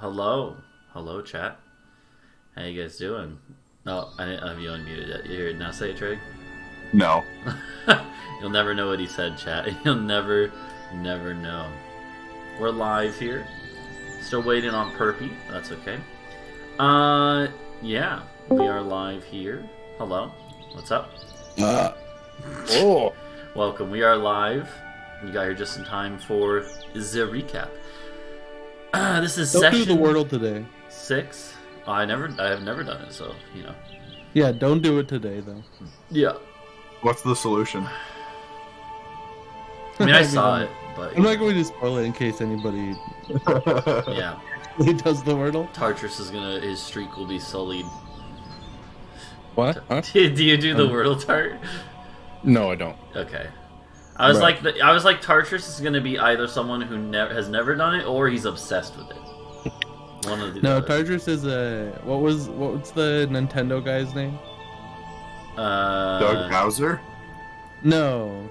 Hello. Hello, chat. How you guys doing? Oh, I didn't have you unmuted yet. You hear now say it, Trig? No. You'll never know what he said, chat. You'll never know. We're live here. Still waiting on Perpy. That's okay. Yeah. We are live here. Hello. What's up? Oh. Welcome. We are live. You got here just in time for the recap. This is Don't session do the Wordle today. 6. I have never done it, so you know. Yeah, don't do it today though. Yeah. What's the solution? I mean, I saw it, but I'm not going to spoil it in case anybody yeah. does the Wordle. Tartarus is his streak will be sullied. What? Huh? Do you do the Wordle Tart? No, I don't. Okay. I was like Tartarus is gonna be either someone who has never done it or he's obsessed with it. One of the No, other. Tartarus is a what's the Nintendo guy's name? Doug Bowser? No.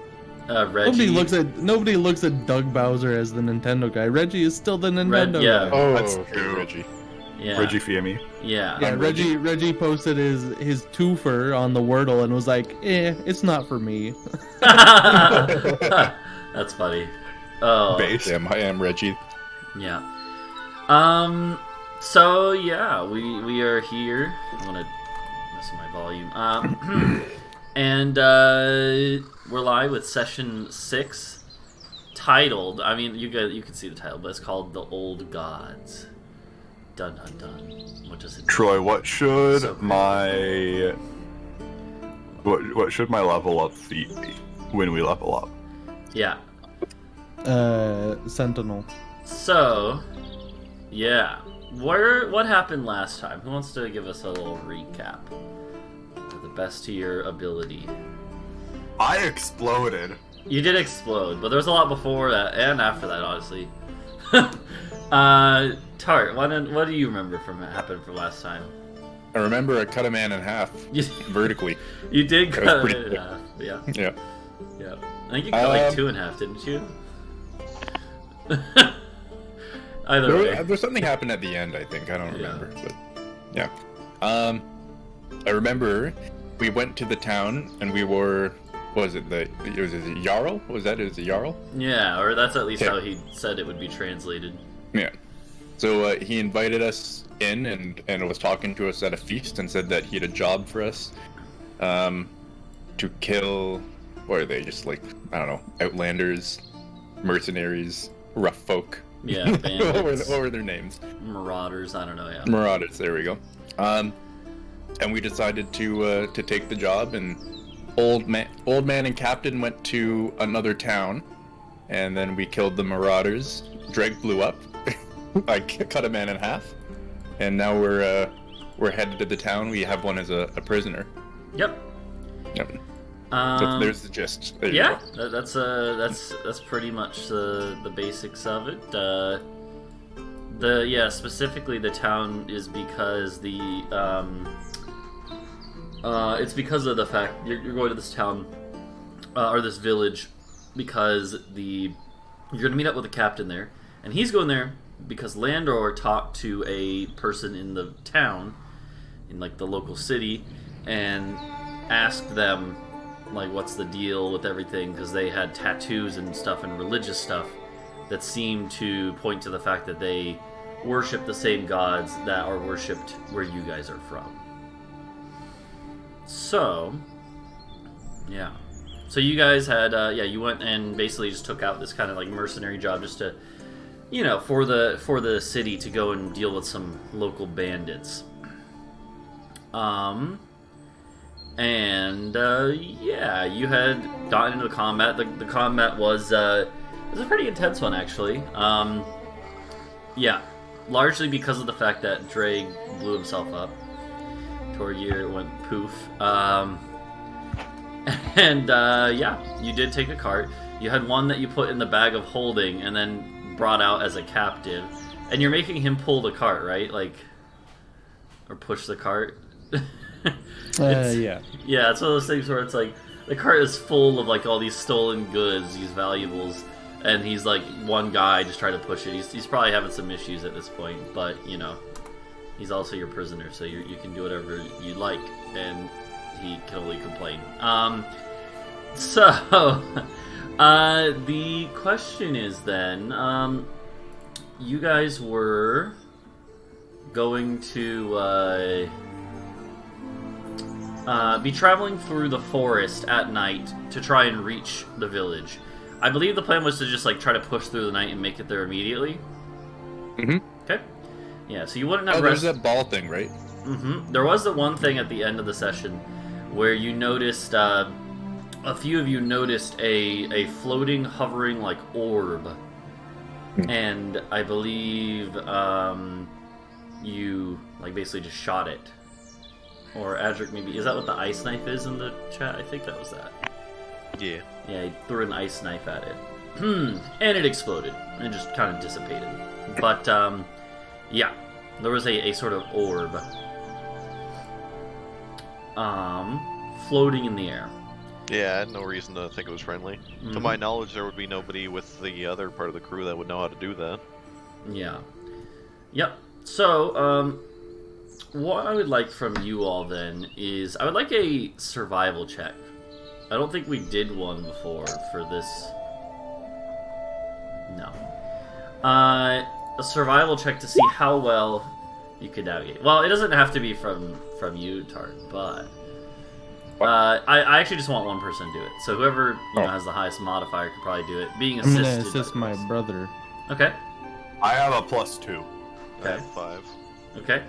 Reggie. Nobody looks at Doug Bowser as the Nintendo guy. Reggie is still the Nintendo yeah. guy. Oh, That's okay, true. Reggie. Yeah. Reggie Fiyami. Yeah. Yeah, I'm Reggie posted his twofer on the Wordle and was like, it's not for me. That's funny. Oh. Base. Yeah, I am Reggie. Yeah. So yeah, we are here. I'm gonna mess with my volume. And we're live with session 6, titled. I mean, you can see the title, but it's called "The Old Gods." Dun dun dun. What does it mean? Troy, what should So my level up feat be when we level up? Yeah. Sentinel. So, yeah. What happened last time? Who wants to give us a little recap? To the best of your ability. I exploded. You did explode, but there was a lot before that and after that, honestly. Tart, what do you remember from what happened from last time? I remember I cut a man in half You, vertically. you did That was cut pretty it in quick. half. Yeah, Yeah. yeah. I think you cut like 2 in half, didn't you? Either way. There's something happened at the end, I think. I don't remember, but yeah. I remember we went to the town and we were. What was it? It was a Jarl? What was that? It was a Jarl? Yeah, or that's at least Yeah. how he said it would be translated. Yeah. So he invited us in and was talking to us at a feast and said that he had a job for us to kill. What are they? Just like, I don't know, outlanders, mercenaries, rough folk. Yeah, bandits, what were their names? marauders. I don't know. Yeah. Marauders. There we go. And we decided to take the job. And old man and captain went to another town, and then we killed the marauders. Dreg blew up. I cut a man in half, and now we're headed to the town. We have one as a prisoner. Yep. Yep. So there's the gist. There you Yeah, go. that's pretty much the basics of it. Specifically the town is because it's because of the fact you're going to this town or this village because you're going to meet up with the captain there, and he's going there because Landor talked to a person in the town, in like the local city, and asked them like what's the deal with everything, because they had tattoos and stuff and religious stuff that seemed to point to the fact that they worship the same gods that are worshipped where you guys are from. So, yeah. So you guys had, you went and basically just took out this kind of like mercenary job just to, for the city to go and deal with some local bandits. You had gotten into the combat. The combat was a pretty intense one, actually. Largely because of the fact that Drake blew himself up. Torgear went poof. You did take a cart. You had one that you put in the bag of holding and then brought out as a captive. And you're making him pull the cart, right? Or push the cart. Yeah. Yeah, it's one of those things where it's like the cart is full of like all these stolen goods, these valuables, and he's like one guy just trying to push it. He's probably having some issues at this point, but you know, he's also your prisoner, so you can do whatever you like, and he can only complain. So the question is then, you guys were going to be traveling through the forest at night to try and reach the village. I believe the plan was to just like try to push through the night and make it there immediately. Mm-hmm. Okay. Yeah, so you wouldn't have there's that ball thing, right? Mm-hmm. There was the one thing at the end of the session where you noticed, a few of you noticed a floating, hovering like orb, and I believe you like basically just shot it. Or Adric, maybe. Is that what the ice knife is in the chat? I think that was that. Yeah. Yeah, he threw an ice knife at it. And it exploded. And just kind of dissipated. But, yeah. There was a sort of orb. Floating in the air. Yeah, I had no reason to think it was friendly. Mm-hmm. To my knowledge, there would be nobody with the other part of the crew that would know how to do that. Yeah. Yep. So, what I would like from you all then is I would like a survival check. I don't think we did one before for this. No. A survival check to see how well you could navigate. Well, it doesn't have to be from you, Tart, but I actually just want one person to do it. So whoever has the highest modifier could probably do it. Being I'm assisted. gonna assist my brother. Okay. I have a +2. I Okay. have 5. Okay.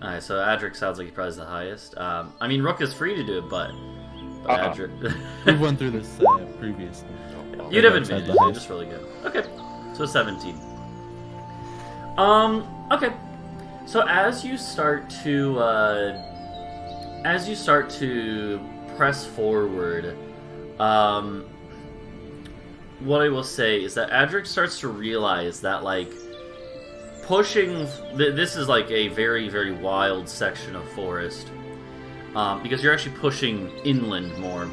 Alright, so Adric sounds like he probably is the highest. I mean, Rook is free to do it, but Adric... We went through this previously. You'd have Adric's had advantage, the you're highest. just really good. Okay, so 17. Okay. So as you start to press forward, what I will say is that Adric starts to realize that, like, pushing... This is, like, a very, very wild section of forest. Because you're actually pushing inland more.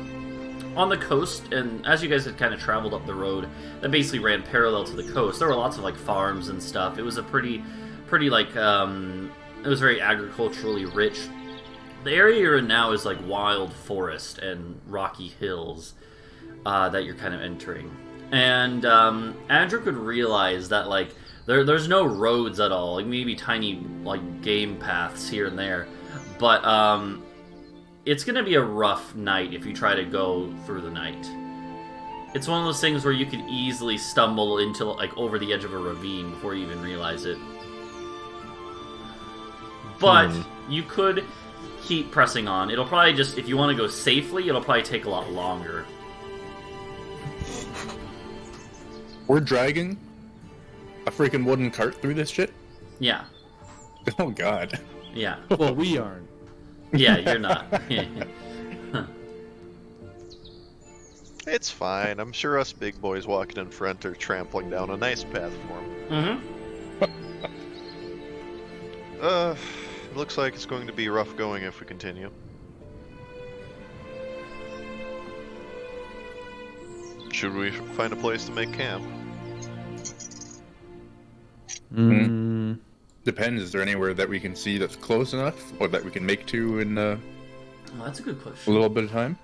On the coast, and as you guys had kind of traveled up the road that basically ran parallel to the coast, there were lots of, like, farms and stuff. It was a pretty, like, it was very agriculturally rich. The area you're in now is, like, wild forest and rocky hills that you're kind of entering. And Andrew could realize that, like, there's no roads at all, like maybe tiny like game paths here and there, but it's gonna be a rough night if you try to go through the night. It's one of those things where you could easily stumble into like over the edge of a ravine before you even realize it. But you could keep pressing on. It'll probably just, if you want to go safely, it'll probably take a lot longer. We're dragging a freaking wooden cart through this shit? Yeah. Oh god. Yeah. Well, we aren't. Yeah, you're not. It's fine. I'm sure us big boys walking in front are trampling down a nice path for him. Mm-hmm. Looks like it's going to be rough going if we continue. Should we find a place to make camp? Depends. Is there anywhere that we can see that's close enough, or that we can make to in Well, that's a good a question. little bit of time?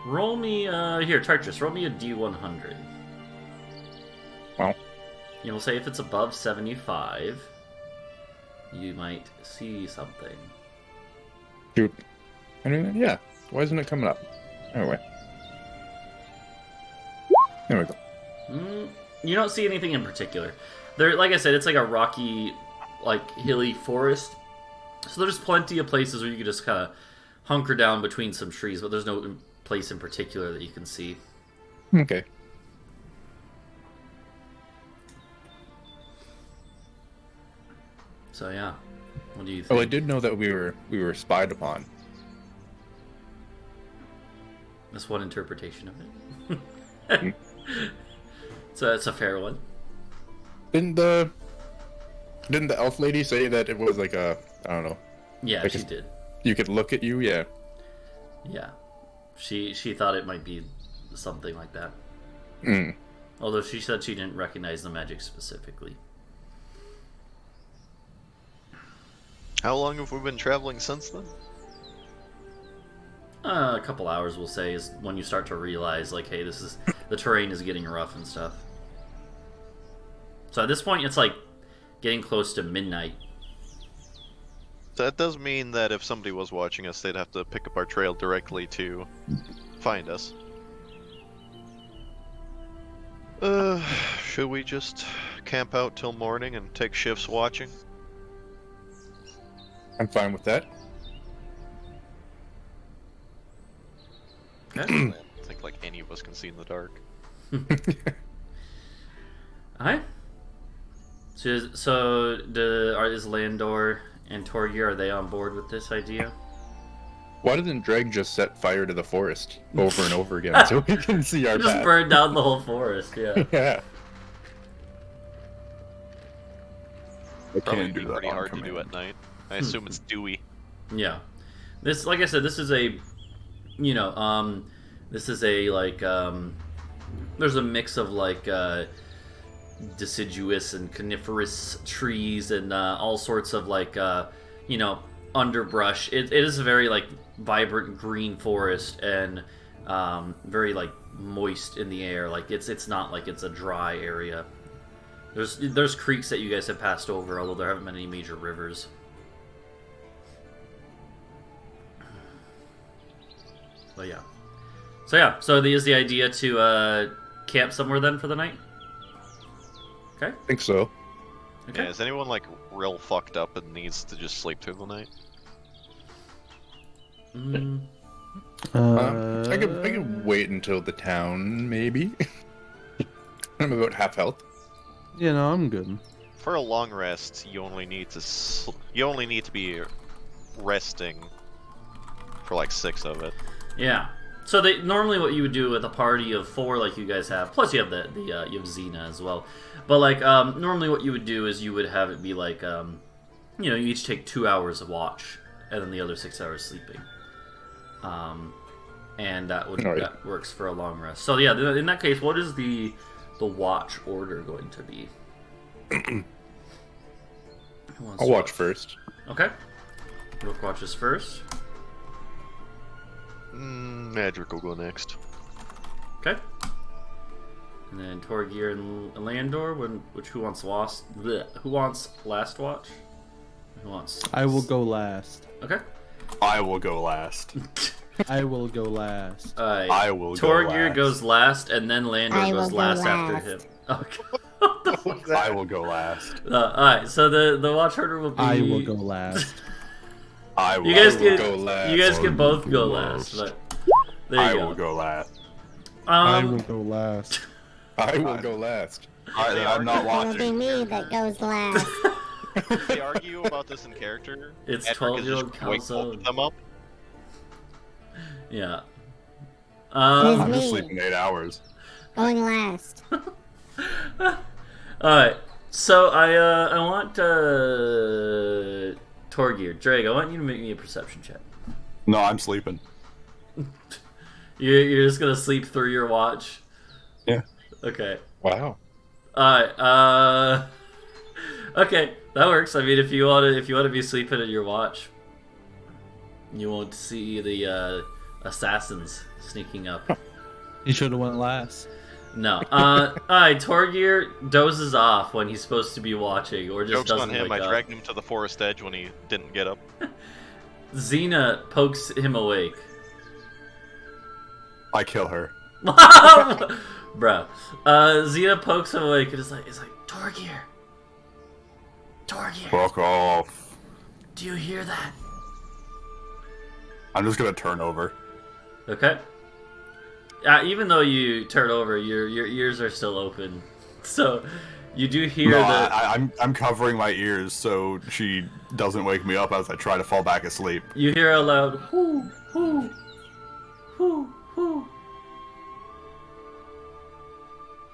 Roll me, here, Tartress, roll me a D100. Well. You'll say if it's above 75, you might see something. Shoot. Anything? Yeah. Why isn't it coming up? Anyway. There we go. You don't see anything in particular. There, like I said, it's like a rocky, like hilly forest. So there's plenty of places where you can just kind of hunker down between some trees, but there's no place in particular that you can see. Okay. So yeah, what do you think? Oh, I did know that we were spied upon. That's one interpretation of it. So that's a fair one. Didn't the elf lady say that it was like a, I don't know, Yeah, Like she a- did. you could look at you? Yeah. Yeah, she thought it might be something like that. Mm. Although she said she didn't recognize the magic specifically. How long have we been traveling since then? A couple hours, we'll say, is when you start to realize, like, hey, the terrain is getting rough and stuff. So at this point, it's like getting close to midnight. That does mean that if somebody was watching us, they'd have to pick up our trail directly to find us. Should we just camp out till morning and take shifts watching? I'm fine with that. Okay. I don't think like any of us can see in the dark. Alright. So is Landor and Torgir, are they on board with this idea? Why doesn't Dreg just set fire to the forest over and over again so we can see our Just path? burn down the whole forest, yeah. Yeah. I Probably can't be do that pretty on hard to do command. at night. I assume it's dewy. Yeah. This, like I said, this is a, this is a, like, there's a mix of, like, deciduous and coniferous trees and all sorts of, like, underbrush. It is a very, like, vibrant green forest and very, like, moist in the air. Like, it's not like it's a dry area. There's creeks that you guys have passed over, although there haven't been any major rivers. But yeah. So is the idea to camp somewhere then for the night? Okay. I think so. Okay. Yeah, is anyone like real fucked up and needs to just sleep through the night? I could wait until the town, maybe. I'm about half health. You know, I'm good. For a long rest, you only need to be resting for like 6 of it. Yeah. So normally what you would do with a party of 4 like you guys have, plus you have you have Xena as well. But like normally what you would do is you would have it be like you each take 2 hours of watch and then the other 6 hours sleeping. And that works for a long rest. So yeah, in that case, what is the watch order going to be? I'll watch first. Okay. Rook watches first. Madrick will go next. Okay. And then Torgir and Landor. Who wants last? Who wants last watch? Who wants? I will go last. Okay. I will go last. I will go last. Alright. I will go Torgir last. goes last, and then Landor I goes will go last after last. him. Okay. What the fuck? I will go last. Alright, so the watch order will be. I will go last. I will, You guys go last. You guys I can will both go go last. last, but there you I go. will go last. I will go last. I will go last. I'm not It'll be watching. me that goes last. They argue about this in character. It's Edric is 12-year-old just wake both of them up. Yeah. I'm Me. just sleeping 8 hours. Going last. Alright. So I want Torgir, Drake, I want you to make me a perception check. No, I'm sleeping. You're just gonna sleep through your watch? Yeah. Okay. Wow. Alright, okay, that works. I mean, if you want to be sleeping at your watch, you won't see the assassins sneaking up. He should have went last. No. Alright, Torgir dozes off when he's supposed to be watching, or just Joke's doesn't on him, wake I up. dragged him to the forest edge when he didn't get up. Xena pokes him awake. I kill her. Bro. Xena pokes him awake and is like, Torgir. Torgir, Fuck off. do you hear that? I'm just gonna turn over. Okay. Even though you turn over, your ears are still open. So you do hear No, that. I'm covering my ears so she doesn't wake me up as I try to fall back asleep. You hear a loud whoo, whoo, whoo, whoo.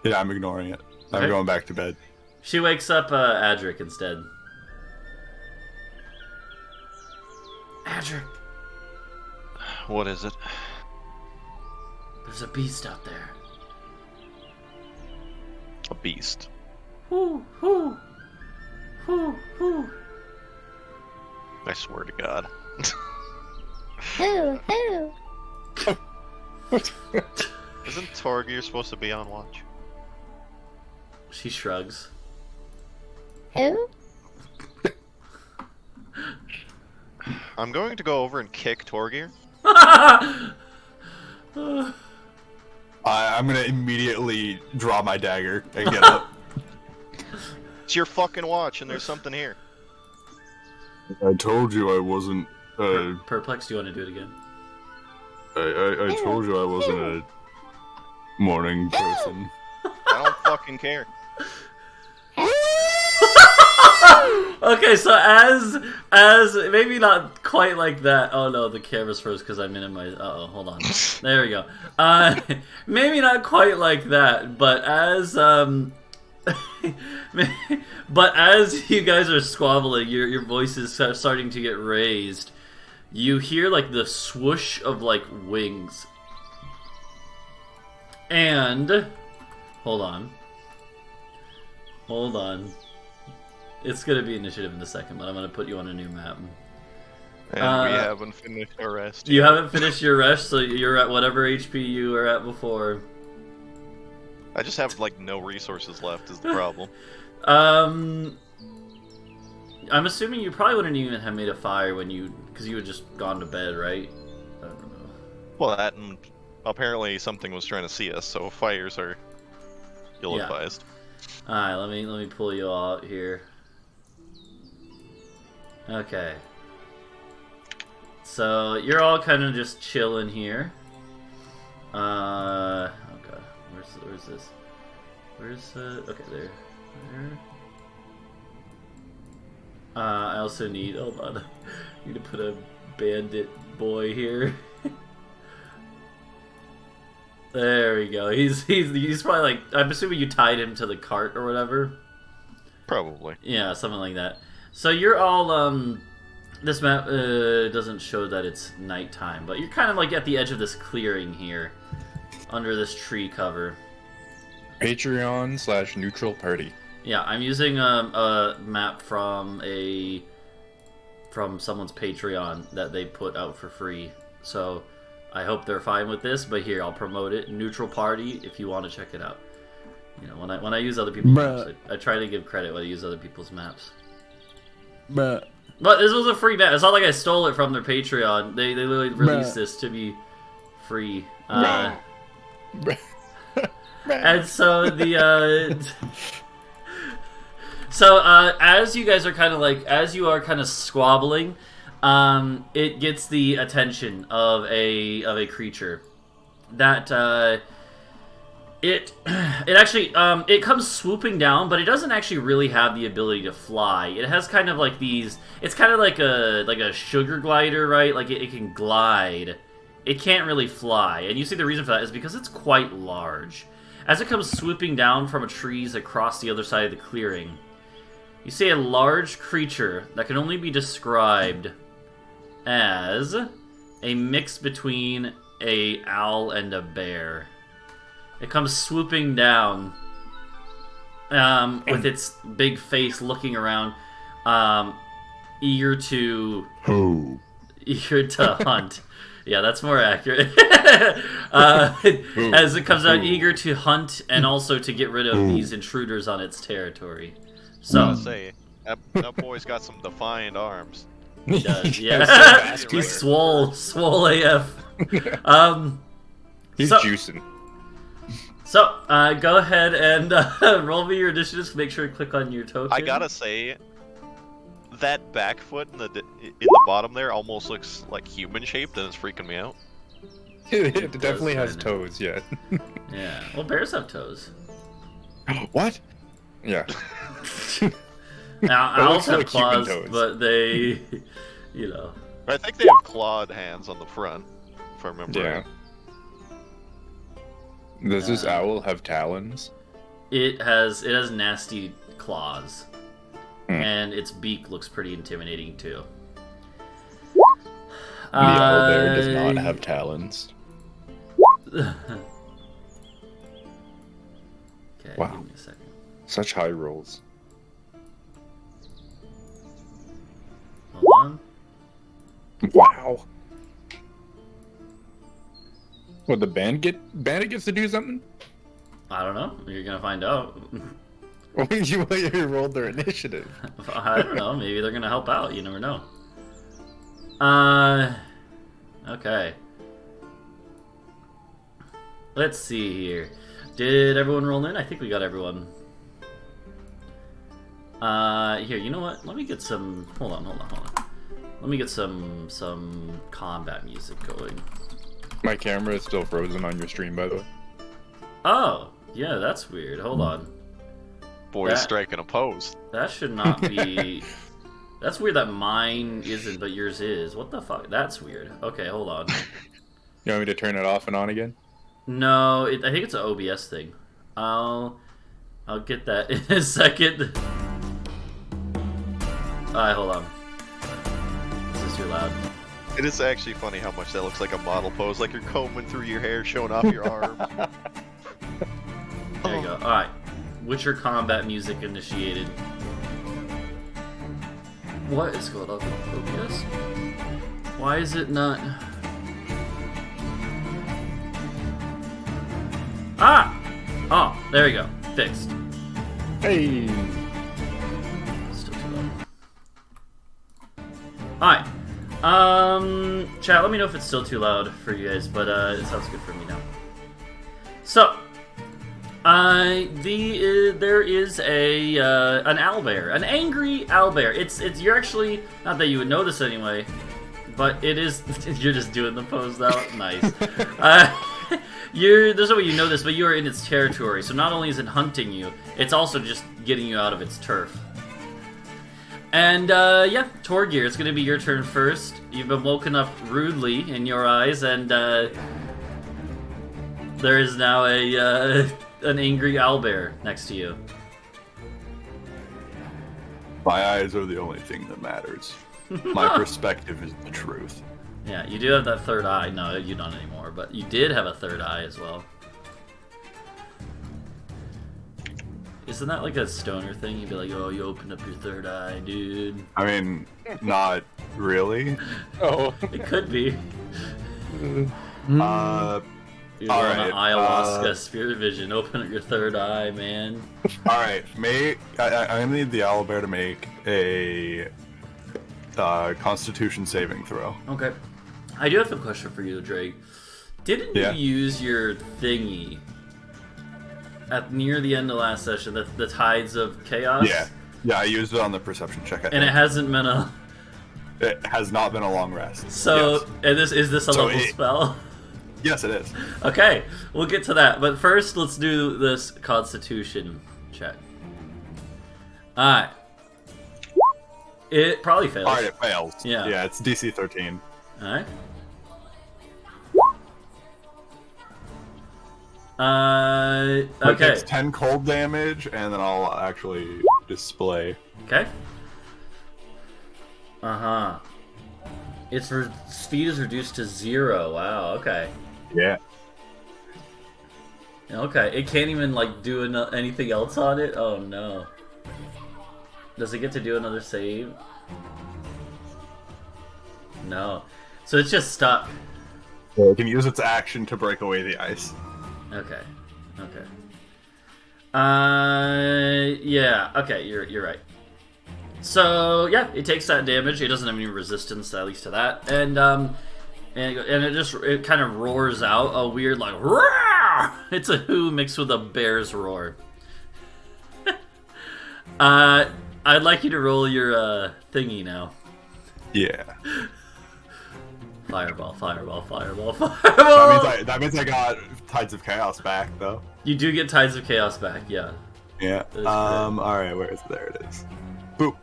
Yeah, I'm ignoring it. I'm Okay. going back to bed. She wakes up Adric instead. Adric. What is it? There's a beast out there. A beast. Whoo, whoo, whoo, whoo. I swear to God. Who? Isn't Torgir supposed to be on watch? She shrugs. Who? I'm going to go over and kick Torgir. I'm gonna immediately draw my dagger and get up. It's your fucking watch, and there's something here. I told you I wasn't. Perplex, do you want to do it again? I told you I wasn't a morning person. I don't fucking care. Okay, so as maybe not quite like that. Oh no, the camera's froze because I'm in my. Hold on. There we go. Maybe not quite like that, but as but as you guys are squabbling, your voices are starting to get raised. You hear like the swoosh of like wings, and hold on. It's gonna be initiative in a second, but I'm gonna put you on a new map. And we haven't finished our rest. You yet. haven't finished your rest, so you're at whatever HP you were at before. I just have like no resources left. Is the problem? I'm assuming you probably wouldn't even have made a fire because you had just gone to bed, right? I don't know. Well, that and apparently something was trying to see us, so fires are ill-advised. Alright, let me pull you all out here. Okay. So you're all kind of just chilling here. Oh god, where's this? Okay, there. I also need, hold on, I need to put a bandit boy here. There we go. He's probably like, I'm assuming you tied him to the cart or whatever. Probably. Yeah, something like that. So you're all this map doesn't show that it's nighttime, but you're kind of like at the edge of this clearing here, under this tree cover. Patreon/neutral party. Yeah, I'm using a map from someone's Patreon that they put out for free. So I hope they're fine with this, but here, I'll promote it. Neutral party, if you want to check it out. You know, when I use other people's maps, I try to give credit when I use other people's maps. Bruh. But this was a free map. It's not like I stole it from their Patreon. They literally released this to be free. And so the as you guys are kind of like, as you are kind of squabbling, it gets the attention of a creature that it actually it comes swooping down, but it doesn't actually really have the ability to fly. It has kind of like these. It's kind of like a sugar glider, right? Like it can glide. It can't really fly, and you see the reason for that is because it's quite large. As it comes swooping down from trees across the other side of the clearing, you see a large creature that can only be described as a mix between a owl and a bear. It comes swooping down with its big face looking around, eager to hunt. Yeah, that's more accurate. As it comes out, eager to hunt and also to get rid of these intruders on its territory. So, I say that boy's got some defiant arms. he does, yeah. He's swole AF. He's juicing. So, go ahead and roll me your initiatives. Make sure to click on your token. I gotta say, that back foot in the bottom there almost looks like human shaped, and it's freaking me out. It definitely has toes, yeah. Yeah. Well, bears have toes. What? Yeah. Now, It owls looks have like human claws, toes. but they, you know. I think they have clawed hands on the front, if I remember Yeah. right. Does this owl have talons? It has nasty claws, and its beak looks pretty intimidating too. The owl bear does not have talons. Okay, Wow. give me a second. Such high rolls. Hold on. Wow. What, the bandit gets to do something? I don't know. You're gonna find out. You rolled their initiative. I don't know. Maybe they're gonna help out. You never know. Okay. Let's see here. Did everyone roll in? I think we got everyone. Here, you know what? Let me get some. Hold on. Let me get some combat music going. My camera is still frozen on your stream, by the way. Oh, yeah, that's weird. Hold on. Boys That- striking a pose. That should not be. That's weird that mine isn't, but yours is. What the fuck? That's weird. Okay, hold on. You want me to turn it off and on again? No, I think it's an OBS thing. I'll get that in a second. Alright, hold on. This is too loud. It is actually funny how much that looks like a model pose, like you're combing through your hair, showing off your arms. There you go. Alright. Witcher combat music initiated. What is going on with OBS? Why is it not... Ah! Oh, there we go. Fixed. Hey! Still too loud. Alright. Chat, let me know if it's still too loud for you guys, but it sounds good for me now. So, there is an owlbear, an angry owlbear. It's you're actually, not that you would know this anyway, but it is. You're just doing the pose now. Nice. There's no way you know this, but you are in its territory. So not only is it hunting you, it's also just getting you out of its turf. And yeah, Torgir, it's gonna be your turn first. You've been woken up rudely in your eyes, and there is now an angry owlbear next to you. My eyes are the only thing that matters. My perspective is the truth. Yeah, you do have that third eye. No, you don't anymore, but you did have a third eye as well. Isn't that like a stoner thing? You'd be like, oh, you opened up your third eye, dude. I mean, not really. Oh. It could be. You're All on right, an ayahuasca spirit vision. Open up your third eye, man. Alright, I'm gonna need the owlbear to make a Constitution saving throw. Okay. I do have a question for you, Drake. Didn't Yeah. you use your thingy at near the end of last session, the Tides of Chaos? Yeah, I used it on the perception check. And it hasn't been a... It has not been a long rest. So, yes. and is this a So level spell? Yes, it is. Okay, we'll get to that. But first, let's do this Constitution check. Alright. It probably fails. Alright, it fails. Yeah. Yeah, it's DC 13. Alright. It Okay. takes 10 cold damage, and then I'll actually display. Okay. Uh-huh. Its speed is reduced to 0. Wow, okay. Yeah. Okay, it can't even, like, do anything else on it? Oh, no. Does it get to do another save? No. So it's just stuck. It can use its action to break away the ice. Okay. Okay. Yeah. Okay, you're right. So yeah, it takes that damage. It doesn't have any resistance, at least to that, and it kind of roars out a weird like roar. It's a who mixed with a bear's roar. I'd like you to roll your thingy now. Yeah. Fireball, fireball, fireball, fireball. That means I got Tides of Chaos back, though. You do get Tides of Chaos back, yeah. Yeah. That is Alright, where is it? There it is. Boop.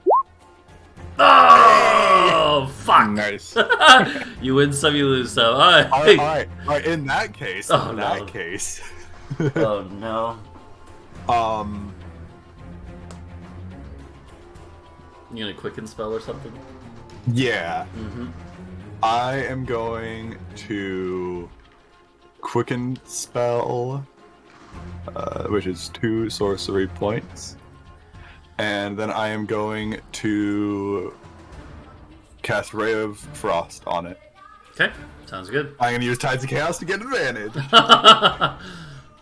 Oh, fuck! Nice. You win some, you lose some. Alright. Alright, in that case, Oh, no. Oh, no. You gonna quicken spell or something? Yeah. Mm-hmm. I am going to quicken spell, which is 2 sorcery points. And then I am going to cast Ray of Frost on it. Okay, sounds good. I'm going to use Tides of Chaos to get advantage.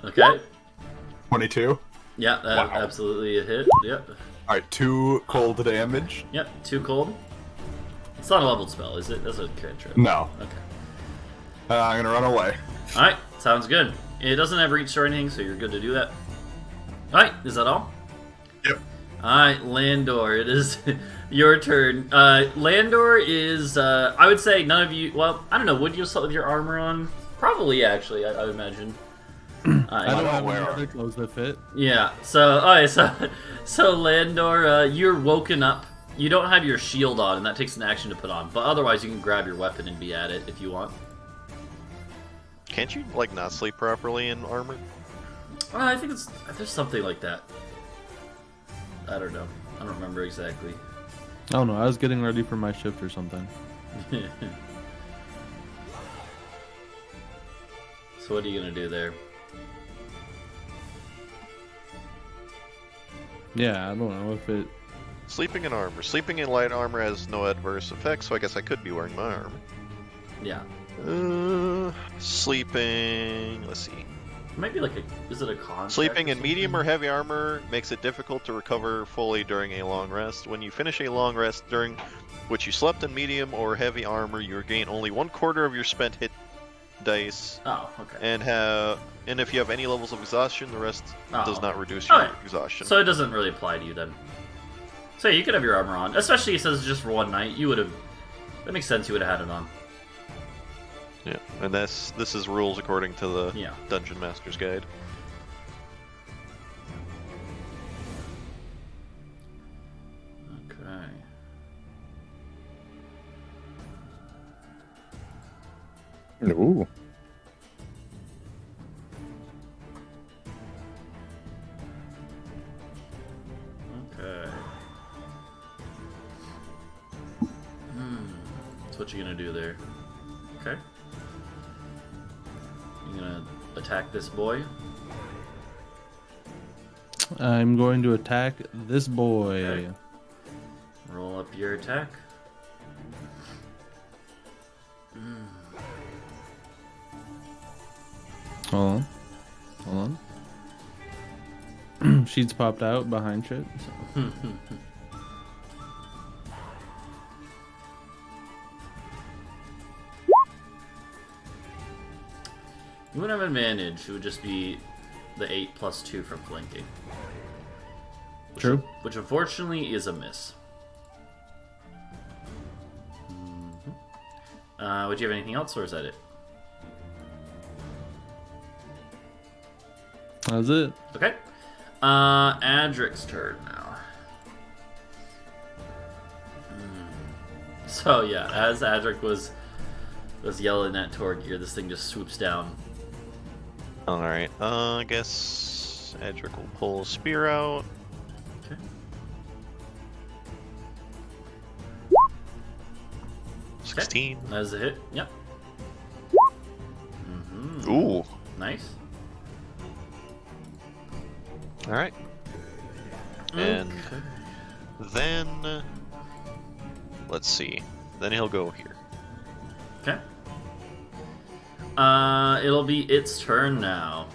Okay. 22. Yeah, that Wow. absolutely a hit. Yep. Alright, 2 cold damage. Yep, 2 cold. It's not a leveled spell, is it? That's a cantrip. No. Okay. I'm going to run away. Alright, sounds good. It doesn't have reach or anything, so you're good to do that. Alright, is that all? Yep. Alright, Landor, it is your turn. Landor is, I would say none of you, well, I don't know, would you assault with your armor on? Probably, actually, I would imagine. I don't have wear any armor. other clothes that fit. Yeah, so, alright, so Landor, you're woken up. You don't have your shield on, and that takes an action to put on, but otherwise you can grab your weapon and be at it if you want. Can't you, like, not sleep properly in armor? I think there's something like that. I don't know. I don't remember exactly. I don't know. I was getting ready for my shift or something. So what are you gonna do there? Yeah, I don't know if it. Sleeping in armor. Sleeping in light armor has no adverse effects, so I guess I could be wearing my armor. Yeah. Sleeping... Let's see. It might be like a... Is it a con? Sleeping in medium or heavy armor makes it difficult to recover fully during a long rest. When you finish a long rest during which you slept in medium or heavy armor, you regain only 1/4 of your spent hit dice. Oh, okay. And if you have any levels of exhaustion, the rest does Oh. not reduce your Okay. exhaustion. So it doesn't really apply to you then. So yeah, you could have your armor on. Especially it says just for one night. You would have... That makes sense, you would have had it on. Yeah, and this is rules according to the Yeah. Dungeon Master's Guide. Okay. Ooh. Okay. So what you gonna do there? Okay. You gonna attack this boy? I'm going to attack this boy. Okay. Roll up your attack. Hold on. Sheets popped out behind shit. You wouldn't have advantage. It would just be the 8 plus 2 from flanking. True. Which unfortunately is a miss. Would you have anything else, or is that it? That's it. Okay. Adric's turn now. So yeah, as Adric was yelling at Torgir, this thing just swoops down. Alright, I guess Edric will pull a spear out. Okay. 16. That is a hit. Yep. Ooh. Nice. Alright. And then... Let's see. Then he'll go here. Okay. It'll be its turn now.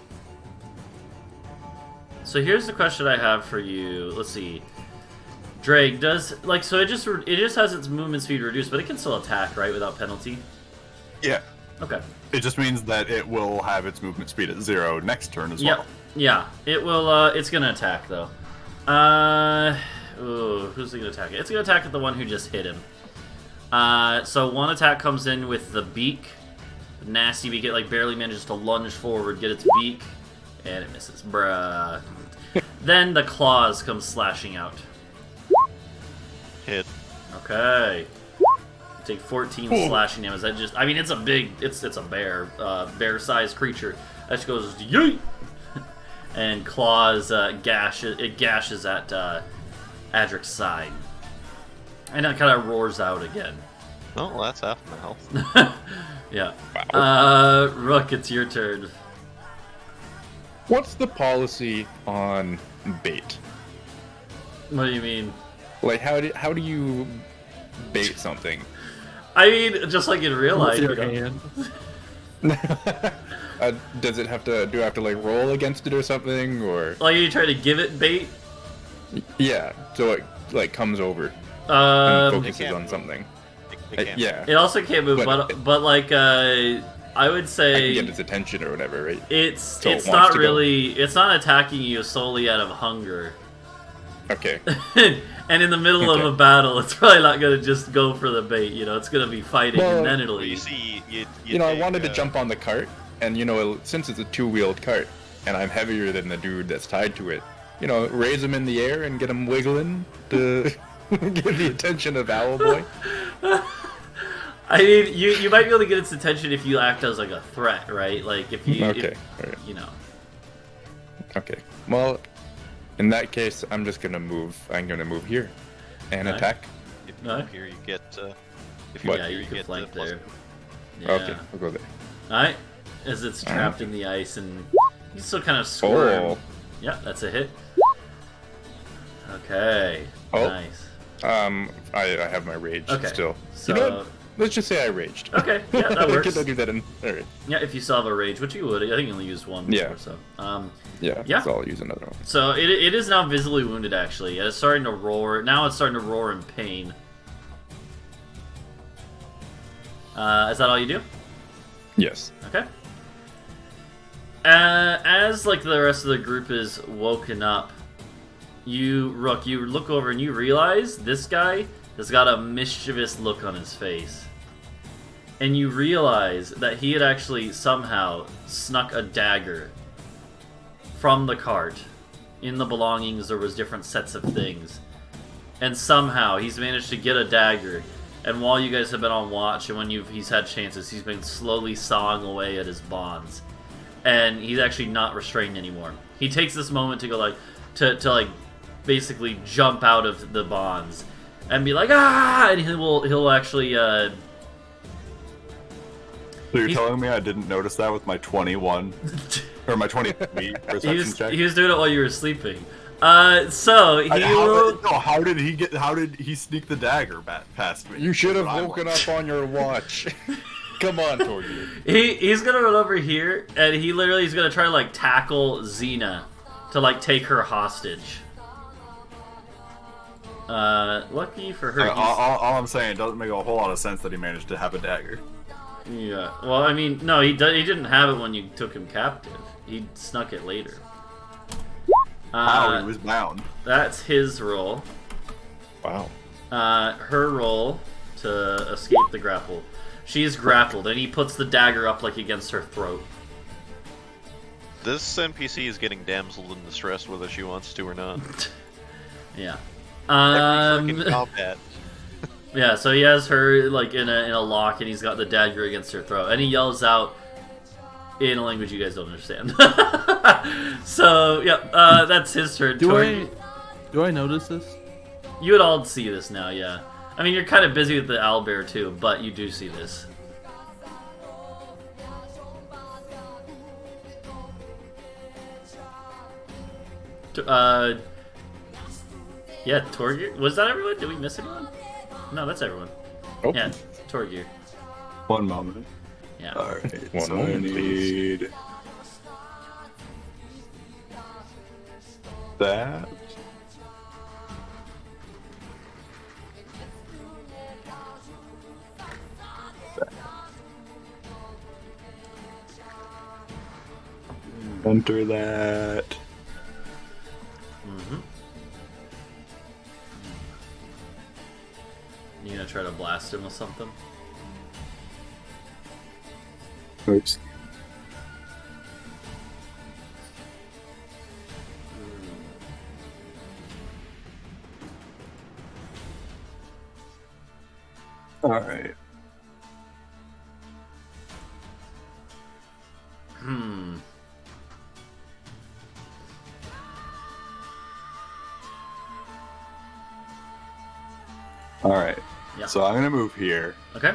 So here's the question I have for you. Let's see. Drake, does so it just has its movement speed reduced, but it can still attack, right, without penalty? Yeah. Okay. It just means that it will have its movement speed at 0 next turn as well. Yeah. It will. It's gonna attack though. Who's it gonna attack? It's gonna attack at the one who just hit him. So one attack comes in with the beak. The nasty beak. It barely manages to lunge forward, get its beak, and it misses. Bruh. Then the claws come slashing out. Hit. Okay. Take 14 slashing damage. That just, I mean, it's a big, it's a bear, bear-sized creature. That just goes yeet, and claws gashes at Adric's side, and it kind of roars out again. Oh, well, that's half my health. Yeah. Wow. Rook, it's your turn. What's the policy on bait? What do you mean? Like, how do you bait something? I mean, just like in real life. With your you know? hand. Does it have to? Do I have to like roll against it or something, or? Like, you try to give it bait. Yeah, so it like comes over and Um, focuses can't on move. something. It can't. Yeah, it also can't move, But- but like, I would I say can get its attention or whatever, right? it's So it it's wants not to go. really it's not attacking you solely out of hunger. Okay. And in the middle of Okay. a battle, it's probably not gonna just go for the bait. You know, it's gonna be fighting, Well, and then it'll Well, you eat. see, You know, I take, wanted to jump on the cart, and you know, since it's a two-wheeled cart, and I'm heavier than the dude that's tied to it, you know, raise him in the air and get him wiggling to get the attention of Owlboy. I mean, you might be able to get its attention if you act as like a threat, right? Like if you, Okay, alright. you know. Okay. Well, in that case, I'm just gonna move. I'm gonna move here and Alright. attack. If you No. move here, you get. If you What? move Yeah, here, you you can get flank plus there. two. Yeah. Okay, I'll go there. Alright. As it's Alright. trapped in the ice and you still kind of squirm. Oh. Yeah, that's a hit. Okay. Oh. Nice. I have my rage Okay. still. So You know what? Let's just say I raged. Okay, yeah, that works. Can I do that in? Alright. yeah, if you still have a rage, which you would, I think you only used one Yeah. before, so. Yeah. Yeah. So I'll use another one. So it is now visibly wounded, actually. It's starting to roar. Now it's starting to roar in pain. Is that all you do? Yes. Okay. As like the rest of the group is woken up, you look over and you realize this guy has got a mischievous look on his face. And you realize that he had actually somehow snuck a dagger from the cart. In the belongings there was different sets of things. And somehow he's managed to get a dagger. And while you guys have been on watch and when he's had chances, he's been slowly sawing away at his bonds. And he's actually not restrained anymore. He takes this moment to go like to like basically jump out of the bonds and be like, ah, and he'll actually So you're He's- telling me I didn't notice that with my 21 or my 23 perception check? he was doing it while you were sleeping. So he will. How did he sneak the dagger past me? You should have That's what I woken want. up on your watch. Come on, Torgy. He's gonna run over here and he literally is gonna try to like tackle Xena to like take her hostage. Lucky for her. he's- All I'm saying, it doesn't make a whole lot of sense that he managed to have a dagger. Yeah. Well, I mean, no, he didn't have it when you took him captive. He snuck it later. How he was bound. That's his roll. Wow. Her roll to escape the grapple. She's grappled, and he puts the dagger up like against her throat. This NPC is getting damsel in distress whether she wants to or not. Yeah. Every freaking combat. Yeah. So he has her like in a lock, and he's got the dagger against her throat, and he yells out in a language you guys don't understand. So yeah, that's his turn. Do Tor- I notice this? You would all see this now, yeah. I mean, you're kind of busy with the owlbear too, but you do see this. Yeah, Torgear. Was that everyone? Did we miss anyone? No, that's everyone. Oh. Yeah, Torgear. One moment. Yeah. Alright, One so moment, I please. need that. Enter that. Mm-hmm. You gonna try to blast him with something? Oops. Alright. Hmm. Alright. Yeah. So I'm gonna move here, Okay.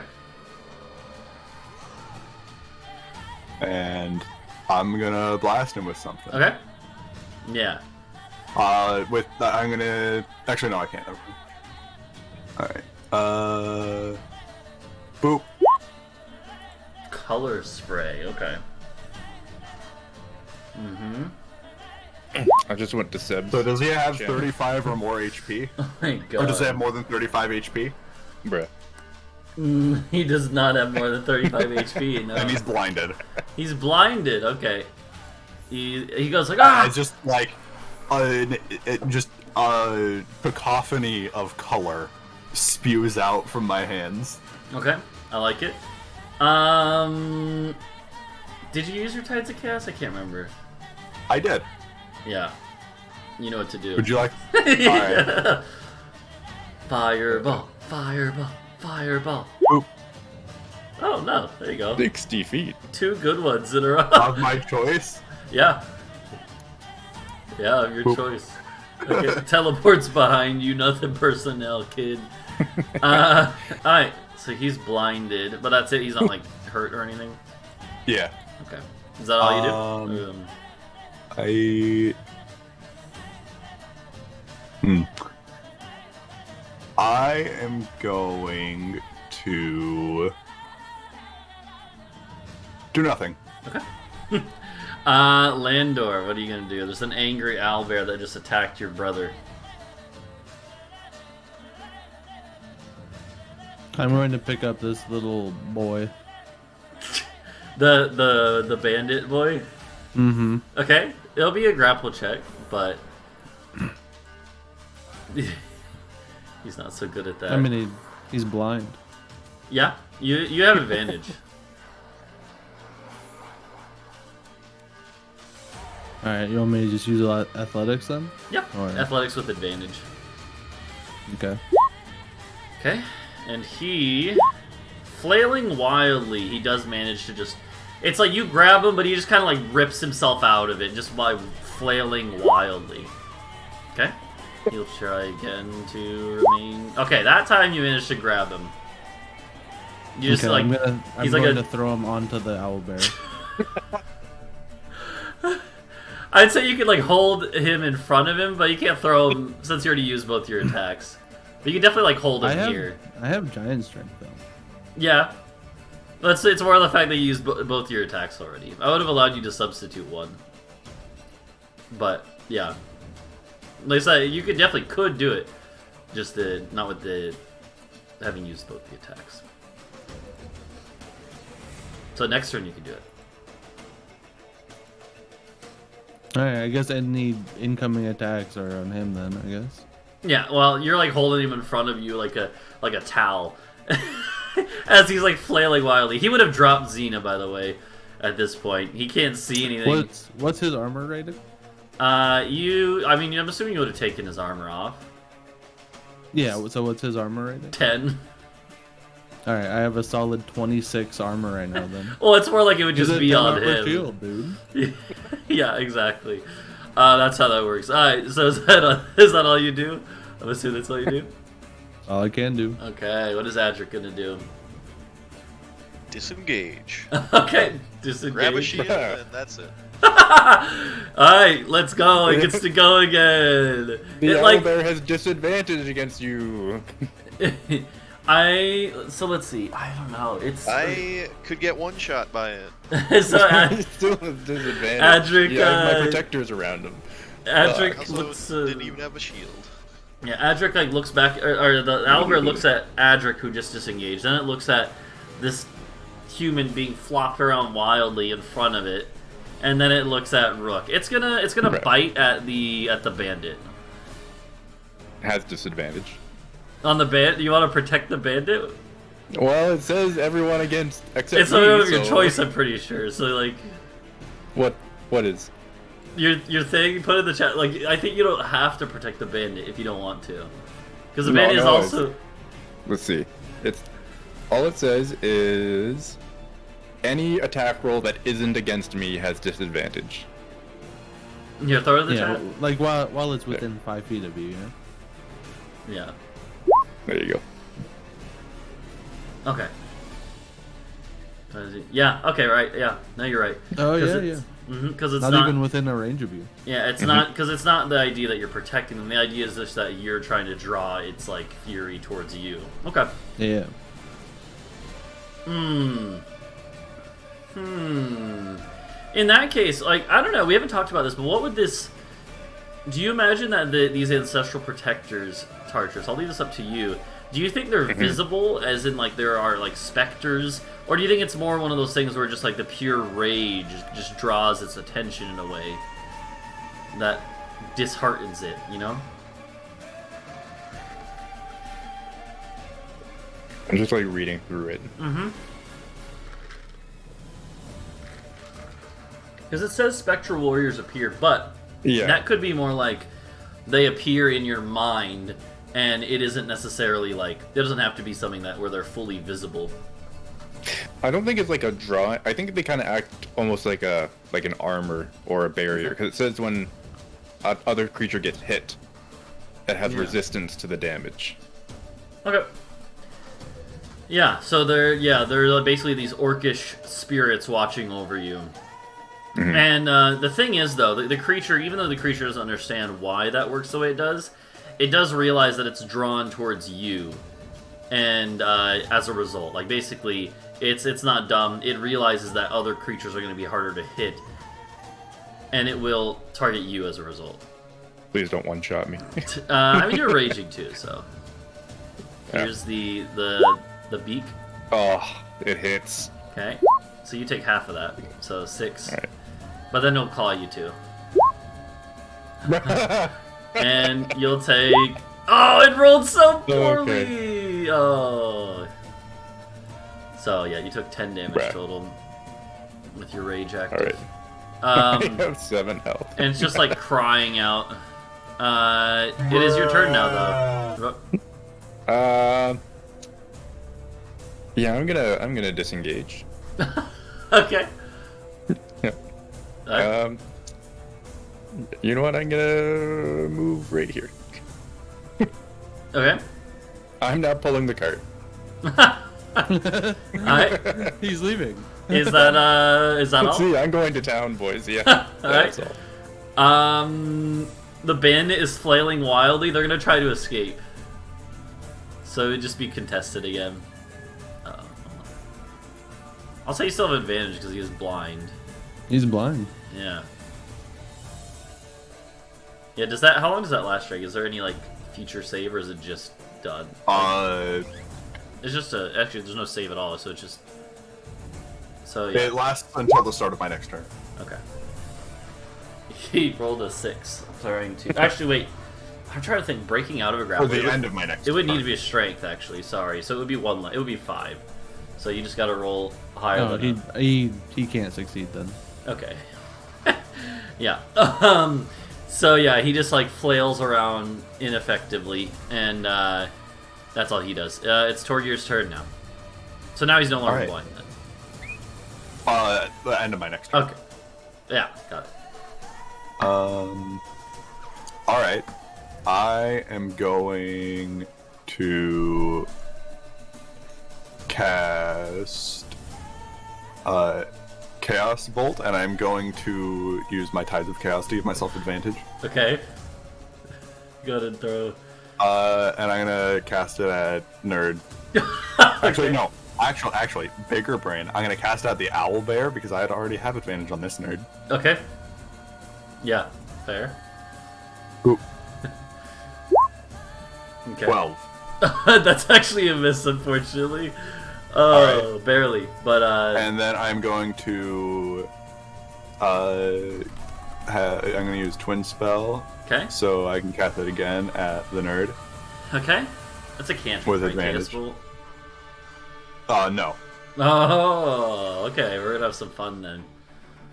and I'm gonna blast him with something. Okay. Yeah. I'm gonna. Actually, no, I can't. All right. Boop. Color spray. Okay. Mm-hmm. I just went to Seb's. So does he have channel. 35 or more HP? Oh my god. Or does he have more than 35 HP? Bruh. He does not have more than 35 HP. No. And he's blinded. He's blinded. Okay. He goes like ah. It's just like just a cacophony of color spews out from my hands. Okay. I like it. Did you use your Tides of Chaos? I can't remember. I did. Yeah. You know what to do. Would you like? Yeah. Fireball. Fireball. Fireball. Boop. Oh no! There you go. 60 feet. 2 good ones in a row. Of my choice. Yeah. Yeah, of your Boop. choice. Okay, teleports behind you, nothing personnel, kid. Alright, so he's blinded, but that's it. He's not like hurt or anything. Yeah. Okay. Is that all you do? I am going to do nothing. Okay. Landor, what are you gonna do? There's an angry owlbear that just attacked your brother. I'm going to pick up this little boy. The bandit boy? Mm-hmm. Okay, it'll be a grapple check, but he's not so good at that. I mean, he's blind. Yeah, you have advantage. Alright, you want me to just use athletics then? Yep, Alright. athletics with advantage. Okay. Okay, and he, flailing wildly, he does manage to just... It's like you grab him, but he just kind of like rips himself out of it just by flailing wildly. Okay, he'll try again to remain... Okay, that time you managed to grab him. You just Okay, like... I'm he's like going a- to throw him onto the owlbear. I'd say you could like hold him in front of him, but you can't throw him since you already used both your attacks. But you can definitely like hold him here. I have giant strength though. Yeah. But it's more the fact that you used both your attacks already. I would have allowed you to substitute one. But, yeah. Like I said, you could do it. Just not with the having used both the attacks. So next turn you can do it. Alright, I guess any incoming attacks are on him then, I guess. Yeah, well, you're like holding him in front of you like a towel. As he's like flailing wildly. He would have dropped Xena, by the way, at this point. He can't see anything. What's his armor rated? I'm assuming you would have taken his armor off. Yeah, so what's his armor rated? 10. Alright, I have a solid 26 armor right now then. Well, it's more like it would just He's a be 10 on armor him. shield, dude. Yeah, exactly. That's how that works. Alright, so is that all you do? I'm assuming that's all you do? All I can do. Okay, what is Adric gonna do? Disengage. Okay, disengage. Grab a shield, and that's it. Alright, let's go. It gets to go again. The It, like, owlbear has disadvantage against you. So let's see. I don't know. It's I could get one shot by it. so He still has disadvantage. Adric, Yeah, my protectors around him. Adric Also, looks. didn't even have a shield. Yeah, Adric like looks back, or the owlbear looks at Adric who just disengaged. Then it looks at this human being flopped around wildly in front of it, and then it looks at Rook. It's gonna Right. bite at the bandit. Has disadvantage. On the bandit, you want to protect the bandit? Well, it says everyone against except It's me, something of your so- choice, I'm pretty sure. So like What is? your thing, put it in the chat. Like I think you don't have to protect the bandit if you don't want to, because the No, bandit is no, also. Let's see. It's all it says is any attack roll that isn't against me has disadvantage. You throw it in the Yeah, chat. like while it's within 5 feet of you, yeah? Yeah. There you go. Okay. Yeah. Okay. Right. Yeah. No, you're right. Oh yeah, yeah. Because it's Not not even within a range of you. Yeah, it's not because it's not the idea that you're protecting them. The idea is just that you're trying to draw its like fury towards you. Okay. Yeah. In that case, like I don't know, we haven't talked about this, but what would this? Do you imagine that these ancestral protectors, Tartarus? I'll leave this up to you. Do you think they're visible, as in like there are like specters, or do you think it's more one of those things where just like the pure rage just draws its attention in a way that disheartens it? You know? I'm just like reading through it. Because it says spectral warriors appear, but that could be more like they appear in your mind, and it isn't necessarily like it doesn't have to be something that where they're fully visible. I don't think it's like a draw. I think they kind of act almost like an armor or a barrier, because it says when other creature gets hit, it has resistance to the damage. Okay. Yeah, so they're basically these orcish spirits watching over you. And the thing is, though, the creature, even though the creature doesn't understand why that works the way it does realize that it's drawn towards you. And as a result, like basically, it's not dumb. It realizes that other creatures are going to be harder to hit, and it will target you as a result. Please don't one-shot me. I mean, you're raging too, so here's the beak. Oh, it hits. Okay, so you take half of that, so 6. All right. But then it'll claw you too. And you'll take... Oh, it rolled so poorly! Oh. So, yeah, you took 10 damage total with your rage active. Alright. I have 7 health. And it's just like crying out. It is your turn now, though. Yeah, I'm gonna disengage. Okay. You know what? I'm gonna move right here. Okay. I'm now pulling the cart. Alright. He's leaving. Is that all? See, I'm going to town, boys. Yeah. That's all. The bandit is flailing wildly. They're gonna try to escape. So it would just be contested again. I'll say you still have advantage because he is blind. He's blind. Yeah. Yeah, how long does that last, Drake? Is there any, like, future save, or is it just done? It's just actually, there's no save at all, so it's just... So, yeah. It lasts until the start of my next turn. Okay. He rolled a 6. Trying to... Actually, wait. I'm trying to think. Breaking out of a grapple... For the end of my next turn. It would turn. need to be a strength, actually. Sorry. So it would be it would be 5. So you just gotta roll higher than... he can't succeed then. Okay. Yeah. So yeah, he just like flails around ineffectively, and that's all he does. It's Torgir's turn now. So now he's no longer blind then. The end of my next turn. Okay. Yeah, got it. Alright. I am going to cast Chaos Bolt, and I'm going to use my Tides of Chaos to give myself advantage. Okay. Go ahead and throw. And I'm gonna cast it at Nerd. Actually, no. Actually, bigger brain. I'm gonna cast it at the Owl Bear because I already have advantage on this Nerd. Okay. Yeah, fair. Ooh. Okay. 12. That's actually a miss, unfortunately. Oh, right. Barely. But and then I'm going to I'm gonna use Twin Spell. Okay. So I can cast it again at the Nerd. Okay. That's a cantrip. With advantage. No. Oh, okay. We're gonna have some fun then.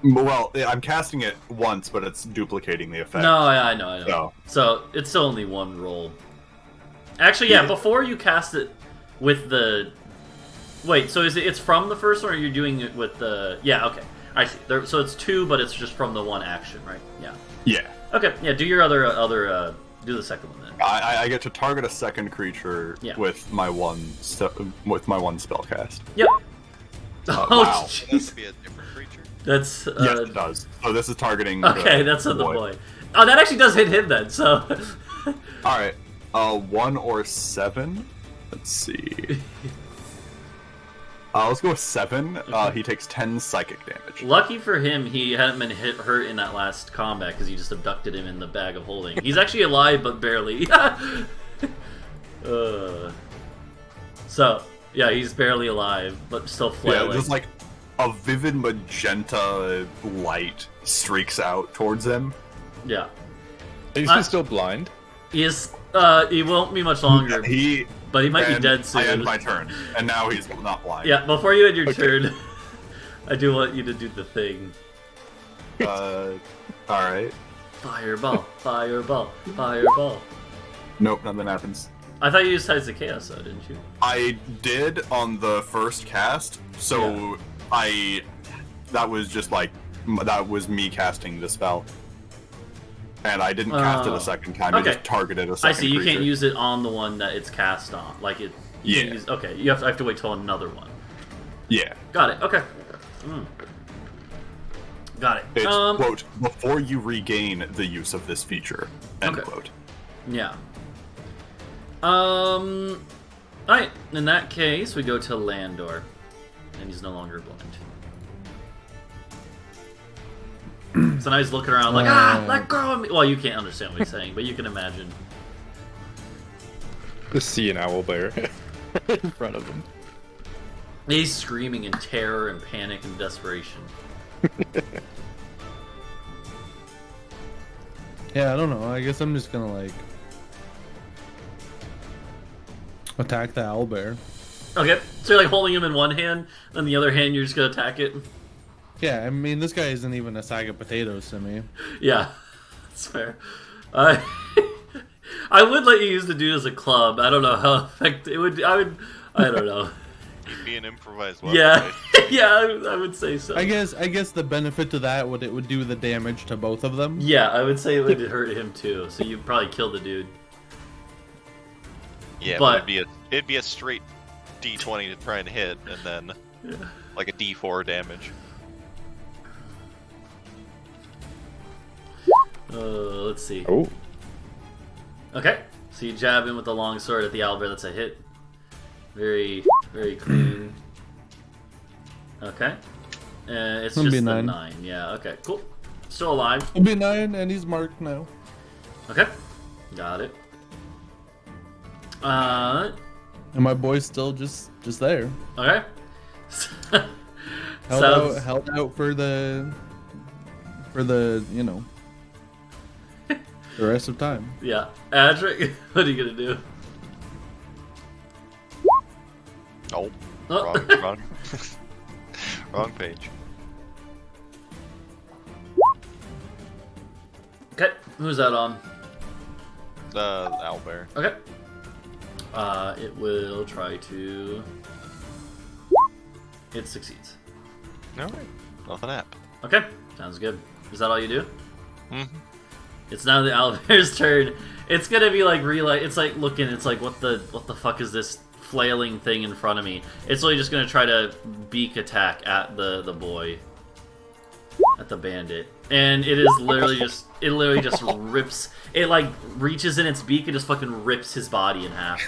Well, I'm casting it once, but it's duplicating the effect. No, I know. So it's still only one roll. Actually, yeah. Before you cast it with the... Wait, so it's from the first one, or you're doing it with the... Yeah, okay. I see. So it's 2, but it's just from the one action, right? Yeah. Yeah. Okay, yeah, do your other do the second one then. I get to target a second creature Yeah. with my one spell cast. Yep. wow. Oh, It has jeez. to be a different creature. That's Yes, it does. So this is targeting. okay. That's on the boy. Oh, that actually does hit him then. So. All right. 1 or 7. Let's see. Let's go with 7. He takes 10 psychic damage. Lucky for him, he hadn't been hurt in that last combat because you just abducted him in the bag of holding. He's actually alive, but barely. So, yeah, he's barely alive, but still flailing. Yeah, just like a vivid magenta light streaks out towards him. Yeah. Is he still blind? He is. He won't be much longer, but he might be and dead soon. I end my turn, and now he's not blind. Yeah, before you end your turn, I do want you to do the thing. Alright. Fireball, fireball, fireball. Nope, nothing happens. I thought you used Tides of Chaos, though, didn't you? I did on the first cast, so that was just like, that was me casting the spell. And I didn't cast it a second time, okay. I just targeted a I second see, you creature. can't use it on the one that it's cast on. Like, it... you can Yeah. use, okay, you have to wait till another one. Yeah. Got it, okay. Got it. It's, quote, before you regain the use of this feature, end Okay. quote. Yeah. Alright, in that case, we go to Landor. And he's no longer blind. So now he's looking around like, let go of me! Well, you can't understand what he's saying, but you can imagine. Just see an owlbear in front of him. He's screaming in terror and panic and desperation. Yeah, I don't know. I guess I'm just gonna like attack the owlbear. Okay, so you're like holding him in one hand, then the other hand you're just gonna attack it? Yeah, I mean this guy isn't even a sack of potatoes to me. Yeah, that's fair. I would let you use the dude as a club. I don't know how effective it would. I don't know. He'd be an improvised weapon. Yeah, right? yeah, I would say so. I guess the benefit to that would it would do the damage to both of them. Yeah, I would say it would hurt him too. So you'd probably kill the dude. Yeah, But- but it'd be a straight D20 to try and hit, and then like a D4 damage. Let's see. Oh. Okay, so you jab in with the long sword at the owlbear. That's a hit. Very, very clean. Okay. It's It'll just be the 9. 9. Yeah, okay, cool. Still alive. It'll be 9 and he's marked now. Okay. Got it. And my boy's still just there. Okay. Held out for the you know the rest of time. Yeah. Adric, what are you gonna do? Oh, Oh. wrong, wrong page. Okay, who's that on? Owlbear. Okay. It will try to... It succeeds. No, nothing app. Okay, sounds good. Is that all you do? Mm-hmm. It's now the owlbear's turn. It's gonna be like it's like looking. It's like what the fuck is this flailing thing in front of me? It's really just gonna try to beak attack at the boy, at the bandit, and it is literally just rips. It like reaches in its beak and just fucking rips his body in half.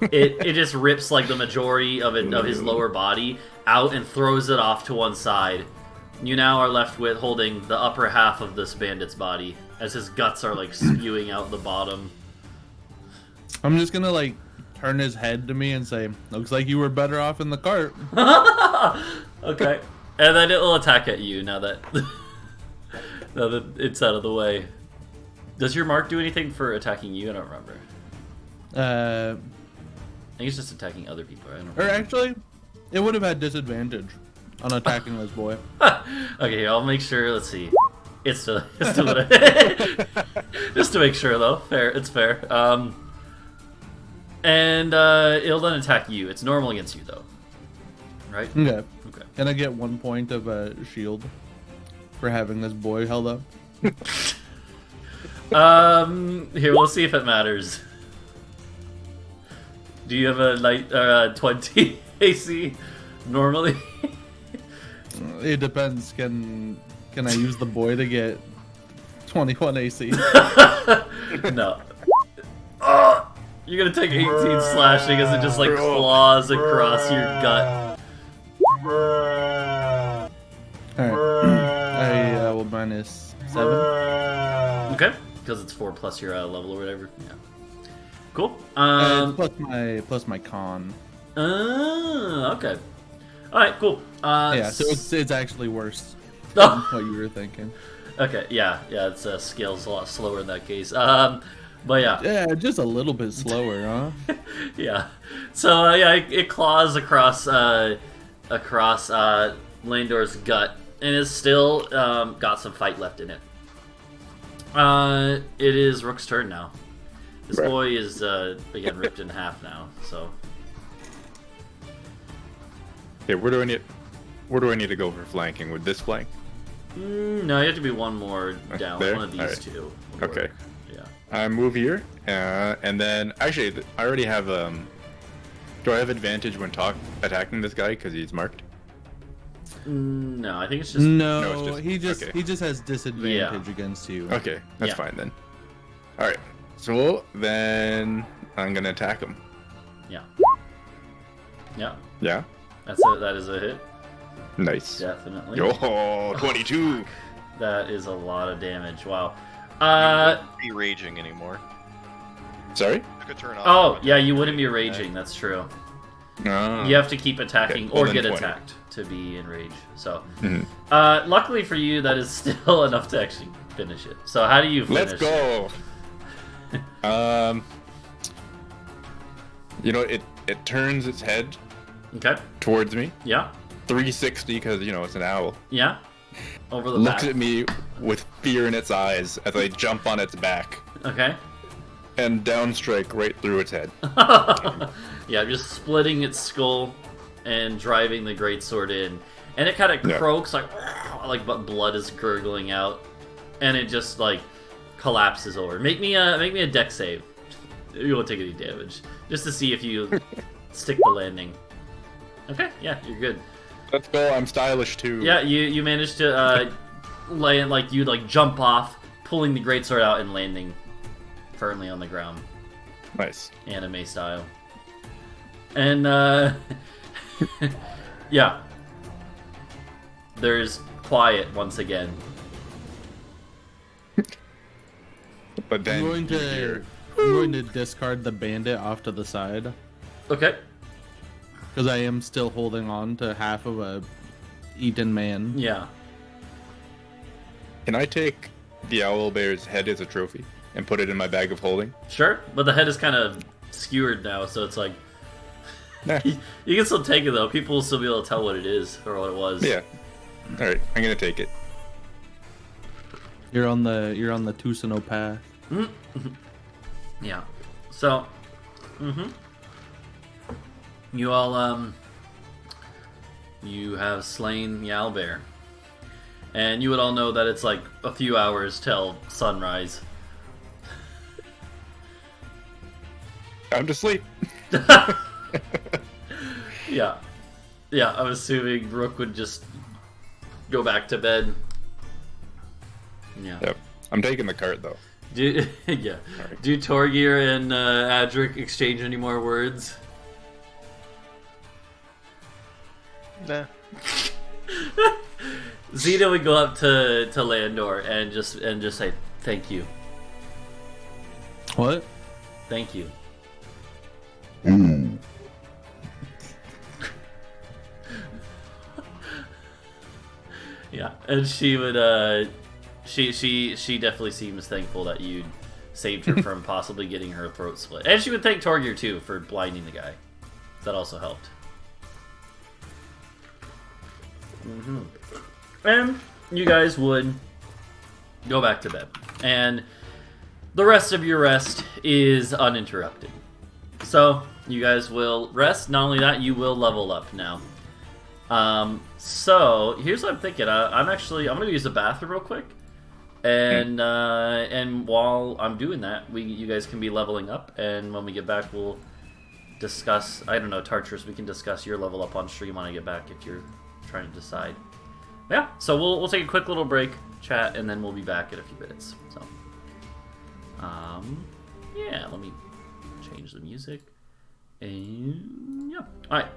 It just rips like the majority of his lower body out and throws it off to one side. You now are left with holding the upper half of this bandit's body as his guts are like spewing out the bottom. I'm just gonna like turn his head to me and say, "Looks like you were better off in the cart." Okay, and then it will attack at you now that it's out of the way. Does your mark do anything for attacking you? I don't remember. I think it's just attacking other people. I don't Or remember. actually, it would have had disadvantage on attacking this boy. Okay, here, I'll make sure. Let's see. It's still just to make sure though. It's fair. And it'll then attack you. It's normal against you though, right? Okay. Okay. Can I get 1 point of shield for having this boy held up? Here, we'll see if it matters. Do you have a 20 AC normally? It depends. Can I use the boy to get 21 AC? No. Oh, you're gonna take 18 slashing as it just like claws across your gut. Alright. I will minus 7. Okay, because it's 4 plus your level or whatever. Yeah. Cool. Plus my con. Okay. All right, cool. Yeah, so it's actually worse than what you were thinking. Okay, yeah, its scale's a lot slower in that case. But yeah. Yeah, just a little bit slower, huh? Yeah. So it claws across Landor's gut, and it's still got some fight left in it. It is Rook's turn now. This boy is again ripped in half now. So. Okay, where do I need to go for flanking? With this flank? No, you have to be one more down. There? One of these Alright. two. would Okay. work. Yeah. I move here, and then actually I already have Do I have advantage when attacking this guy because he's marked? No, I think it's just No, it's just- okay. he just has disadvantage against you. Okay, that's Yeah. fine then. All right, so then I'm gonna attack him. Yeah. Yeah, That is a hit. nice. Definitely. Yo, 22. That is a lot of damage. Wow. Be raging anymore. Sorry. Took a turn off. Oh, yeah, you wouldn't be raging. That's true. Oh. You have to keep attacking Okay, well or then get 20. attacked to be in rage. So, Mhm. luckily for you, that is still enough to actually finish it. So, how do you finish? Let's go. It turns its head Okay. towards me, Yeah. 360 because it's an owl. Yeah. Over the Looks back. at me with fear in its eyes as I jump on its back Okay. and downstrike right through its head. Yeah, just splitting its skull and driving the greatsword in, and it kind of Yeah. croaks like but blood is gurgling out, and it just like collapses over. Make me a deck save. You won't take any damage, just to see if you stick the landing. Okay, yeah, you're good. Let's go. I'm stylish too. Yeah, you managed to land like you jump off, pulling the greatsword out and landing firmly on the ground. Nice. Anime style. And yeah, there's quiet once again. But then I'm going to discard the bandit off to the side Okay. because I am still holding on to half of a eaten man. Yeah. Can I take the owl bear's head as a trophy and put it in my bag of holding? Sure, but the head is kind of skewered now, so it's like Nah. you can still take it though. People will still be able to tell what it is or what it was. Yeah. All right. I'm gonna take it. You're on the Tusano path. Yeah. So, you all you have slain the owlbear, and you would all know that it's like a few hours till sunrise. Time to sleep. Yeah. Yeah, I'm assuming Rook would just go back to bed. Yeah. Yep. I'm taking the cart though. Do yeah. Do Torgir and Adric exchange any more words? Nah. Zeta would go up to Landor and just say thank you. What? Thank you. Yeah, and she would she definitely seems thankful that you saved her from possibly getting her throat split. And she would thank Torgir too for blinding the guy. That also helped. And you guys would go back to bed. And the rest of your rest is uninterrupted. So, you guys will rest. Not only that, you will level up now. So, here's what I'm thinking. I'm going to use the bathroom real quick. And while I'm doing that, you guys can be leveling up, and when we get back, we'll discuss. I don't know, Tartarus. We can discuss your level up on stream when I get back if you're trying to decide. Yeah. So we'll take a quick little break, chat, and then we'll be back in a few minutes. So, yeah. Let me change the music. And yeah. All right.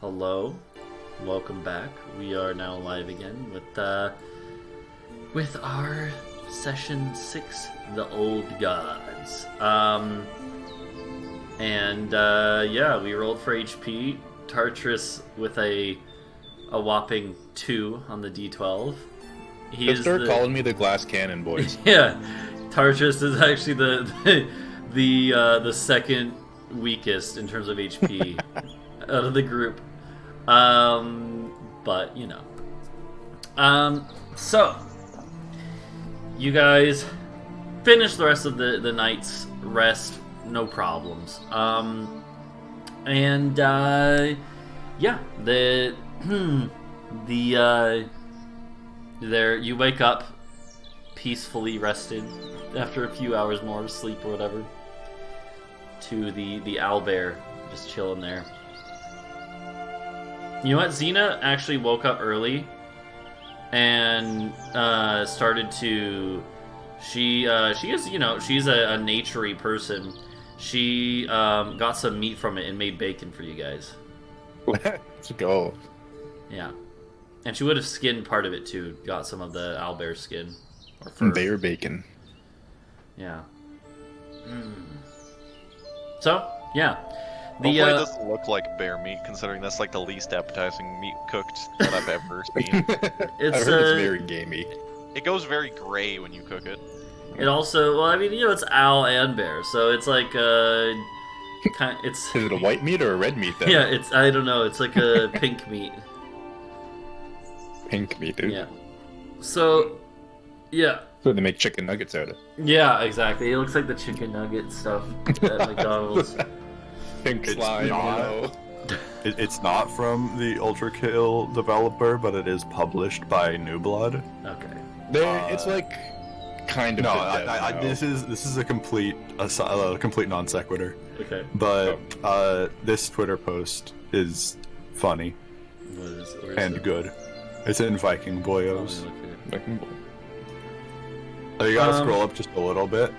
hello. Welcome back. We are now live again with our session 6, The Old Gods. Yeah, we rolled for HP. Tartarus with a whopping 2 on the D12. Just start calling me the glass cannon, boys. Yeah, Tartarus is actually the second weakest in terms of HP out of the group. But you know. So you guys finish the rest of the night's rest, no problems. Yeah, there you wake up peacefully rested after a few hours more of sleep or whatever, to the owlbear just chilling there. You know what? Xena actually woke up early and started to. She is, you know, she's a naturey person. She got some meat from it and made bacon for you guys. Let's go. Yeah, and she would have skinned part of it too. Got some of the owlbear skin or fur. Bear bacon. Yeah. So yeah. Hopefully it doesn't look like bear meat, considering that's like the least appetizing meat cooked that I've ever seen. It's I heard it's very gamey. It goes very gray when you cook it. It also, well, I mean, you know, it's owl and bear, so it's like it's. Is it a white meat or a red meat then? Yeah, it's, I don't know, it's like a pink meat. Pink meat, dude. Yeah. So, yeah. So they make chicken nuggets out of it. Yeah, exactly. It looks like the chicken nugget stuff at McDonald's. Pink It's slime, not. you know. It's not from the Ultra Kill developer, but it is published by New Blood. Okay. It's like kind of. No, the dev, this is a complete non sequitur. Okay. But this Twitter post is funny Where is and it? good. It's in Viking Boyos. Look here. You gotta scroll up just a little bit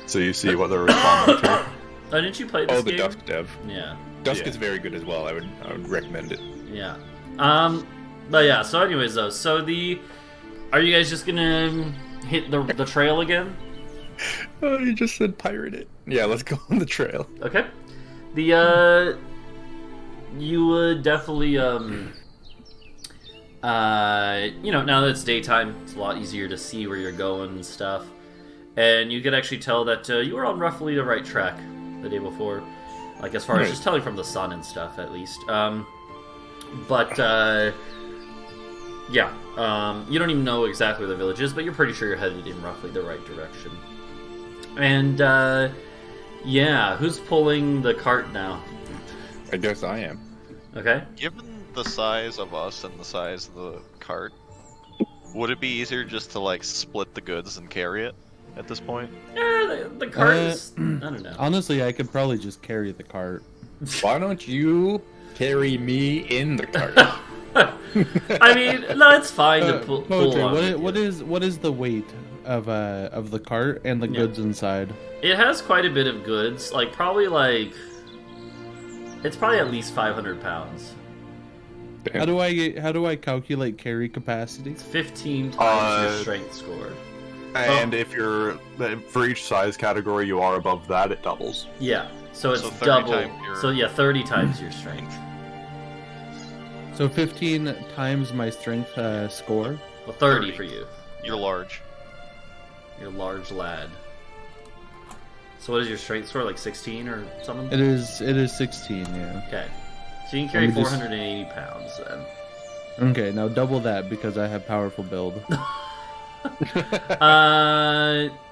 so you see what they're responding to. Oh, didn't you play this Oh, the game? Dusk dev. Yeah. Dusk Yeah. is very good as well. I would recommend it. Yeah. But yeah, so anyways though, are you guys just gonna hit the trail again? Oh, you just said pirate it. Yeah, let's go on the trail. Okay. You would definitely, you know, now that it's daytime, it's a lot easier to see where you're going and stuff. And you could actually tell that you were on roughly the right track the day before. Like, as far as just telling from the sun and stuff, at least. Yeah. You don't even know exactly where the village is, but you're pretty sure you're headed in roughly the right direction. And, yeah, who's pulling the cart now? I guess I am. Okay. Given the size of us and the size of the cart, would it be easier just to like split the goods and carry it at this point? Yeah, the cart is... I don't know. Honestly, I could probably just carry the cart. Why don't you carry me in the cart? I mean, no, it's fine to pull Poetry, on. what is the weight of the cart and the goods inside? It has quite a bit of goods. Like, probably like... It's probably at least 500 pounds. How do I calculate carry capacity? It's 15 times your strength score. And if you're for each size category you are above that, it doubles. Yeah, so it's So 30 double. times your- So yeah, 30 times your strength. So 15 times my strength score. Well, 30 for you. You're large. You're a large lad. So what is your strength score? Like 16 or something? It is 16, yeah. Okay. So you can carry Let me just- 480 pounds then. Okay, now double that because I have powerful build.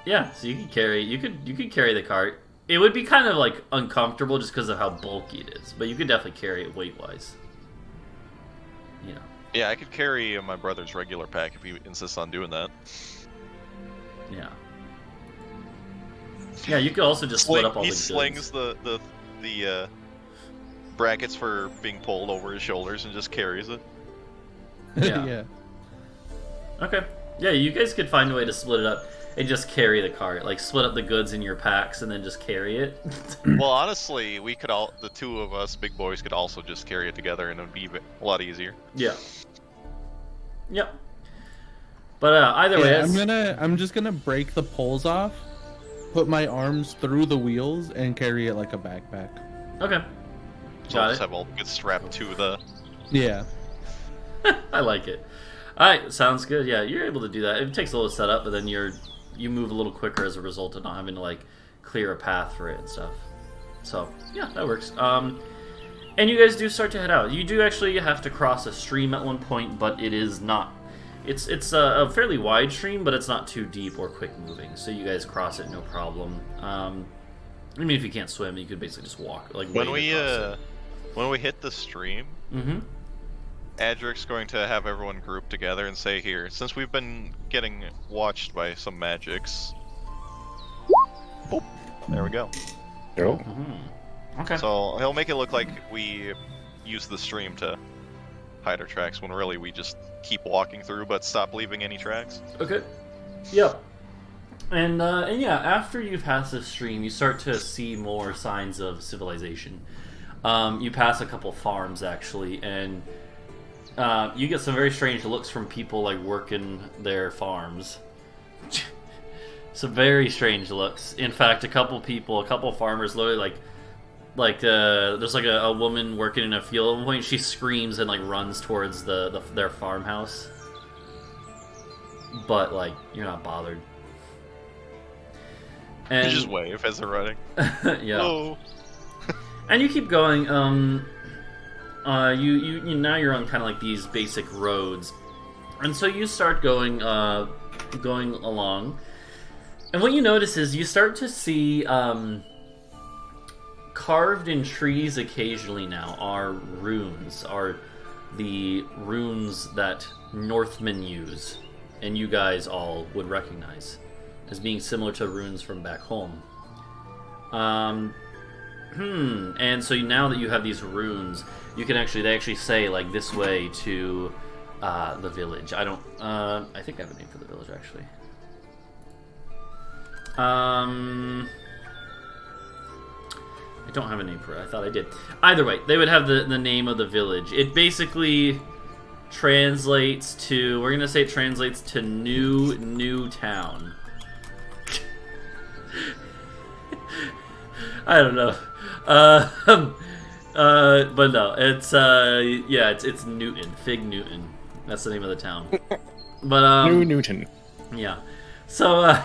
Yeah. So you could carry the cart. It would be kind of like uncomfortable just because of how bulky it is, but you could definitely carry it weight wise. You know. Yeah, I could carry my brother's regular pack if he insists on doing that. Yeah. Yeah, you could also just split up all He the goods. slings the brackets for being pulled over his shoulders and just carries it. Yeah. Yeah. Okay. Yeah, you guys could find a way to split it up. and just carry the cart. Like split up the goods in your packs and then just carry it. Well, honestly, we could the two of us big boys could also just carry it together, and it'd be a lot easier. Yeah. Yep. But either way, I'm just gonna break the poles off, put my arms through the wheels, and carry it like a backpack. Okay. So Got we'll it. just have all get strapped to the. Yeah. I like it. All right, sounds good. Yeah, you're able to do that. It takes a little setup, but then you move a little quicker as a result of not having to like clear a path for it and stuff. So yeah, that works. And you guys do start to head out. You do actually have to cross a stream at one point, but it is not. It's a fairly wide stream, but it's not too deep or quick moving. So you guys cross it no problem. I mean, if you can't swim, you could basically just walk. Like When we hit the stream, Mm-hmm. Adric's going to have everyone group together and say, "Here, since we've been getting watched by some magics." Boop. There we go. Oh. Mm-hmm. Okay. So he'll make it look like we use the stream to hide our tracks, when really we just keep walking through, but stop leaving any tracks. Okay. Yep. And yeah, after you pass this stream, you start to see more signs of civilization. You pass a couple farms actually, and you get some very strange looks from people like working their farms. Some very strange looks. In fact, a couple farmers literally like there's like a woman working in a field. At one point, she screams and like runs towards their farmhouse. But like you're not bothered. And You just wave as they're running. yeah. Oh. And you keep going. You now you're on kind of like these basic roads, and so you start going along. And what you notice is you start to see carved in trees occasionally now are runes, are the runes that Northmen use, and you guys all would recognize as being similar to runes from back home. And so now that you have these runes, you can they actually say like this way to the village. I think I have a name for the village actually. I don't have a name for it. I thought I did. Either way, they would have the name of the village. It basically translates to, we're gonna say it translates to new town. I don't know. But no, it's it's Newton, Fig Newton. That's the name of the town. But New Newton. yeah. So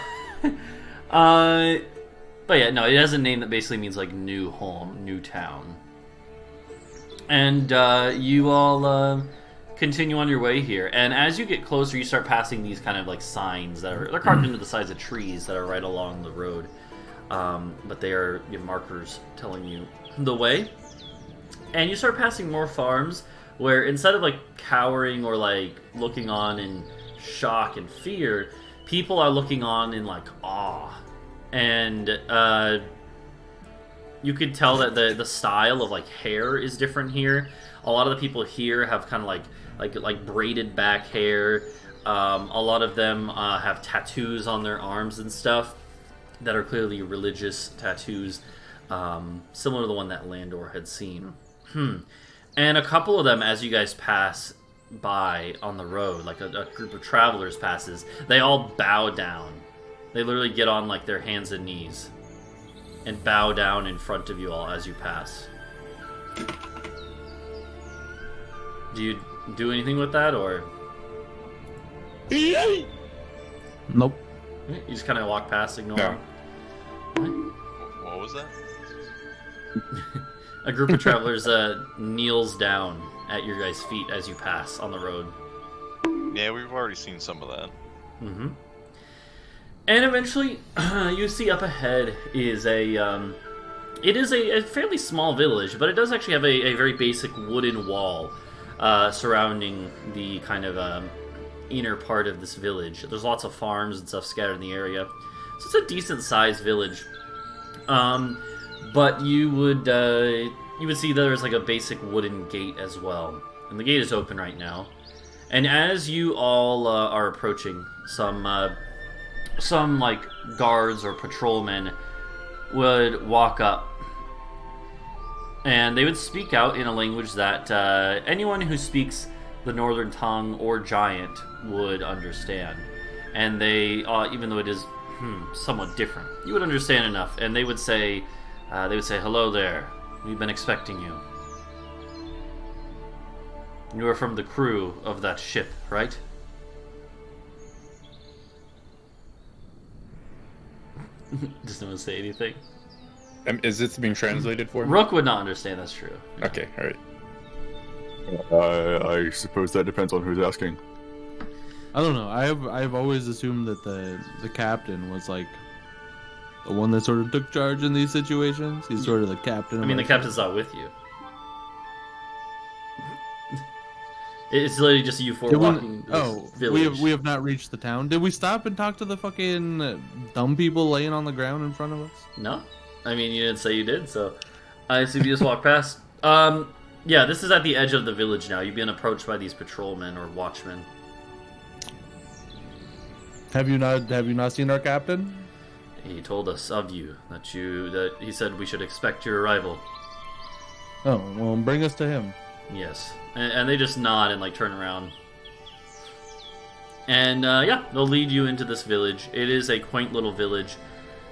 but yeah, no, it has a name that basically means like new home, new town. And you all continue on your way here, and as you get closer, you start passing these kind of like signs that they're carved into the sides of trees that are right along the road. But they are your markers telling you the way. And you start passing more farms where instead of like cowering or like looking on in shock and fear, people are looking on in like awe. And you could tell that the style of like hair is different here. A lot of the people here have kind of like braided back hair. A lot of them have tattoos on their arms and stuff that are clearly religious tattoos, similar to the one that Landor had seen. And a couple of them, as you guys pass by on the road, like a group of travelers passes, they all bow down. They literally get on like their hands and knees and bow down in front of you all as you pass. Do you do anything with that, or? Nope. You just kind of walk past, ignoring. What was that? A group of travelers kneels down at your guys' feet as you pass on the road. Yeah, we've already seen some of that. Mm-hmm. And eventually, you see up ahead is it is a fairly small village, but it does actually have a very basic wooden wall surrounding the kind of inner part of this village. There's lots of farms and stuff scattered in the area, so it's a decent-sized village. But you would see there's like a basic wooden gate as well, and the gate is open right now. And as you all are approaching, some some like guards or patrolmen would walk up, and they would speak out in a language that anyone who speaks the Northern tongue or Giant would understand. And they, even though it is somewhat different, you would understand enough. And they would say, "Hello there. We've been expecting you. You are from the crew of that ship, right?" Does no one say anything? Is this being translated for me? Rook would not understand. That's true. Okay, all right. I suppose that depends on who's asking. I don't know. I've always assumed that the captain was like the one that sort of took charge in these situations. He's sort of the captain. I mean, the captain's not with you. It's literally just you four walking this village. we have not reached the town. Did we stop and talk to the fucking dumb people laying on the ground in front of us? No, I mean you didn't say you did, so I assume you just walked past. Yeah, this is at the edge of the village now. You've been approached by these patrolmen or watchmen. Have you not seen our captain? He told us of you that he said we should expect your arrival. Oh, well, bring us to him. Yes, and they just nod and like turn around. And yeah, they'll lead you into this village. It is a quaint little village.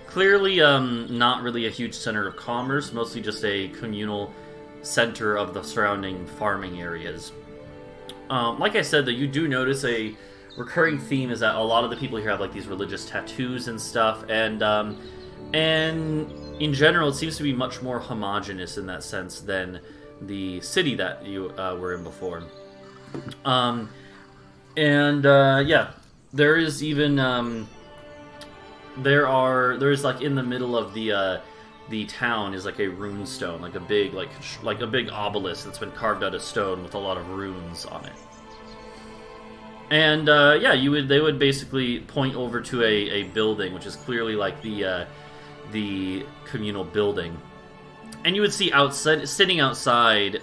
Clearly, not really a huge center of commerce. Mostly just a communal center of the surrounding farming areas. Like I said, though, you do notice a recurring theme is that a lot of the people here have like these religious tattoos and stuff, and in general, it seems to be much more homogenous in that sense than the city that you were in before. Yeah, there is even there's like in the middle of the town is like a rune stone, like a big a big obelisk that's been carved out of stone with a lot of runes on it. And yeah, they would basically point over to a building, which is clearly like the communal building. And you would see sitting outside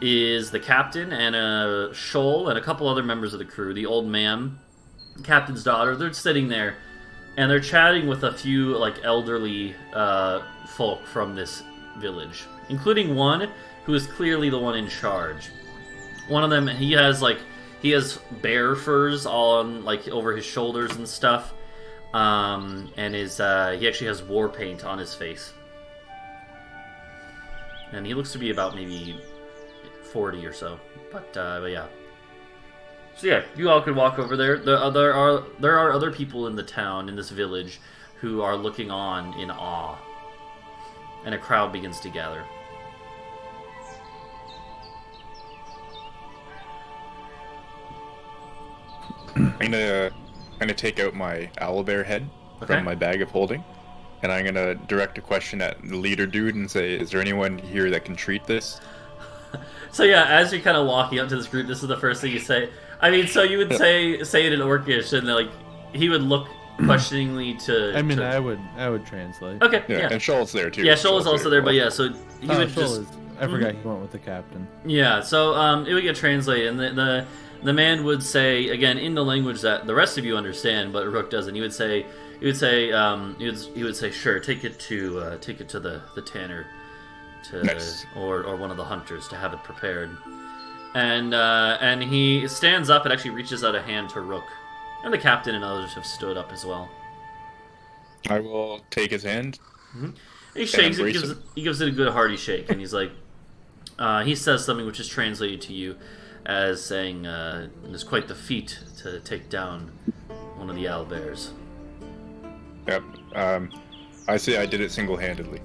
is the captain and a shoal and a couple other members of the crew. The old man, the captain's daughter, they're sitting there, and they're chatting with a few like elderly folk from this village, including one who is clearly the one in charge. One of them, he has bear furs on like over his shoulders and stuff, and he actually has war paint on his face. And he looks to be about maybe 40 or so. But yeah. So yeah, you all could walk over there. There are other people in the town, in this village, who are looking on in awe. And a crowd begins to gather. I'm gonna take out my owlbear head from my bag of holding. And I'm gonna direct a question at the leader dude and say, "Is there anyone here that can treat this?" So yeah, as you're kind of walking up to this group, this is the first thing you say. I mean, so you would say it in Orcish, and like he would look questioningly to. I mean, I would translate. Okay. Yeah, and Shoal's there too. Yeah, Shoal is also there, but yeah, so he would Shoal just. I forgot he went with the captain. Yeah, so it would get translated, and the man would say again in the language that the rest of you understand, but Rook doesn't. He would say, sure, take it to the tanner, Nice. or one of the hunters to have it prepared. And he stands up and actually reaches out a hand to Rook, and the captain and others have stood up as well. I will take his hand. Mm-hmm. He shakes it, he gives it a good hearty shake, and he's like, he says something which is translated to you as saying, "It is quite the feat to take down one of the owlbears." Yep. I say I did it single-handedly.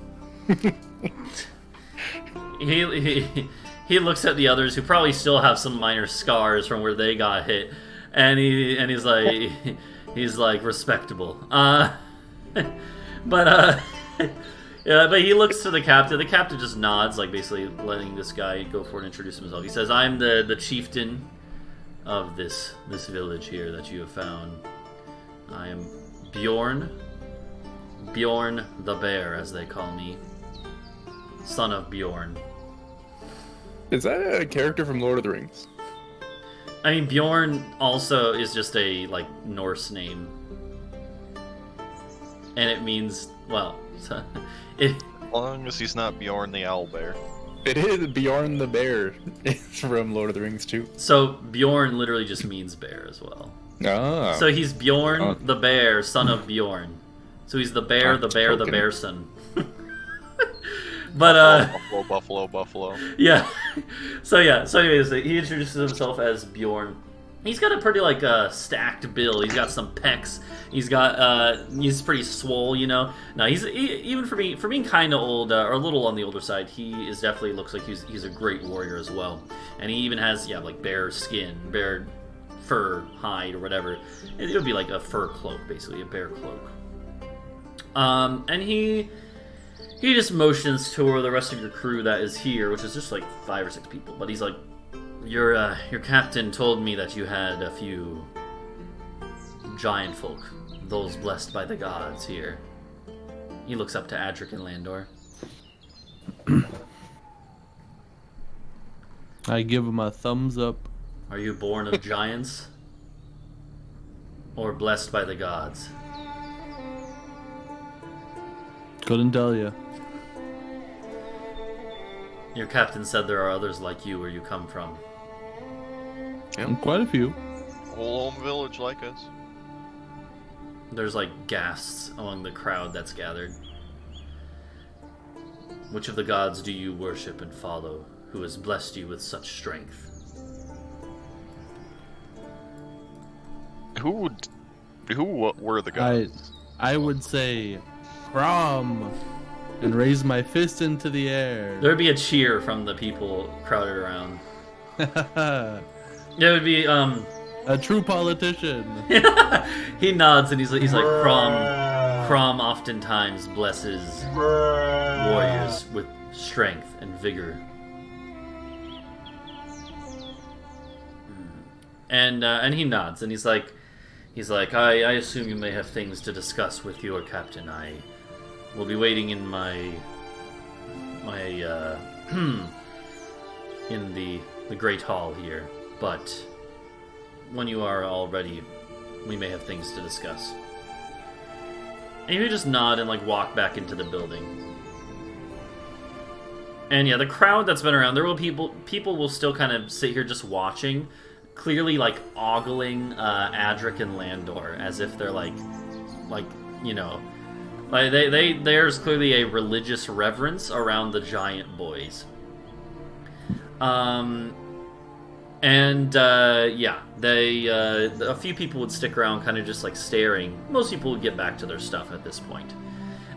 He looks at the others who probably still have some minor scars from where they got hit, and he's like respectable. But he looks to the captain. The captain just nods, like basically letting this guy go forward and introduce himself. He says, "I'm the chieftain of this village here that you have found. I am Bjorn the Bear, as they call me, son of Bjorn." Is that a character from Lord of the Rings? I mean, Bjorn also is just a like Norse name. and it means, well, it, As long as he's not Bjorn the owlbear. It is Bjorn the Bear. It's from Lord of the Rings too. so Bjorn literally just means bear as well. Ah. So he's Bjorn Oh. the bear, son of Bjorn. So he's the bear, the bear, the Token. bear son. But Buffalo. yeah. So anyways, he introduces himself as Bjorn. He's got a pretty like stacked build. He's got some pecs. He's pretty swole, you know. Now even for being kind of old or a little on the older side, he is definitely looks like he's a great warrior as well. And he even has like bear skin, bear fur, hide or whatever. It would be like a fur cloak, basically a bear cloak. And he just motions to the rest of your crew that is here, which is just like 5 or 6 people. But he's like, your captain told me that you had a few giant folk, those blessed by the gods here. He looks up to Adric and Landor. I give him a thumbs up. Are you born of giants? Or blessed by the gods? Couldn't tell you. Your captain said there are others like you where you come from. Quite a few. Whole home village like us. There's like gasps among the crowd that's gathered. Which of the gods do you worship and follow, who has blessed you with such strength? Who were the gods? I would say Crom and raise my fist into the air. There would be a cheer from the people crowded around. It would be, A true politician. he nods and he's like Crom oftentimes blesses warriors with strength and vigor. And he nods and he's like, I assume you may have things to discuss with your captain. I will be waiting in my in the great hall here, but when you are all ready, we may have things to discuss. And you just nod and like walk back into the building. And yeah, the crowd that's been around, there will people will still kind of sit here just watching, clearly like ogling Adric and Landor as if they're like you know, like there's clearly a religious reverence around the giant boys. Yeah, a few people would stick around, kind of just like staring. Most people would get back to their stuff at this point.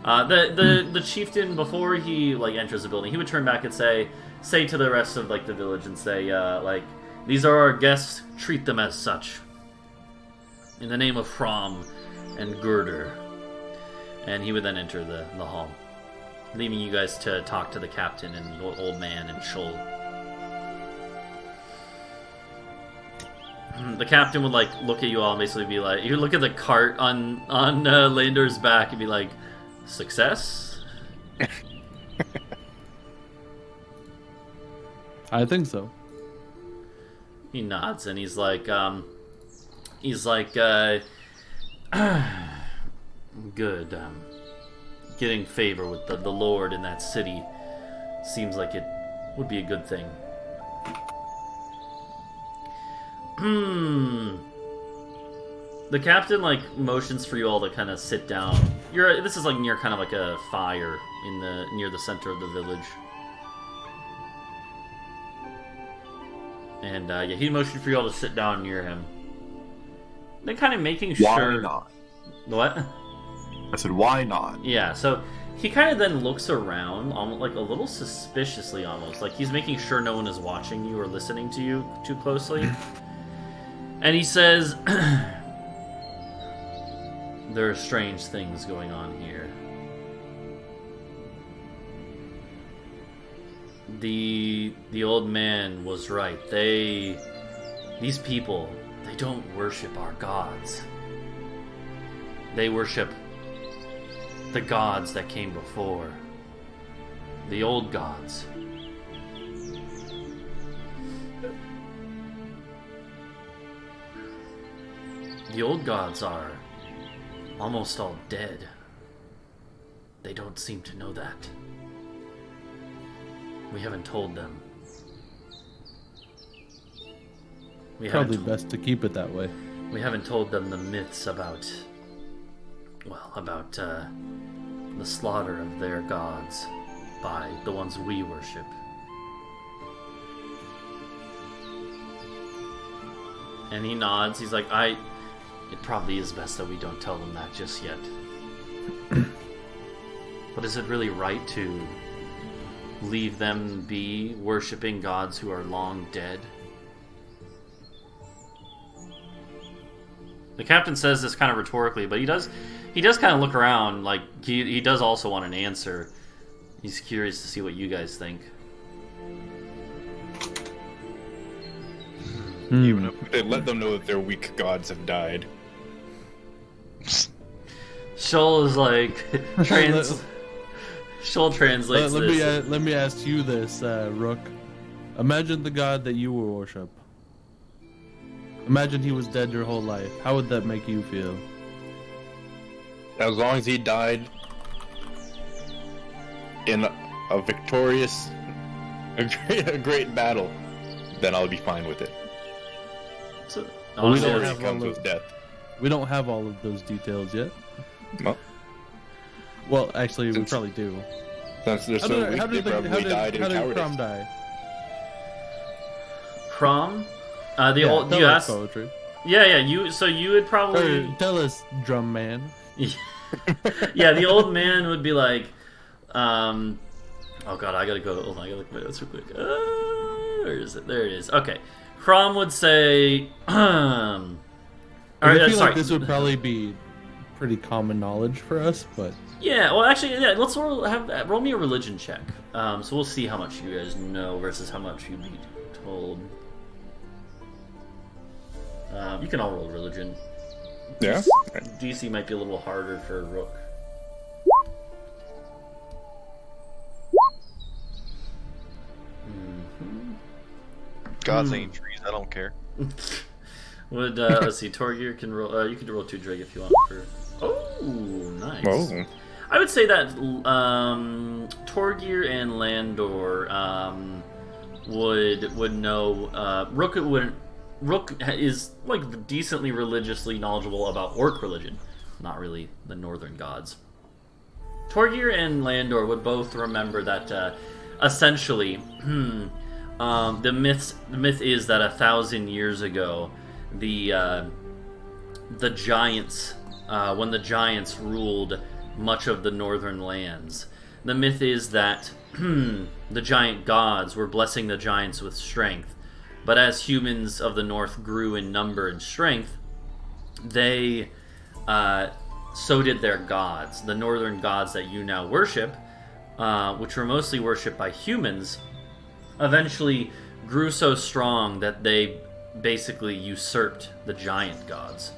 The chieftain, before he like enters the building, he would turn back and say to the rest of like the village and say, these are our guests. Treat them as such. In the name of Fromm and Girder. And he would then enter the hall, leaving you guys to talk to the captain and the old man and Shoal. The captain would like look at you all and basically be like, you look at the cart on Landor's back and be like, success? I think so. He nods and he's like, good. Getting favor with the Lord in that city seems like it would be a good thing. The captain like motions for you all to kind of sit down. This is like near kind of like a fire near the center of the village. And yeah, he motioned for you all to sit down near him. Then kind of making Why sure. not? What? I said, why not? Yeah, so he kind of then looks around, like a little suspiciously almost. Like he's making sure no one is watching you or listening to you too closely. And he says, there are strange things going on here. The old man was right. These people, they don't worship our gods. They worship the gods that came before. The old gods. The old gods are almost all dead. they don't seem to know that. We haven't told them. Probably best to keep it that way. We haven't told them the myths about, the slaughter of their gods by the ones we worship. And he nods. He's like, it probably is best that we don't tell them that just yet. But is it really right to leave them be worshipping gods who are long dead? The captain says this kind of rhetorically, but he does kind of look around, like he does also want an answer. He's curious to see what you guys think. Even if they let them know that their weak gods have died. Shoal is like Shoal translates this. Let me ask you this, Rook. Imagine the god that you will worship. Imagine he was dead your whole life. How would that make you feel? As long as he died in a victorious, a great battle, then I'll be fine with it. So, we don't Glory have comes all with of, death. we don't have all of those details yet. Well, Well, actually, we probably do. since they're so weak, they probably died in how did cowardice. Crom die? Prom? Tell You us asked. poetry. Yeah. You would probably. Tell us, drum man. Yeah, the old man would be like, oh god, I gotta go. Hold on, I gotta look at my notes real quick. Where is it? There it is. Okay. Crom would say, I Alright, feel sorry. like this would probably be pretty common knowledge for us, but Yeah, well, actually, yeah. Let's roll me a religion check. So we'll see how much you guys know versus how much you'd be told. You can all roll religion. Yeah. DC might be a little harder for Rook. Gods ain't trees. I don't care. Would let's see, Torgir can roll. You can roll 2 Drake if you want. Oh, nice. Oh. I would say that Torgir and Landor would know. Rook is like decently religiously knowledgeable about Orc religion, not really the Northern gods. Torgir and Landor would both remember that essentially, the myth is that 1,000 years ago, the giants, when the giants ruled much of the northern lands, the myth is that the giant gods were blessing the giants with strength, but as humans of the north grew in number and strength, they so did their gods. The northern gods that you now worship, which were mostly worshipped by humans, eventually grew so strong that they basically usurped the giant gods.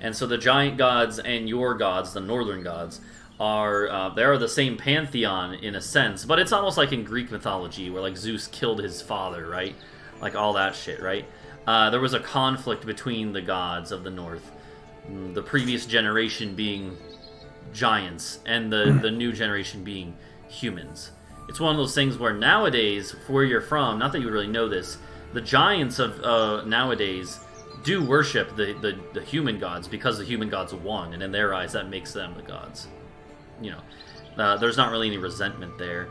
And so the giant gods and your gods, the northern gods, are they are the same pantheon in a sense, but it's almost like in Greek mythology where like Zeus killed his father, right? Like all that shit, right? There was a conflict between the gods of the north, the previous generation being giants and the new generation being humans. It's one of those things where nowadays, where you're from, not that you would really know this, the giants of nowadays do worship the human gods because the human gods won, and in their eyes that makes them the gods. You know, there's not really any resentment there.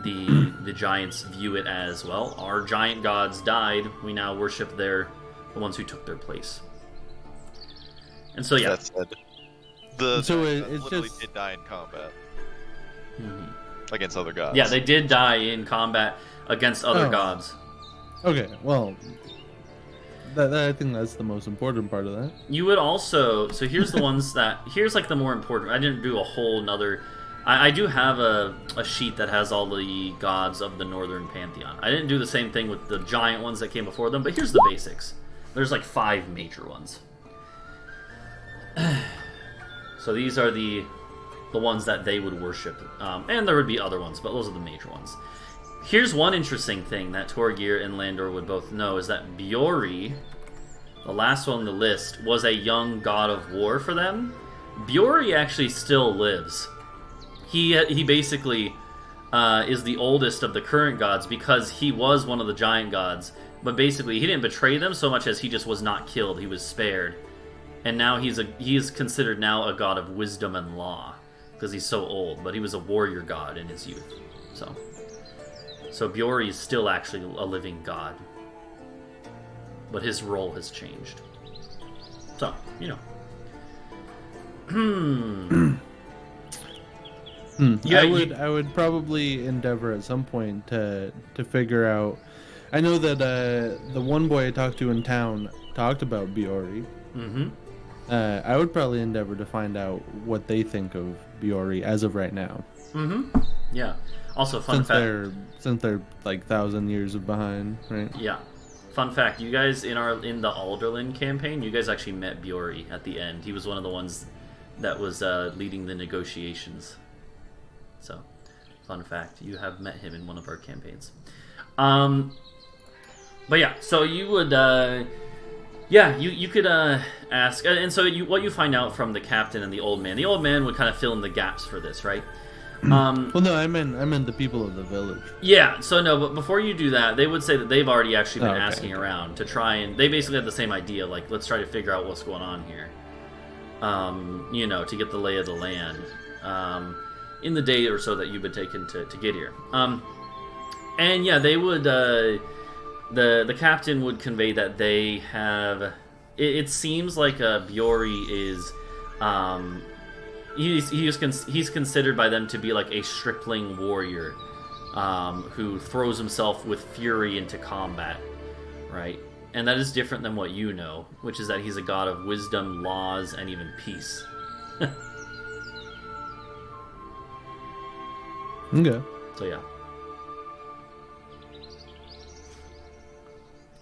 The giants view it as, well, our giant gods died, we now worship the ones who took their place. And so yeah. That said, the So giants it's literally just- did die in combat Mhm. against other gods. Yeah, they did die in combat against other Oh. gods. okay. Well, I think that's the most important part of that. You would also, so here's the ones that, here's like the more important, I didn't do a whole nother, I do have a sheet that has all the gods of the northern pantheon. I didn't do the same thing with the giant ones that came before them, but here's the basics. There's like 5 major ones. So these are the ones that they would worship. And there would be other ones, but those are the major ones. Here's one interesting thing that Torgir and Landor would both know, is that Biori, the last one on the list, was a young god of war for them. Bjorn actually still lives. He basically is the oldest of the current gods because he was one of the giant gods. But basically, he didn't betray them so much as he just was not killed. He was spared, and now he is considered now a god of wisdom and law because he's so old. But he was a warrior god in his youth. So Bjorn is still actually a living god, but his role has changed. So Yeah, I would probably endeavor at some point to figure out. I know that the one boy I talked to in town talked about Biori. Mm-hmm. I would probably endeavor to find out what they think of Biori as of right now. Mm-hmm. Yeah. Also, since they're like 1,000 years behind, right? Yeah. Fun fact: you guys in the Alderlin campaign, you guys actually met Biori at the end. He was one of the ones that was leading the negotiations. So, fun fact: you have met him in one of our campaigns. But yeah, so you would, you could ask, and so what you find out from the captain and the old man would kind of fill in the gaps for this, right? Well, no, I meant the people of the village. Yeah, so no, but before you do that, they would say that they've already actually been asking around to try and they basically have the same idea, like let's try to figure out what's going on here. To get the lay of the land. In the day or so that you've been taken to get here. And yeah, they would the captain would convey that they have it seems like Biori is he's considered by them to be like a stripling warrior who throws himself with fury into combat, right? And that is different than what you know, which is that he's a god of wisdom, laws, and even peace. Okay. So yeah.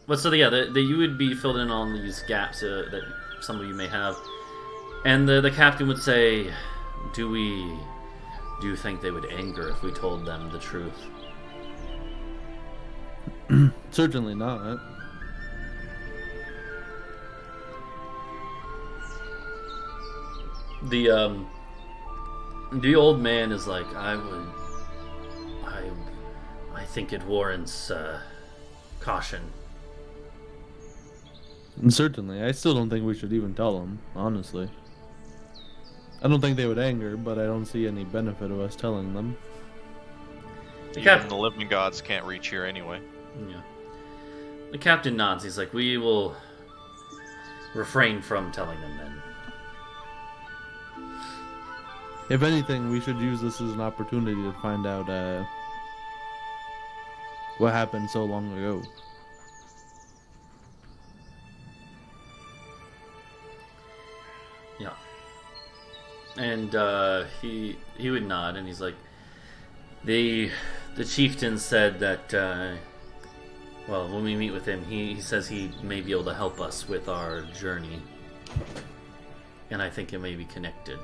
But so yeah, you would be filled in on these gaps that some of you may have, and the captain would say, "Do you think they would anger if we told them the truth?" Certainly not. The old man is like, I think it warrants caution. Certainly. I still don't think we should even tell them, honestly. I don't think they would anger, but I don't see any benefit of us telling them. Even the living gods can't reach here anyway. Yeah. The captain nods. He's like, we will refrain from telling them then. If anything, we should use this as an opportunity to find out what happened so long ago. Yeah. And he would nod, and he's like, the chieftain said that when we meet with him, he says he may be able to help us with our journey, and I think it may be connected.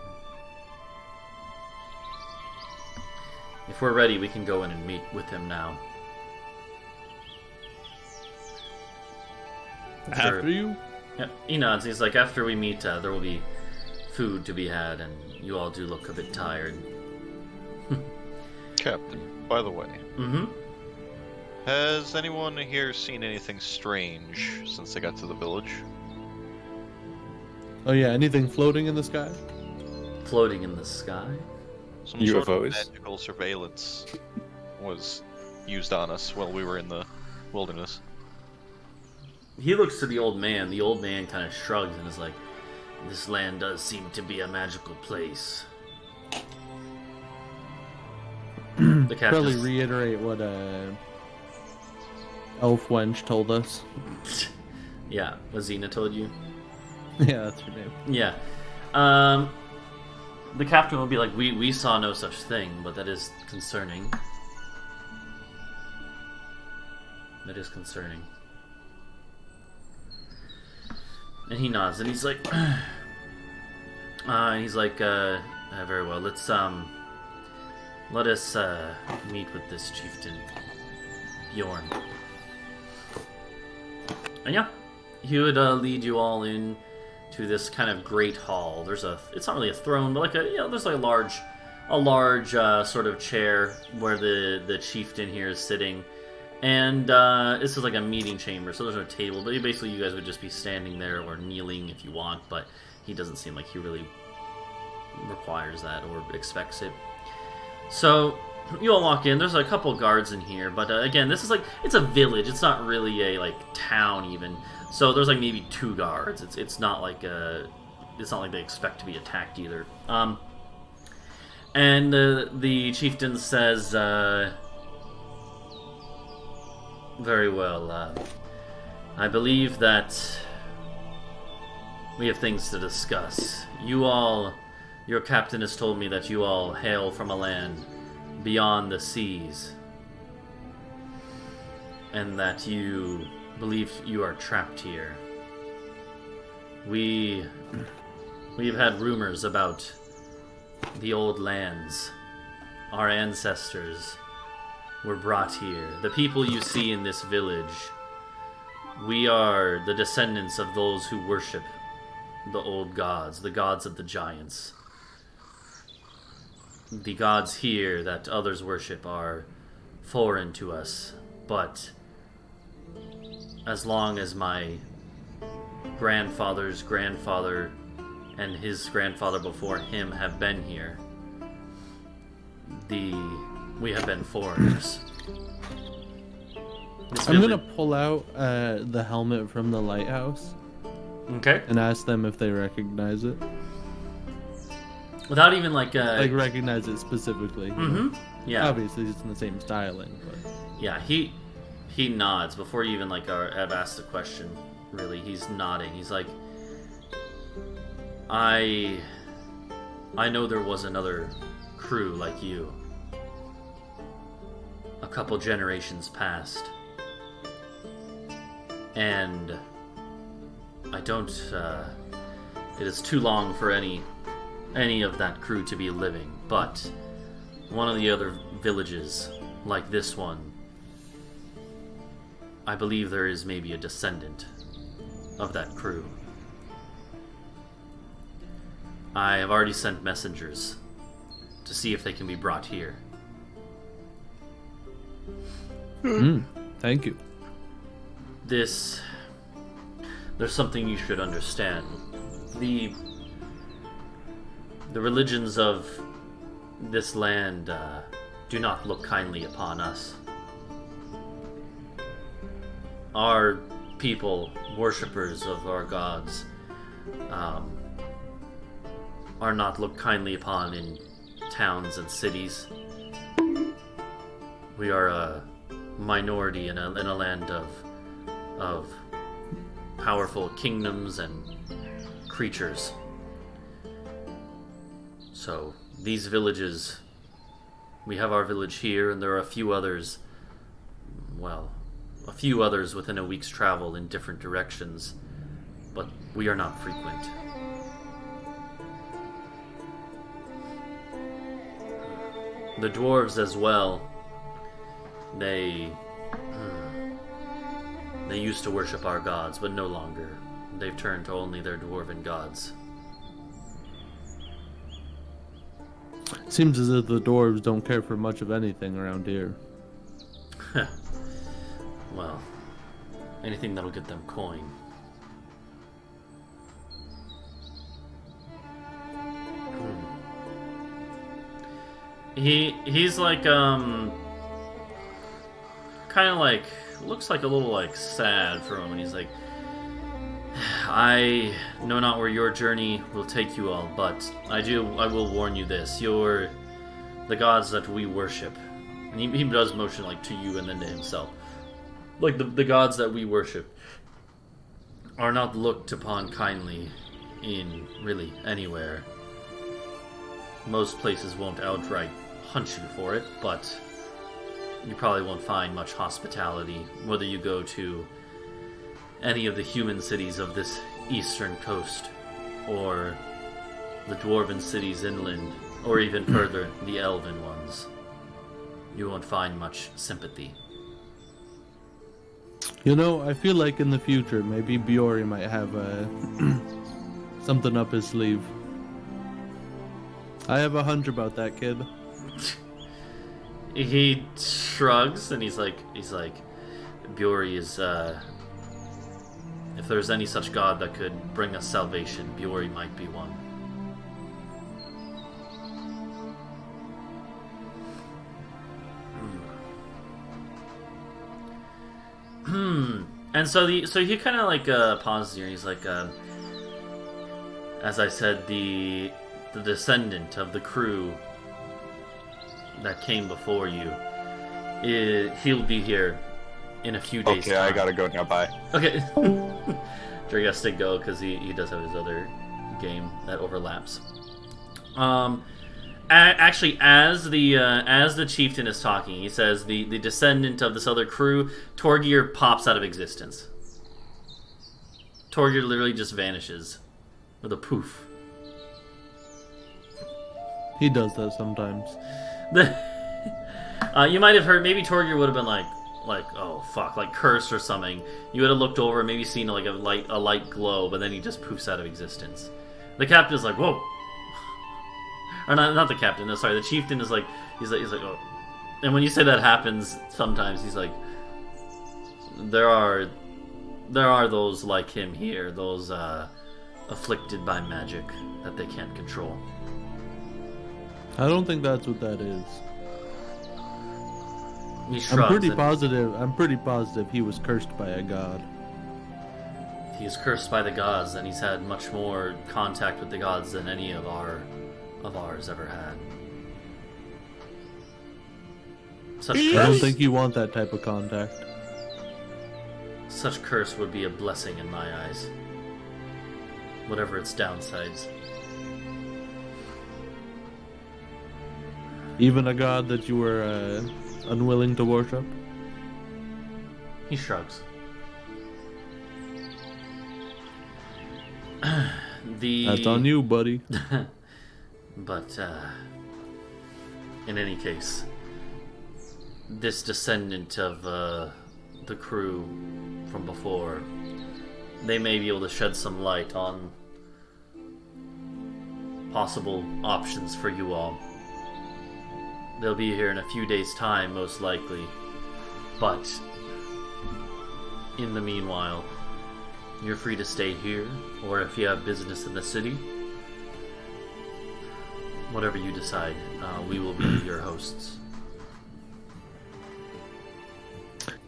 If we're ready, we can go in and meet with him now. After you? Yeah, he nods. He's like, after we meet, there will be food to be had, and you all do look a bit tired. Captain, by the way. Mm-hmm. Has anyone here seen anything strange since they got to the village? Oh yeah, anything floating in the sky? Floating in the sky? Some sort of UFOs? magical surveillance was used on us while we were in the wilderness. He looks to the old man. The old man kind of shrugs and is like, this land does seem to be a magical place. The captain Probably reiterate what Elf Wench told us. Yeah, what Xena told you? Yeah, that's her name. Yeah. The captain will be like, we saw no such thing, but that is concerning. That is concerning. And he nods, and he's like, very well. Let us meet with this chieftain, Bjorn. And yeah, he would lead you all in to this kind of great hall. It's not really a throne, but there's like a large sort of chair where the chieftain here is sitting. And this is like a meeting chamber, so there's no table, but basically you guys would just be standing there or kneeling if you want, but he doesn't seem like he really requires that or expects it. So you all walk in. There's a couple guards in here, but again, this is it's a village. It's not really a town even. So there's maybe 2 guards. It's not like they expect to be attacked either. And the chieftain says, very well. I believe that we have things to discuss. Your captain has told me that you all hail from a land beyond the seas, and that you believe you are trapped here. We've had rumors about the old lands. Our ancestors were brought here. The people you see in this village, we are the descendants of those who worship the old gods, the gods of the giants. The gods here that others worship are foreign to us, but as long as my grandfather's grandfather and his grandfather before him have been here, we have been foreigners. I'm gonna pull out the helmet from the lighthouse. Okay. And ask them if they recognize it. Without even recognize it specifically. Mm-hmm. Yeah. Obviously, it's in the same styling, but yeah, he nods before you even have asked the question. Really, he's nodding. He's like, I know there was another crew like you. A couple generations past, and I don't. It is too long for any of that crew to be living, but one of the other villages, like this one, I believe there is maybe a descendant of that crew. I have already sent messengers to see if they can be brought here. Thank you. There's something you should understand. The religions of this land do not look kindly upon us. Our people, worshippers of our gods, are not looked kindly upon in towns and cities. We are a minority in a land of powerful kingdoms and creatures. So these villages, we have our village here, and there are a few others within a week's travel in different directions, but we are not frequent. The dwarves as well, they used to worship our gods, but no longer. They've turned to only their dwarven gods. Seems as if the dwarves don't care for much of anything around here. Well, anything that'll get them coin. He's kind of looks like a little sad for him, and he's like, I know not where your journey will take you all, but I will warn you this: the gods that we worship, and he does motion to you and then to himself, the gods that we worship are not looked upon kindly in really anywhere. Most places won't outright hunt you for it, but you probably won't find much hospitality, whether you go to any of the human cities of this eastern coast, or the dwarven cities inland, or even further, the elven ones. You won't find much sympathy. You know, I feel like in the future, maybe Biori might have something up his sleeve. I have a hunch about that kid. He shrugs and he's like, Buri is, if there's any such god that could bring us salvation, Buri might be one. And so he kind of like pauses here. He's like, as I said, the descendant of the crew that came before you, he'll be here in a few days. Okay, I gotta go now. Bye. Okay. Dre has to go because he does have his other game that overlaps. Actually, as the chieftain is talking, he says the descendant of this other crew, Torgir, pops out of existence. Torgir literally just vanishes with a poof. He does that sometimes. You might have heard, maybe Torgir would have been like oh fuck, like cursed or something. You would have looked over, maybe seen like a light glow, but then he just poofs out of existence. The captain is like, whoa. Or not the captain. No, sorry. The chieftain is like, he's like, oh. And when you say that happens, sometimes he's like, there are those like him here, those afflicted by magic that they can't control. I don't think that's what that is. He shrugs. I'm pretty positive he was cursed by a god. If he is cursed by the gods, then he's had much more contact with the gods than any of ours ever had. Such I don't curse, think you want that type of contact. such curse would be a blessing in my eyes. Whatever its downsides. Even a god that you were unwilling to worship? He shrugs. That's on you, buddy. But, in any case, this descendant of the crew from before, they may be able to shed some light on possible options for you all. They'll be here in a few days' time, most likely. But, in the meanwhile, you're free to stay here, or if you have business in the city, whatever you decide, we will be your hosts.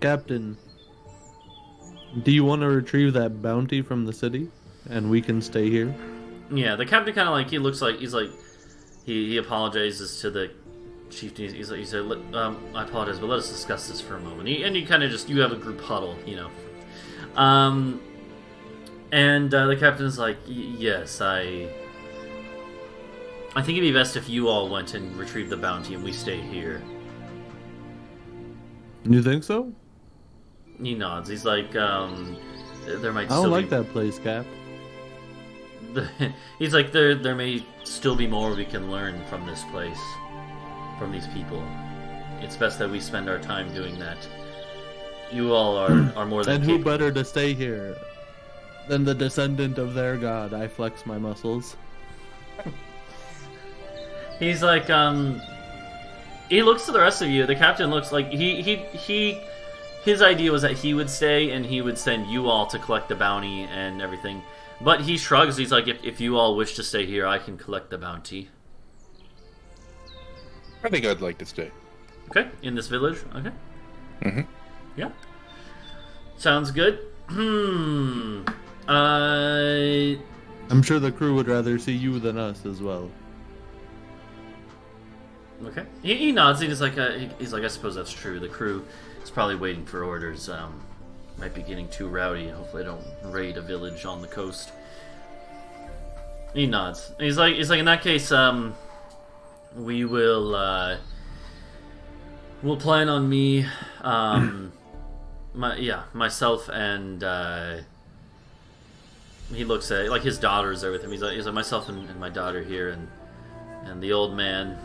Captain, do you want to retrieve that bounty from the city, and we can stay here? Yeah, the captain kind of like, he looks like, he's like, he apologizes to the chieftain. He said, I apologize, but let us discuss this for a moment. And you kind of just, you have a group huddle, you know. And the captain's like, yes, I think it'd be best if you all went and retrieved the bounty and we stay here. You think so? He nods. He's like, there might I still don't like be... that place, Cap. He's like, there may still be more we can learn from this place, from these people. It's best that we spend our time doing that. You all are more than And capable. who better to stay here than the descendant of their god? I flex my muscles. He's like, he looks to the rest of you. The captain looks like his idea was that he would stay and he would send you all to collect the bounty and everything. But he shrugs. He's like, if you all wish to stay here, I can collect the bounty. I think I'd like to stay. Okay, in this village. Okay. Mm-hmm. Yeah. Sounds good. I'm sure the crew would rather see you than us as well. Okay. He nods. He's like, I suppose that's true. The crew is probably waiting for orders. Might be getting too rowdy. Hopefully, they don't raid a village on the coast. He nods. He's like, in that case, we will, we'll plan on me, myself and, he looks at, like, his daughters are with him. He's like myself and my daughter here, and the old man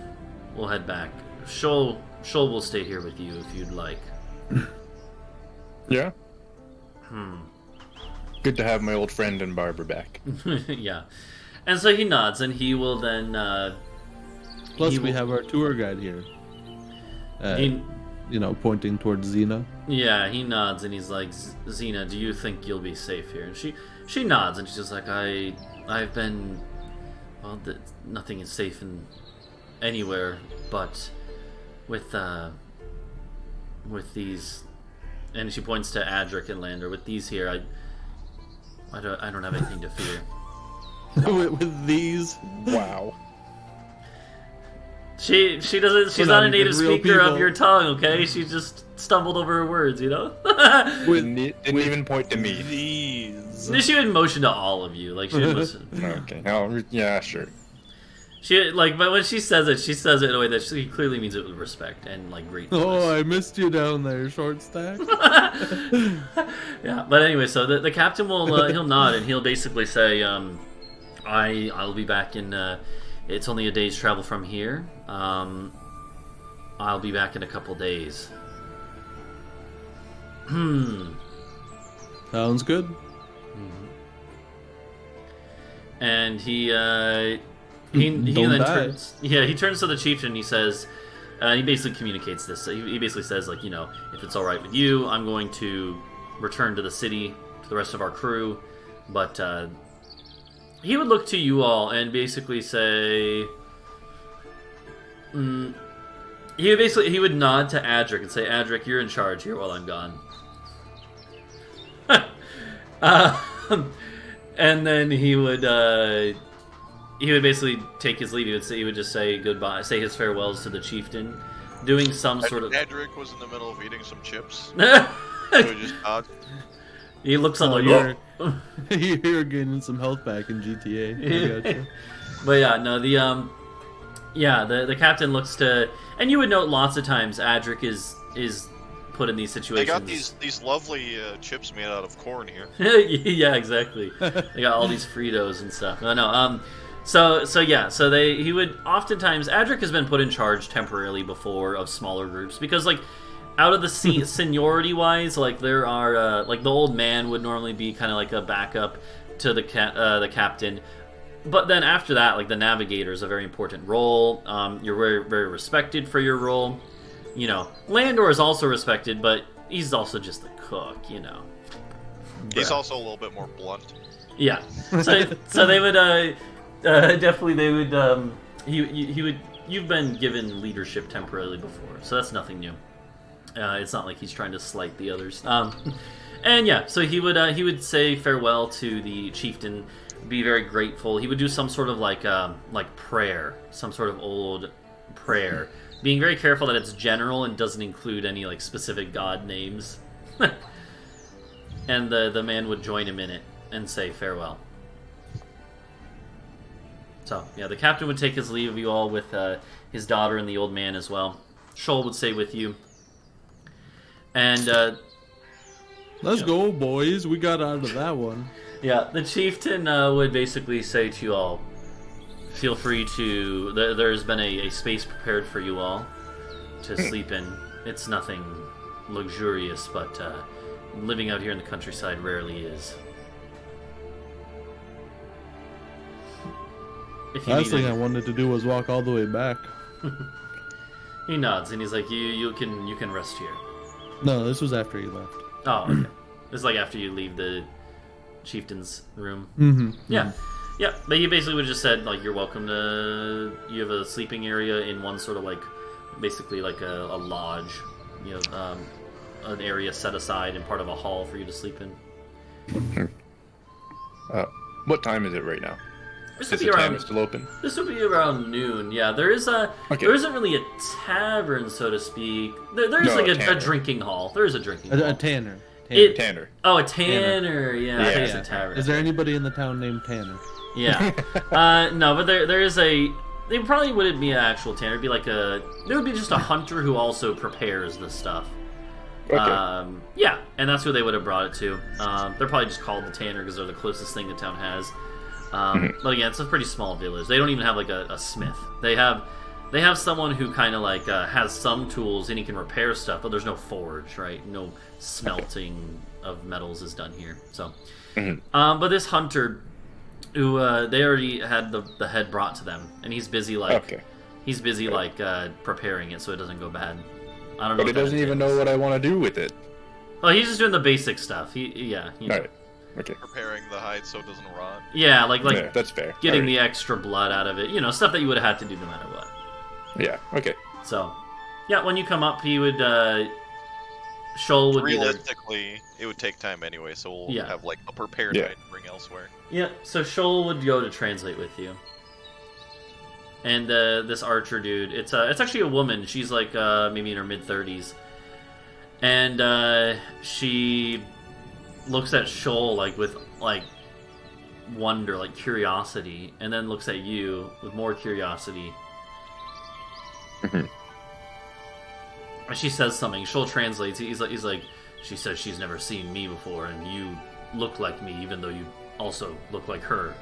will head back. Shoal will stay here with you if you'd like. Yeah. Good to have my old friend and barber back. Yeah. And so he nods, and he will then. Plus, we have our tour guide here. Pointing towards Xena. Yeah, he nods, and he's like, "Xena, do you think you'll be safe here?" And she nods, and she's just like, "I've been. Well, nothing is safe in anywhere, but with these." And she points to Adric and Lander. With these here, I don't have anything to fear. with these. Wow. She doesn't. She's not a native speaker of your tongue. Okay, she just stumbled over her words. Didn't even point to me. These. She would motion to all of you. Like she would motion. Okay. Oh, yeah, sure. But when she says it in a way that she clearly means it with respect and like gratefulness. Oh, I missed you down there, short stack. Yeah, but anyway, so the captain will he'll nod and he'll basically say, I'll be back in. It's only a day's travel from here. I'll be back in a couple days. Sounds good. Mm-hmm. And he then turns. Yeah, he turns to the chieftain. And he says, he basically communicates this. He basically says, like, if it's all right with you, I'm going to return to the city to the rest of our crew, but he would look to you all and basically say, he would nod to Adric and say, Adric, you're in charge here while I'm gone. And then he would basically take his leave. He would just say goodbye, say his farewells to the chieftain, doing some sort of. Adric was in the middle of eating some chips. So he just nods. He looks on You're gaining some health back in GTA. I gotcha. But yeah, no, the captain looks to, and you would note lots of times Adric is put in these situations. They got these lovely chips made out of corn here. Yeah, exactly. They got all these Fritos and stuff. No. So he would oftentimes. Adric has been put in charge temporarily before of smaller groups because like. Out of the seniority wise, like there are like the old man would normally be kind of like a backup to the captain, but then after that, like the navigator is a very important role. You're very very respected for your role. Landor is also respected, but he's also just the cook. He's also a little bit more blunt. Yeah. So they would definitely they would he would you've been given leadership temporarily before, so that's nothing new. It's not like he's trying to slight the others. And yeah, so he would say farewell to the chieftain, be very grateful. He would do some sort of like prayer, some sort of old prayer, being very careful that it's general and doesn't include any like specific god names. And the man would join him in it and say farewell. So yeah, the captain would take his leave of you all with his daughter and the old man as well. Shoal would stay with you. And let's go, boys. We got out of that one. Yeah, the chieftain would basically say to you all, feel free to. There's been a space prepared for you all to sleep in. It's nothing luxurious, but living out here in the countryside rarely is. Last thing I wanted to do was walk all the way back. He nods and he's like, "You can rest here." No, this was after you left. Oh, okay. This is like after you leave the chieftain's room. Mm-hmm. Yeah. Mm-hmm. Yeah, but he basically would just said, like, you're welcome to... You have a sleeping area in one sort of, like, basically like a lodge. An area set aside and part of a hall for you to sleep in. What time is it right now? This Is the timer still open? This would be around noon. Yeah, there is a. Okay. There isn't really a tavern, so to speak. There's like a drinking hall. There is a drinking hall. A tanner. Tanner. Oh, a tanner. Yeah, I think it's a tavern. Is there anybody in the town named Tanner? Yeah. No, but there is a. They probably wouldn't be an actual tanner. It'd be like a. There would be just a hunter who also prepares the stuff. Okay. Yeah, and that's who they would have brought it to. They're probably just called the tanner because they're the closest thing the town has. But again, it's a pretty small village. They don't even have like a smith. They have someone who kind of like has some tools and he can repair stuff, but there's no forge, right? No smelting of metals is done here. So, Mhm. but this hunter, who they already had the head brought to them, and he's busy Okay. preparing it so it doesn't go bad. I don't know. But he what that doesn't even entails. know what I want to do with it. Oh, he's just doing the basic stuff. You know. Alright. Okay. Preparing the hide so it doesn't rot. Yeah, like Yeah, that's fair. getting Alright. the extra blood out of it. You know, stuff that you would have had to do no matter what. Yeah, okay. So, yeah, when you come up, he would. Shoal would be there. Realistically, it would take time anyway, so we'll Yeah. have like a prepared Yeah. hide to bring elsewhere. Yeah, so Shoal would go to translate with you. And this archer dude, it's actually a woman. She's like maybe in her mid-30s. And she looks at Shoal like with like wonder, like curiosity, and then looks at you with more curiosity. Mhm. And she says something. Shoal translates. He's like, she says she's never seen me before, and you look like me, even though you also look like her.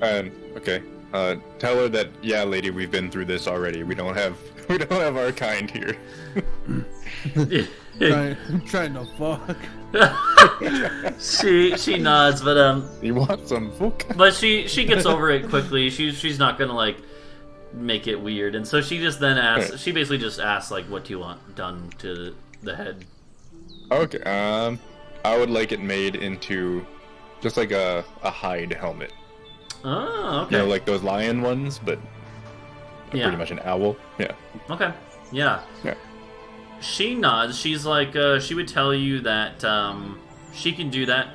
Okay. Tell her that, yeah, lady, we've been through this already. We don't have our kind here. Trying to fuck. she nods, but You want some fuck? but she gets over it quickly. She's not gonna like make it weird, and so she just then asks. She basically just asks like, "What do you want done to the head?" Okay. I would like it made into just like a hide helmet. Oh, okay. You know, like those lion ones, but Yeah. pretty much an owl. Yeah. Okay. Yeah. Yeah. She nods. She's like, she would tell you that she can do that.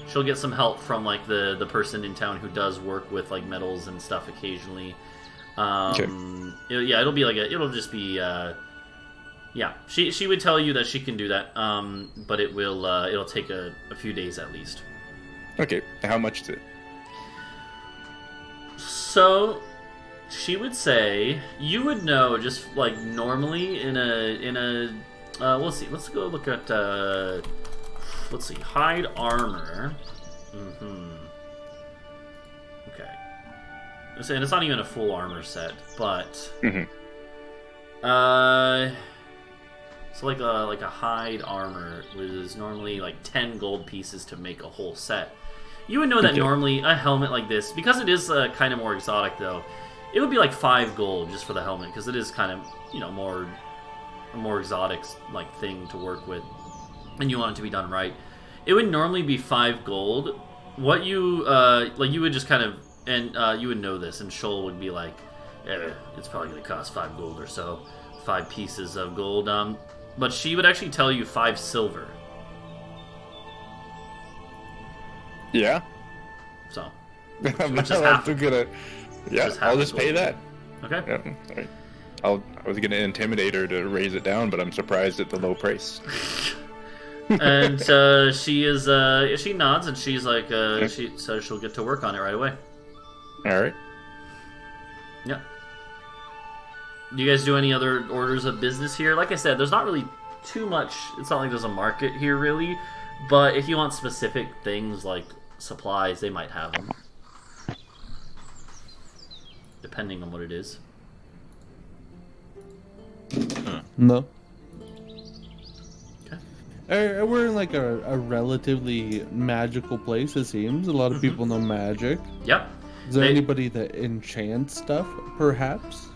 She'll get some help from like the person in town who does work with like metals and stuff occasionally. It'll be like it'll just be yeah. She would tell you that she can do that. But it'll take a few days at least. Okay. How much is it? So, she would say you would know just like normally in a let's see, let's go look at let's see, hide armor. Okay, and it's not even a full armor set, but so like a hide armor was normally like 10 gold pieces to make a whole set. You would know that normally a helmet like this, because it is kind of more exotic though, it would be like 5 gold just for the helmet, because it is kind of, you know, a more exotic like thing to work with, and you want it to be done right. It would normally be 5 gold. What you like, you would just kind of, and you would know this, and Shoal would be like, it's probably going to cost 5 gold or so, 5 pieces of gold. But she would actually tell you 5 silver. Yeah. So, I'm which is not half. too gonna. Yeah, Just half I'll the just pay gold. that. Okay. Yeah. All right. I was gonna intimidate her to raise it down, but I'm surprised at the low price. And she nods, and she's like, she says she'll get to work on it right away. All right. Yeah. Do you guys do any other orders of business here? Like I said, there's not really too much. It's not like there's a market here, really. But if you want specific things like supplies, they might have them. Depending on what it is. No. Okay. We're in like a relatively magical place, it seems. A lot of people know magic. Yep. Is there They- anybody that enchants stuff, perhaps?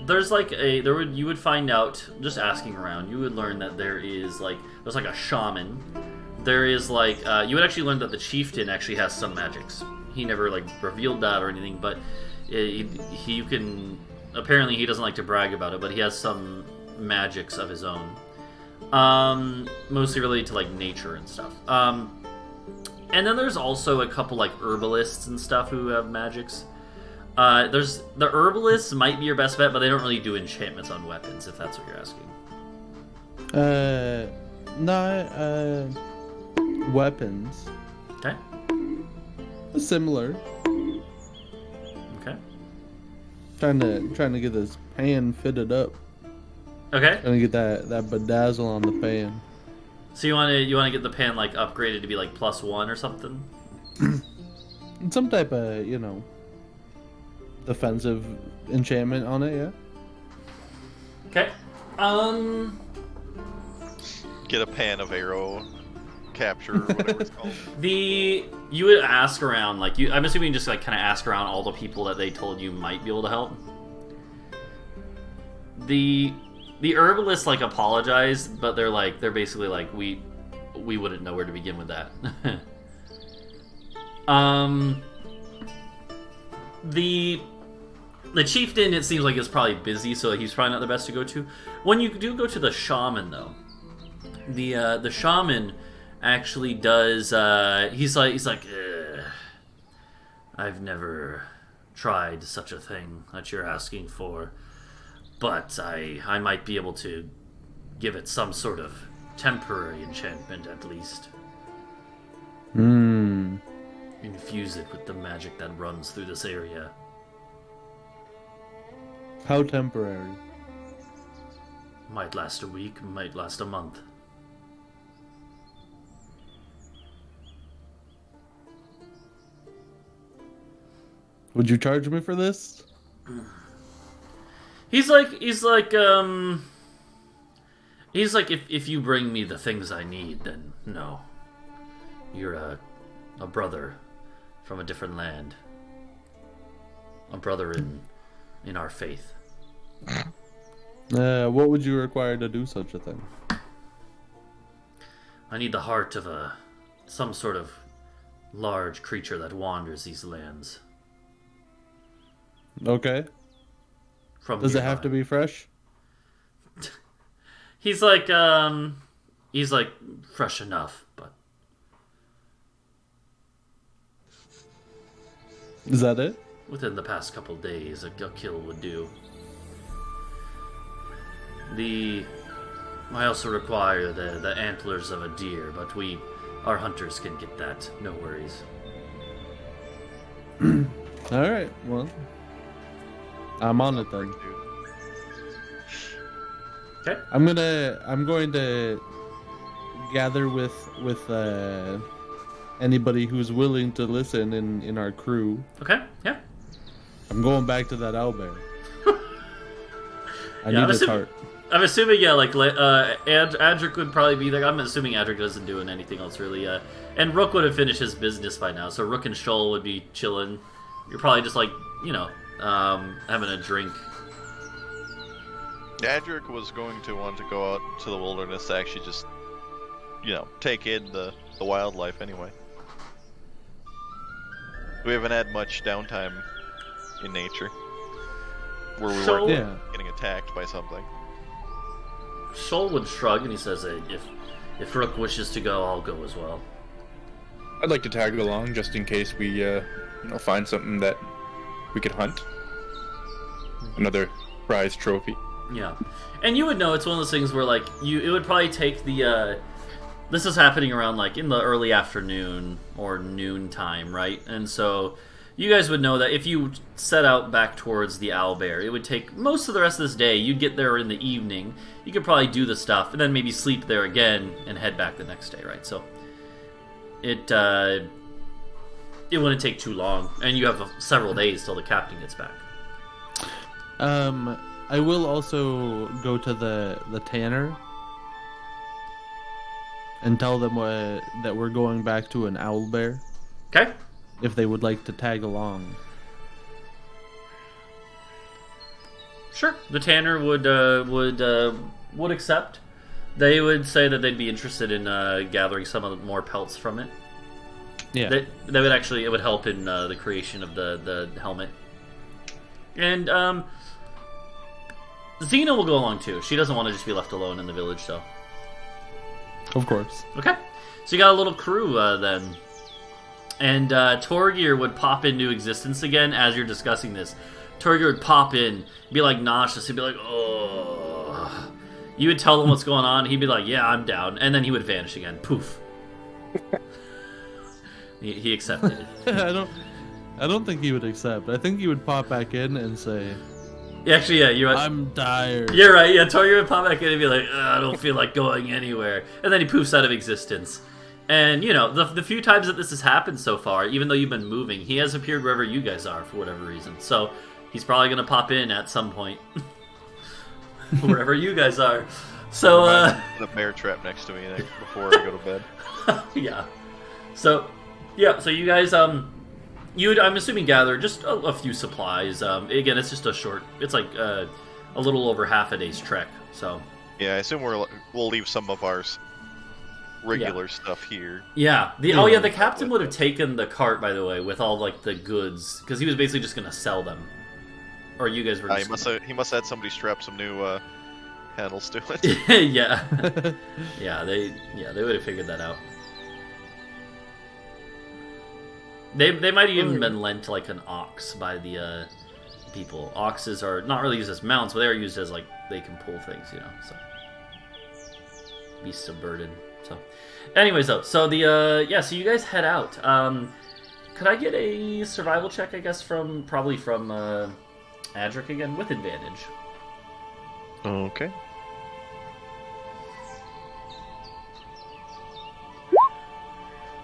There's like you would find out just asking around. You would learn that there's like a shaman. There is like you would actually learn that the chieftain actually has some magics. He never like revealed that or anything, but he can apparently he doesn't like to brag about it, but he has some magics of his own. Mostly related to like nature and stuff. And then there's also a couple like herbalists and stuff who have magics. There's the herbalists might be your best bet, but they don't really do enchantments on weapons, if that's what you're asking. Not weapons. Okay. Similar. Okay. Trying to get this pan fitted up. Okay. Trying to get that bedazzle on the pan. So you want to get the pan like upgraded to be like +1 or something? Some type of, defensive enchantment on it, yeah. Okay. Get a pan of arrow capture, or whatever it's called. You would ask around, like I'm assuming you just like kind of ask around all the people that they told you might be able to help. The herbalists like apologize, but they're basically like we wouldn't know where to begin with that. The chieftain, it seems like, is probably busy, so he's probably not the best to go to. When you do go to the shaman, though, the shaman actually does. He's like, I've never tried such a thing that you're asking for, but I might be able to give it some sort of temporary enchantment at least. Infuse it with the magic that runs through this area. How temporary? Might last a week, might last a month. Would you charge me for this? He's like, if you bring me the things I need, then no. You're a brother from a different land. A brother in our faith. What would you require to do such a thing? I need the heart of some sort of large creature that wanders these lands. Okay. Does it have to be fresh? He's like fresh enough, but is that it? within the past couple days, a kill would do. I also require the antlers of a deer, but our hunters can get that. No worries. All right. Well, I'm on it then. Okay. I'm going to gather with anybody who's willing to listen in our crew. Okay. Yeah. I'm going back to that owlbear. I Yeah, need his heart. I'm assuming, yeah, like Adric would probably be there. I'm assuming Adric isn't doing anything else really. And Rook would have finished his business by now, so Rook and Shoal would be chilling. You're probably just like, having a drink. Adric was going to want to go out to the wilderness to actually just, take in the wildlife anyway. We haven't had much downtime in nature where we weren't getting attacked by something. Shoal would shrug and he says, if Rook wishes to go, I'll go as well. I'd like to tag along just in case we find something that we could hunt. Another prize trophy. Yeah. And you would know it's one of those things where, it would probably take this is happening around, in the early afternoon or noon time, right? And so you guys would know that if you set out back towards the owlbear, it would take most of the rest of this day. You'd get there in the evening. You could probably do the stuff, and then maybe sleep there again and head back the next day, right? So it wouldn't take too long, and you have several days till the captain gets back. I will also go to the tanner and tell them that we're going back to an owlbear. Okay. If they would like to tag along. Sure. The tanner would accept. They would say that they'd be interested in gathering some of the more pelts from it. Yeah. It would help in the creation of the helmet. And Xena will go along too. She doesn't want to just be left alone in the village, so. Of course. Okay. So you got a little crew then. And Torgir would pop into existence again as you're discussing this. Torgir would pop in, be nauseous, he'd be like, oh. You would tell him what's going on, he'd be like, yeah, I'm down. And then he would vanish again. Poof. he accepted it. I don't think he would accept. I think he would pop back in and say, actually, yeah, you're right. I'm tired. You're right, yeah, Torgir would pop back in and be like, I don't feel like going anywhere. And then he poofs out of existence. And, the few times that this has happened so far, even though you've been moving, he has appeared wherever you guys are for whatever reason. So he's probably going to pop in at some point. wherever you guys are. So, The bear trap next to me before I go to bed. yeah. So you guys, you would, I'm assuming, gather just a few supplies. Again, it's just a short, it's like a little over half a day's trek, so. Yeah, I assume we'll leave some of our regular stuff here. Yeah. The captain would have taken the cart, by the way, with all like the goods, because he was basically just gonna sell them. Or you guys were. He must have had somebody strap some new handles to it. Yeah. They would have figured that out. They might have even been lent like an ox by the people. Oxes are not really used as mounts, but they are used as like they can pull things, so beasts of burden. So, anyways, though, so so you guys head out. Could I get a survival check? I guess probably from Adric again with advantage. Okay.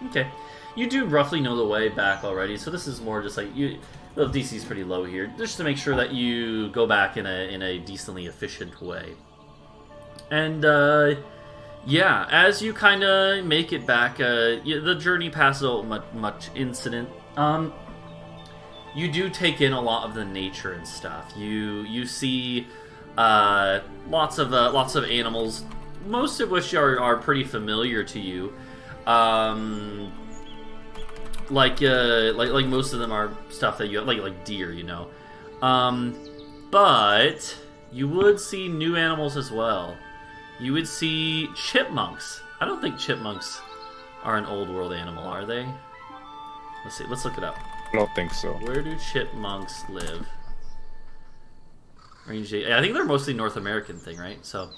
Okay. You do roughly know the way back already, so this is more just like the DC is pretty low here, just to make sure that you go back in a decently efficient way. And as you kind of make it back, the journey passes without much incident. You do take in a lot of the nature and stuff. You see lots of animals, most of which are pretty familiar to you. Like most of them are stuff that you like deer, but you would see new animals as well. You would see chipmunks. I don't think chipmunks are an old world animal, are they? Let's see. Let's look it up. I don't think so. Where do chipmunks live? Range 8. I think they're mostly North American thing, right? So,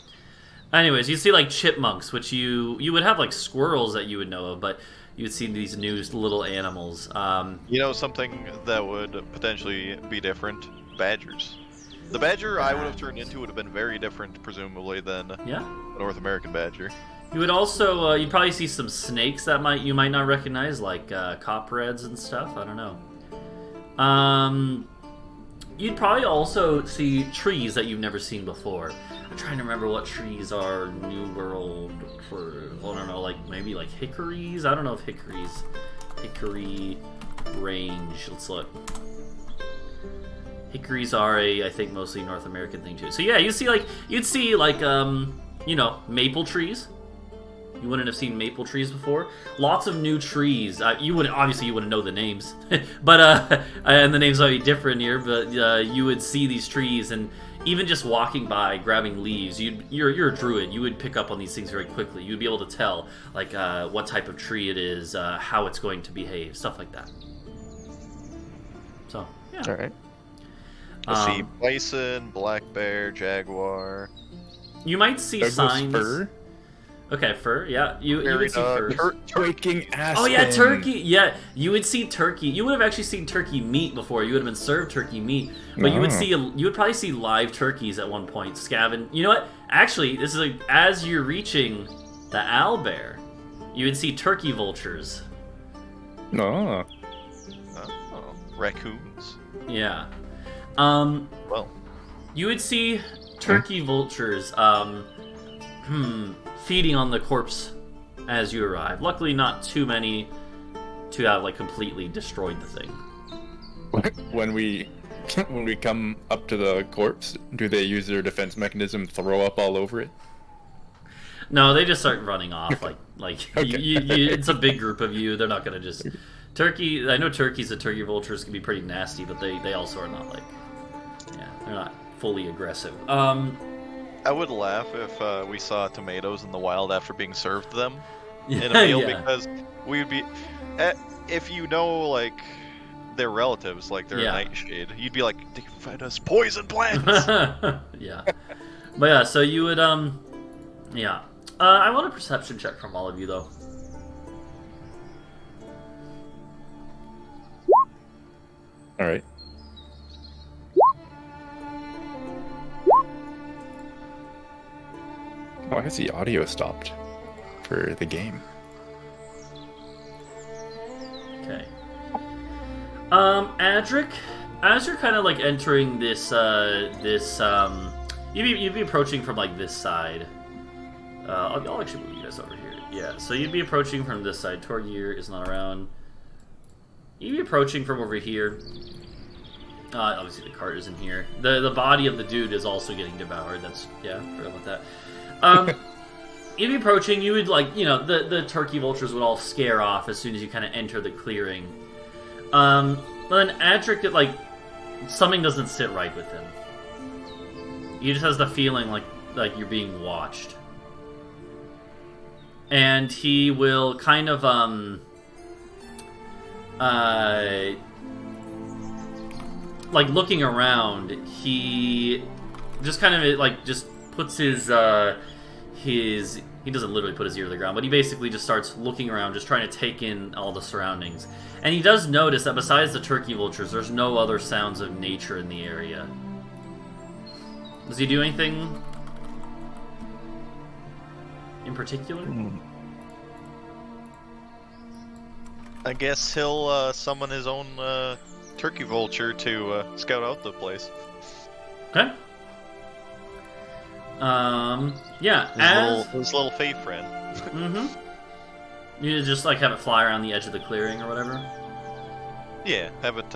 anyways, you see like chipmunks, which you would have like squirrels that you would know of, but you would see these new little animals. Something that would potentially be different? Badgers. The badger I would have turned into would have been very different, presumably, than the North American badger. You would also, you'd probably see some snakes that you might not recognize, like copperheads and stuff. I don't know. You'd probably also see trees that you've never seen before. I'm trying to remember what trees are New World for. I don't know, maybe like hickories. I don't know if hickory range. Let's look. Hickories are I think mostly North American thing too. So yeah, you'd see maple trees. You wouldn't have seen maple trees before. Lots of new trees. You wouldn't know the names, but and the names might be different here. But you would see these trees, and even just walking by, grabbing leaves. You're a druid. You would pick up on these things very quickly. You'd be able to tell what type of tree it is, how it's going to behave, stuff like that. So yeah. All right. Let's see, bison, black bear, jaguar. You might see signs. Fur. Okay, fur. Yeah, you would see fur. Waking aspen. Oh yeah, turkey. Yeah, you would see turkey. You would have actually seen turkey meat before. You would have been served turkey meat, but you would probably see live turkeys at one point. Scavenge. You know what? Actually, this is as you're reaching the owlbear, you would see turkey vultures. No. Raccoons. Yeah. Well, you would see turkey vultures feeding on the corpse as you arrive. Luckily, not too many to have completely destroyed the thing. When we come up to the corpse, do they use their defense mechanism, throw up all over it? No, they just start running off. Okay. It's a big group of you. They're not gonna just turkey. I know turkeys and turkey vultures can be pretty nasty, but they also are not they're not fully aggressive. I would laugh if we saw tomatoes in the wild after being served them in a meal, because we would be, if their relatives, their nightshade, you'd be like, they fed us poison plants. Yeah, but yeah, so you would I want a perception check from all of you though. All right. Why has the audio stopped for the game? Okay. Adric, as you're kind of entering this You'd be approaching from like this side. I'll actually move you guys over here. Yeah, so you'd be approaching from this side. Torgir is not around. You'd be approaching from over here. Obviously the cart isn't here. The body of the dude is also getting devoured. That's, yeah, forgot about that. You'd be approaching, you would, like, you know, the turkey vultures would all scare off as soon as you kind of enter the clearing. But then Adric, like, something doesn't sit right with him. He just has the feeling like you're being watched. And he will kind of, like, looking around, he just kind of, like, just puts his, he doesn't literally put his ear to the ground, but he basically just starts looking around, just trying to take in all the surroundings. And he does notice that besides the turkey vultures, there's no other sounds of nature in the area. Does he do anything in particular? I guess he'll summon his own turkey vulture to scout out the place. Okay. Yeah, His little fey friend. You just, like, have it fly around the edge of the clearing or whatever? Yeah, have it,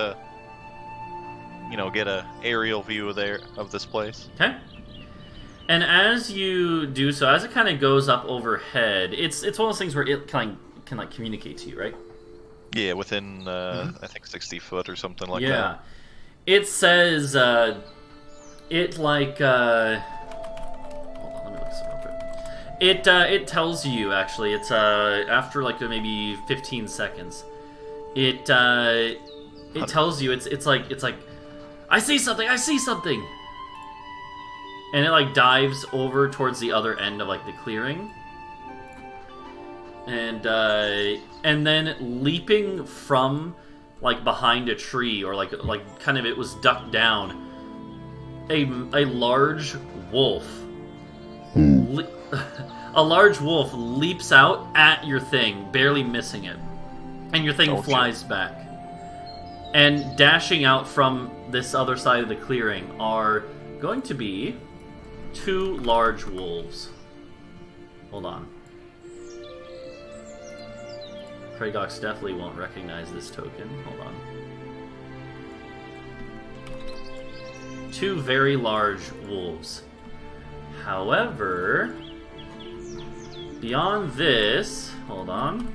get a aerial view of this place. Okay. And as you do so, as it kind of goes up overhead, it's one of those things where it can like, communicate to you, right? Yeah, within, I think 60 foot or something like that. Yeah. It says, it, like, hold on, let me look this up real quick. It tells you, actually, it's, after, like, maybe 15 seconds, it tells you, it's like, I see something! And it, like, dives over towards the other end of, like, the clearing. And then leaping from, like, behind a tree, or, like kind of it was ducked down, a large wolf. A large wolf leaps out at your thing, barely missing it. And your thing flies back. And dashing out from this other side of the clearing are going to be 2 large wolves. Hold on. Kragox definitely won't recognize this token. Hold on. 2 very large wolves. However, beyond this, hold on.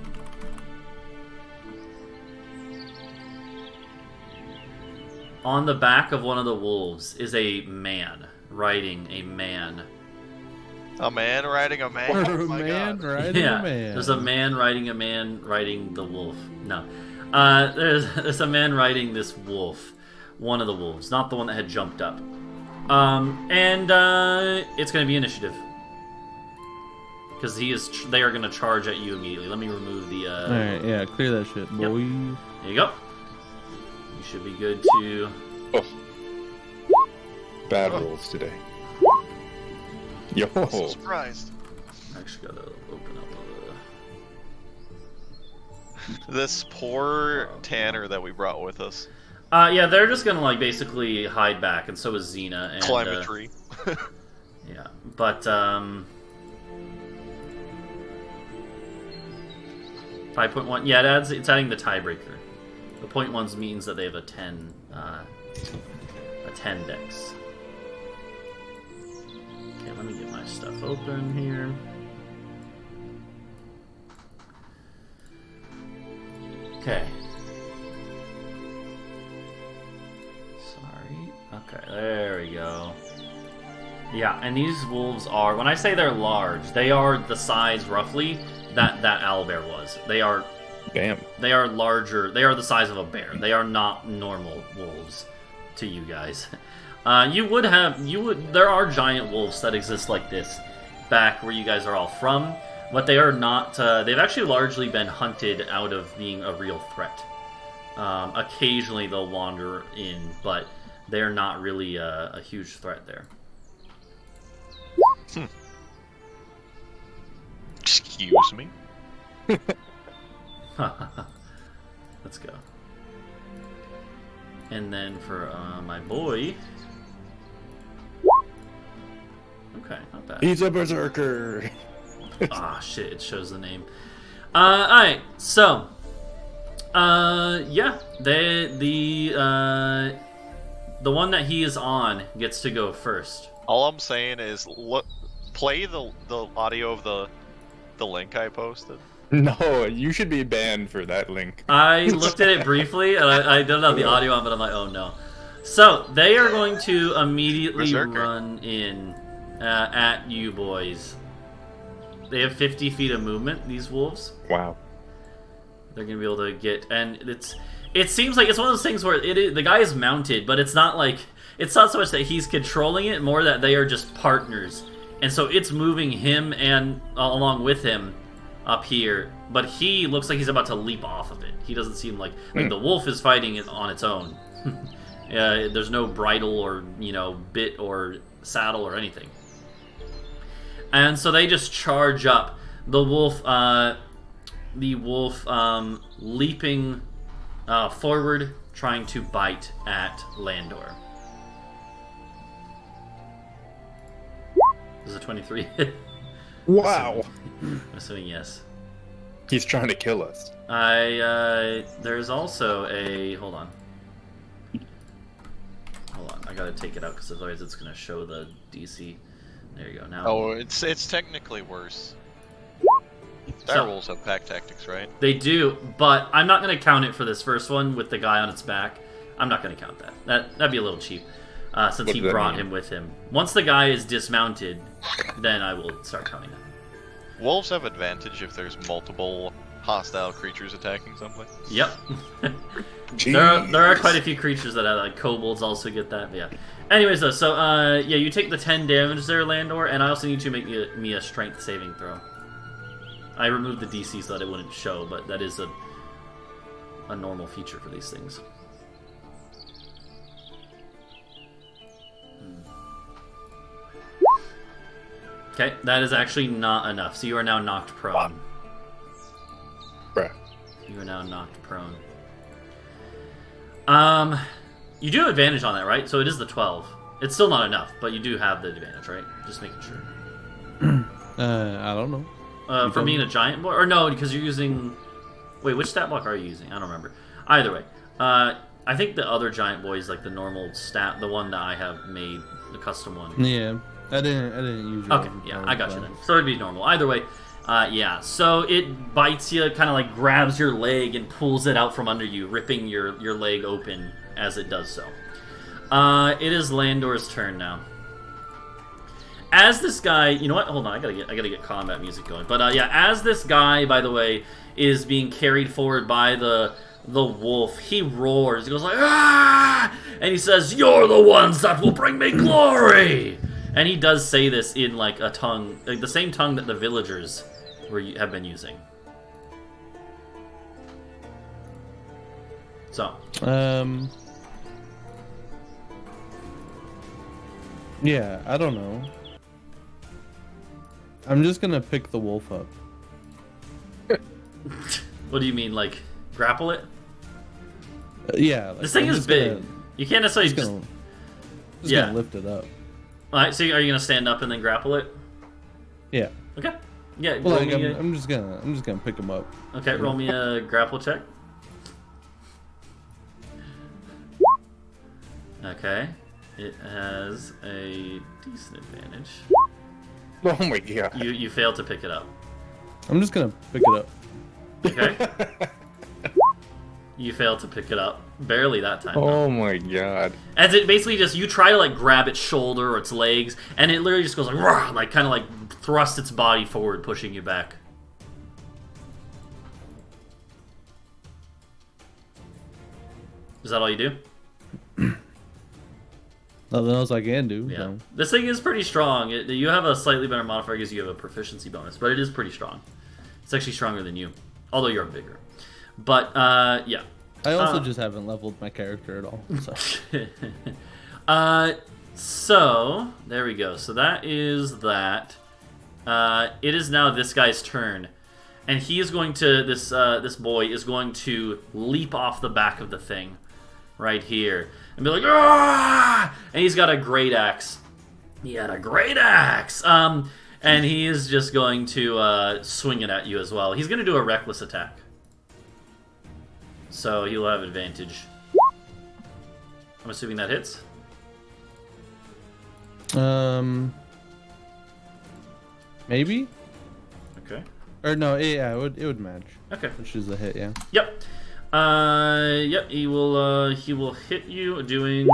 On the back of one of the wolves is a man riding a man. A man riding a man? Oh my God. Riding a man. There's a man riding the wolf. No. There's a man riding this wolf. One of the wolves, not the one that had jumped up. It's going to be initiative. Because they are going to charge at you immediately. Let me remove the... Alright, yeah, clear that shit, boy. Yep. There you go. You should be good to... Oh. Bad rolls today. Yo. I'm so surprised. I actually got to open up This poor Tanner that we brought with us. yeah, they're just going to, like, basically hide back, and so is Xena. And, Climb a tree. Yeah, but, 5.1, yeah, it's adding the tiebreaker. The 0.1s means that they have a 10 dex. Okay, let me get my stuff open here. Okay. Sorry. Okay, there we go. Yeah, and these wolves are, when I say they're large, they are the size, roughly, that owlbear was. They are... Damn. They are larger. They are the size of a bear. They are not normal wolves to you guys. There are giant wolves that exist like this back where you guys are all from, but they are not, they've actually largely been hunted out of being a real threat. Occasionally they'll wander in, but they're not really a huge threat there. Excuse me? Let's go. And then for my boy, Okay, not bad. He's a berserker. Ah, shit, it shows the name. Alright, so... yeah, the one that he is on gets to go first. All I'm saying is, play the audio of the link I posted. No, you should be banned for that link. I looked at it briefly, and I don't have the audio on, but I'm like, oh no. So, they are going to immediately Berserker. run in at you boys. They have 50 feet of movement, these wolves. Wow. They're going to be able to get... And it seems like it's one of those things where the guy is mounted, but it's not like... It's not so much that he's controlling it, more that they are just partners. And so it's moving him and the him up here, but he looks like he's about to leap off of it. He doesn't seem like the wolf is fighting it on its own. There's no bridle or bit or saddle or anything, and so they just charge up. The wolf leaping forward, trying to bite at Landor. This is a 23 hit. Wow. I'm assuming yes. He's trying to kill us. There's also a... Hold on. I gotta take it out because otherwise it's gonna show the DC. There you go. Now. Oh, it's technically worse. Direwolves have pack tactics, right? They do, but I'm not gonna count it for this first one with the guy on its back. I'm not gonna count that. That'd be a little cheap, since he brought him with him. Once the guy is dismounted, then I will start counting it. Wolves have advantage if there's multiple hostile creatures attacking something. Yep. there are quite a few creatures that have, like kobolds also get that, but yeah. Anyways though, so yeah, you take the 10 damage there, Landor, and I also need you to make me a strength saving throw. I removed the DC so that it wouldn't show, but that is a normal feature for these things. Okay, that is actually not enough. So you are now knocked prone. Bruh. You are now knocked prone. You do have advantage on that, right? So it is the 12. It's still not enough, but you do have the advantage, right? Just making sure. I don't know. For being a giant boy? Or no, because you're using... Wait, which stat block are you using? I don't remember. Either way. I think the other giant boy is like the normal stat, the one that I have made, the custom one. Yeah, I didn't use your Okay, yeah, I got you then. So it'd be normal. Either way, yeah. So it bites you, kind of like grabs your leg and pulls it out from under you, ripping your leg open as it does so. It is Landor's turn now. As this guy, you know what? Hold on, I gotta get combat music going. But yeah, as this guy, by the way, is being carried forward by the wolf, he roars. He goes like, "Ah!" And he says, "You're the ones that will bring me glory." And he does say this in like a tongue, like the same tongue that the villagers have been using. So. Yeah, I don't know. I'm just gonna pick the wolf up. What do you mean, like grapple it? Yeah. Like, This thing is big. You can't necessarily just yeah. gonna lift it up. Alright, so are you gonna stand up and then grapple it? Yeah. Okay. Yeah. Well, roll like, me I'm just gonna pick him up. Okay, roll me a grapple check. Okay. It has a decent advantage. Oh my god. You failed to pick it up. I'm just gonna pick it up. Okay. You failed to pick it up. Barely that time. Oh my god. As it basically just, you try to like grab its shoulder or its legs, and it literally just goes like, "Rah!" Like kind of like thrusts its body forward, pushing you back. Is that all you do? Nothing else I can do. Yeah. So. This thing is pretty strong. You have a slightly better modifier because you have a proficiency bonus, but it is pretty strong. It's actually stronger than you, although you're bigger. But, yeah. I also just haven't leveled my character at all. So. So, there we go. So that is that. It is now this guy's turn. And he is going to, this boy is going to leap off the back of the thing. Right here. And be like, "Ah!" And he's got a great axe. He had a great axe. And he is just going to swing it at you as well. He's going to do a reckless attack. So he'll have advantage. I'm assuming that hits. Maybe. Okay. Or no, yeah, it would match. Okay. Which is a hit, yeah. Yep. Yep. He will hit you, doing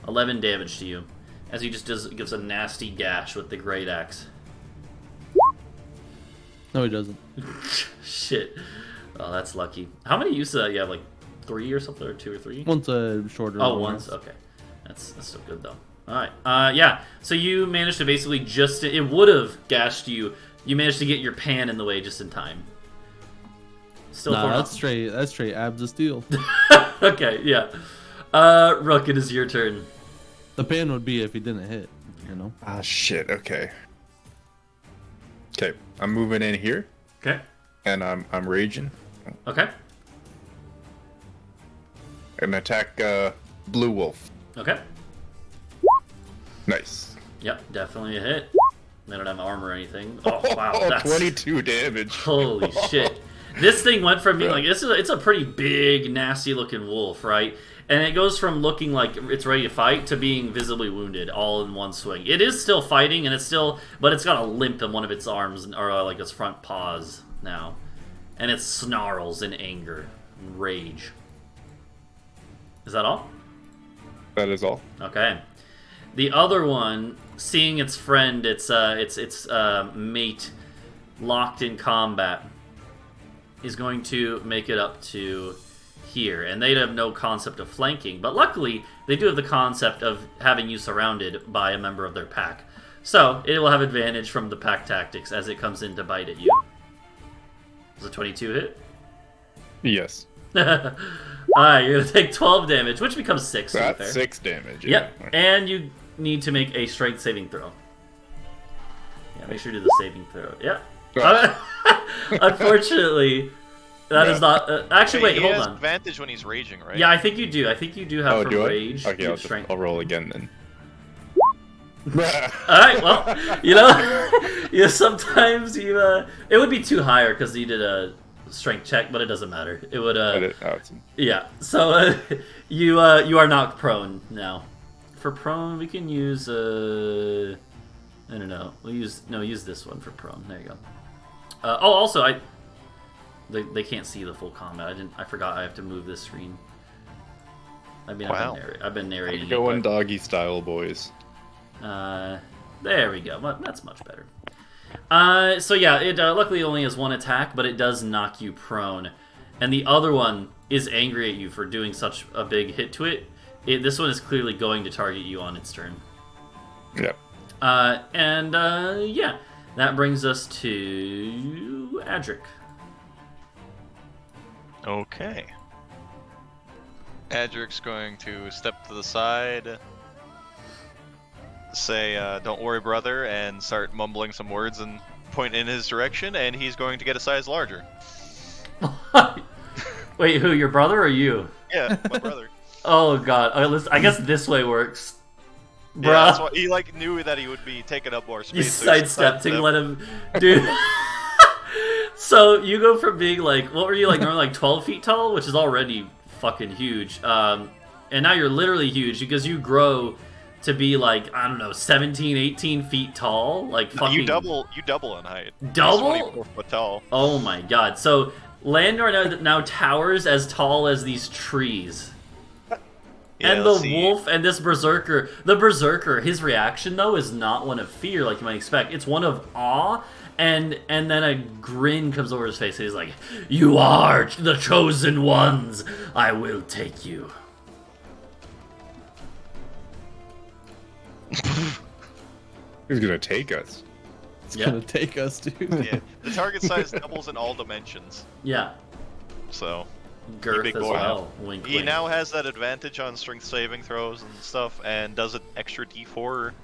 11 damage to you, as he just gives a nasty gash with the great axe. No, he doesn't. Shit. Oh, that's lucky. How many uses you have? Like 3 or something, or 2 or 3? One's a shorter. Oh, one. once. Okay. That's still good though. All right. Yeah. So you managed to basically it would have gashed you. You managed to get your pan in the way just in time. Still Nah, that's straight abs of steel. Okay. Yeah. Rook, it is your turn. The pan would be if he didn't hit, you know. Ah, shit. Okay. Okay, I'm moving in here, Okay. and I'm raging. Okay. And attack Blue Wolf. Okay. Nice. Yep. Definitely a hit. They don't have armor or anything. Oh wow. Oh, That's 22 damage. Holy shit. This thing went from being like, it's a pretty big, nasty looking wolf, right? And it goes from looking like it's ready to fight to being visibly wounded all in one swing. It is still fighting, and but it's got a limp in one of its arms, or like its front paws now. And it snarls in anger and rage. Is that all? That is all. Okay. The other one, seeing its friend, its mate, locked in combat, is going to make it up to here, and they'd have no concept of flanking, but luckily they do have the concept of having you surrounded by a member of their pack. So it will have advantage from the pack tactics as it comes in to bite at you. Does a 22 hit? Yes. Alright, you're gonna take 12 damage, which becomes 6 to be That's fair. 6 damage. Yep, Yeah. and you need to make a strength saving throw. Yeah, make sure you do the saving throw. Yeah. Unfortunately, that is not. Actually, wait, he hold has on. advantage when he's raging, right? Yeah, I think you do. I think you do have from do I? rage. Okay, to strength. I'll roll again then. Alright, well, you sometimes it would be too higher because you did a strength check, but it doesn't matter. It would, yeah. So, you are knocked prone now. For prone, we can use, I don't know. Use this one for prone. There you go. Also, they can't see the full combat. I forgot I have to move this screen. Wow. I've been narrating. Going doggy style, boys. There we go. Well, that's much better. So yeah, it luckily only has one attack, but it does knock you prone. And the other one is angry at you for doing such a big hit to it. This one is clearly going to target you on its turn. Yep. Yeah, that brings us to Adric. Okay. Adric's going to step to the side, say, don't worry, brother, and start mumbling some words and point in his direction, and he's going to get a size larger. Wait, who, your brother or you? Yeah, my brother. Oh god, I guess this way works. Bruh. Yeah, that's why he knew that he would be taking up more space. You so he sidestepped and let him... Dude. So, you go from being like... What were you, normally 12 feet tall? Which is already fucking huge. And now you're literally huge because you grow to be I don't know, 17, 18 feet tall. Fucking... You double in height. Double? He's 24 foot tall. Oh my god. So, Landor now towers as tall as these trees. Yeah, and the wolf and this berserker, his reaction though is not one of fear like you might expect. It's one of awe, and then a grin comes over his face. He's like, "You are the chosen ones. I will take you." He's gonna take us. It's gonna take us, dude. Yeah, the target size doubles in all dimensions. Yeah. So. Girth big as boy. well. Wink, He wink. now has that advantage on strength saving throws and stuff, and does an extra D4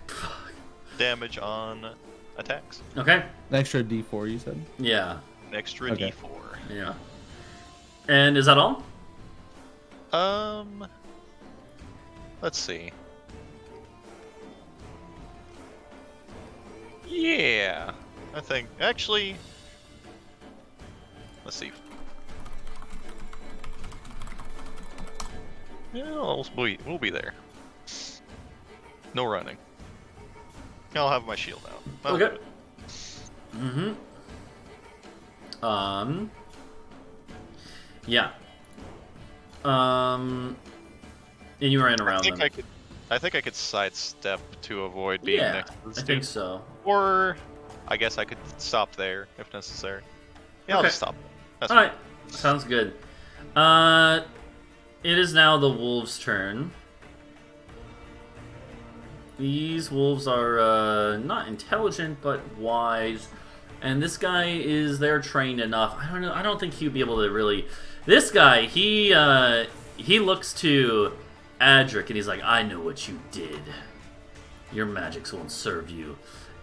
damage on attacks. Okay. An extra D4, you said? Yeah. An extra Okay. D4. Yeah. And is that all? Let's see. Yeah, I think actually. Let's see. Yeah, we'll be there. No running. I'll have my shield out. I'll Okay. do it. Yeah. And you ran around them. I think I could sidestep to avoid being Yeah, next to this I dude. think so. Or I guess I could stop there if necessary. Yeah, I'll Okay. just stop. That's All right, sounds good. It is now the wolves' turn. These wolves are not intelligent but wise, and this guy they're trained enough. I don't know. I don't think he'd be able to really. This guy, he looks to Adric and he's like, "I know what you did. Your magics won't serve you."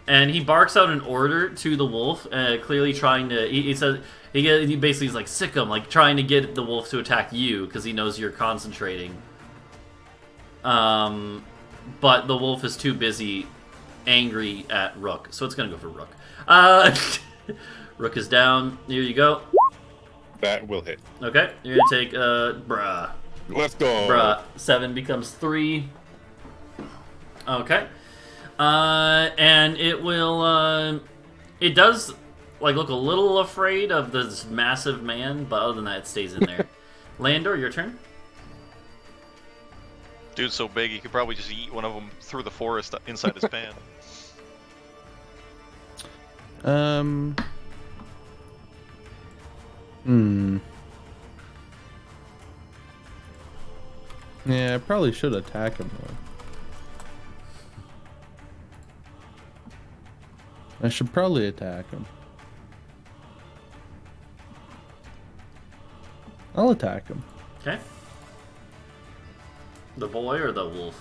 And he barks out an order to the wolf, clearly trying to. He says he basically is like, "Sick him," like trying to get the wolf to attack you because he knows you're concentrating. But the wolf is too busy, angry at Rook, so it's gonna go for Rook. Rook is down. Here you go. That will hit. Okay, you're gonna take bruh. Let's go. Bruh. 7 becomes 3. Okay. And it will, it does, like, look a little afraid of this massive man, but other than that, it stays in there. Landor, your turn. Dude's so big he could probably just eat one of them through the forest inside his pan. Yeah, I probably should attack him though. I should probably attack him. I'll attack him. Okay. The boy or the wolf?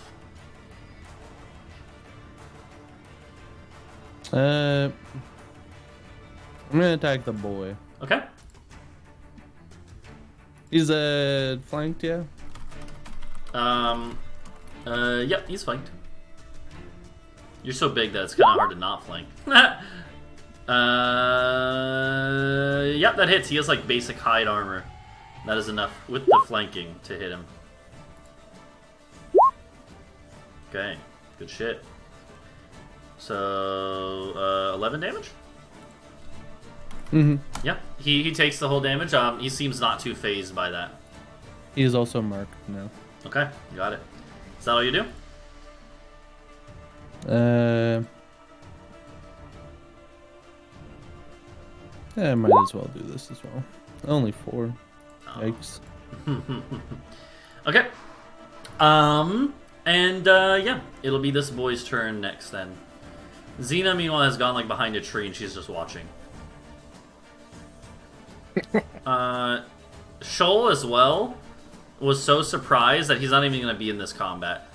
I'm gonna attack the boy. Okay. He's flanked, yeah. Yep, he's flanked. You're so big that it's kind of hard to not flank. Yep, that hits. He has like basic hide armor. That is enough with the flanking to hit him. Okay, good shit. So, 11 damage? Mm-hmm. Yep, he takes the whole damage. He seems not too phased by that. He is also marked now. Okay, got it. Is that all you do? Yeah, I might as well do this as well. Only 4. Yikes. Okay. Yeah, it'll be this boy's turn next then. Xena, meanwhile, has gone like behind a tree and she's just watching. Shoal as well was so surprised that he's not even gonna be in this combat.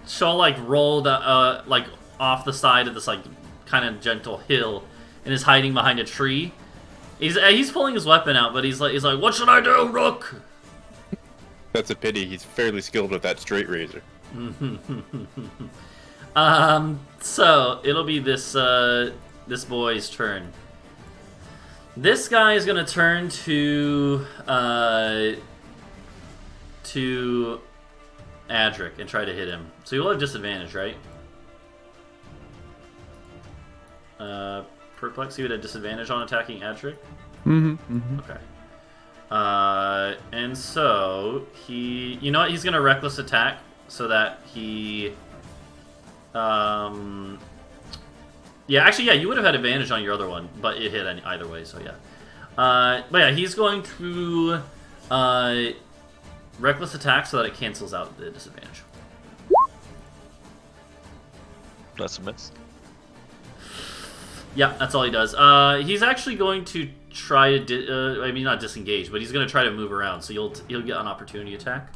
Shoal like rolled like off the side of this like kind of gentle hill and is hiding behind a tree. He's pulling his weapon out, but he's like, "What should I do, Rook?" That's a pity. He's fairly skilled with that straight razor. So it'll be this this boy's turn. This guy is gonna turn to Adric and try to hit him. So you'll have disadvantage, right? Perplex, you would have disadvantage on attacking Adric? Okay. And so you know what? He's gonna reckless attack so that he, yeah, actually, yeah, you would have had advantage on your other one, but it hit either way, so yeah. But yeah, he's going to reckless attack so that it cancels out the disadvantage. That's a miss. Yeah, that's all he does. He's actually going to try to, I mean, not disengage, but he's going to try to move around, so you'll get an opportunity attack.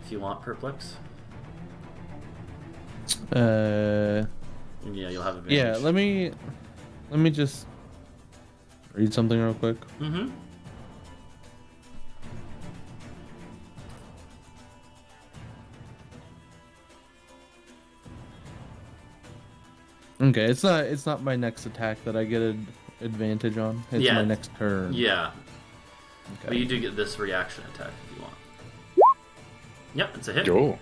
If you want, Perplex. And yeah, you'll have advantage. Yeah, let me just read something real quick. Mm-hmm. Okay, it's not my next attack that I get an advantage on. It's Yeah. my next turn. Yeah, but Okay. you do get this reaction attack if you want. Yep, it's a hit. Yo.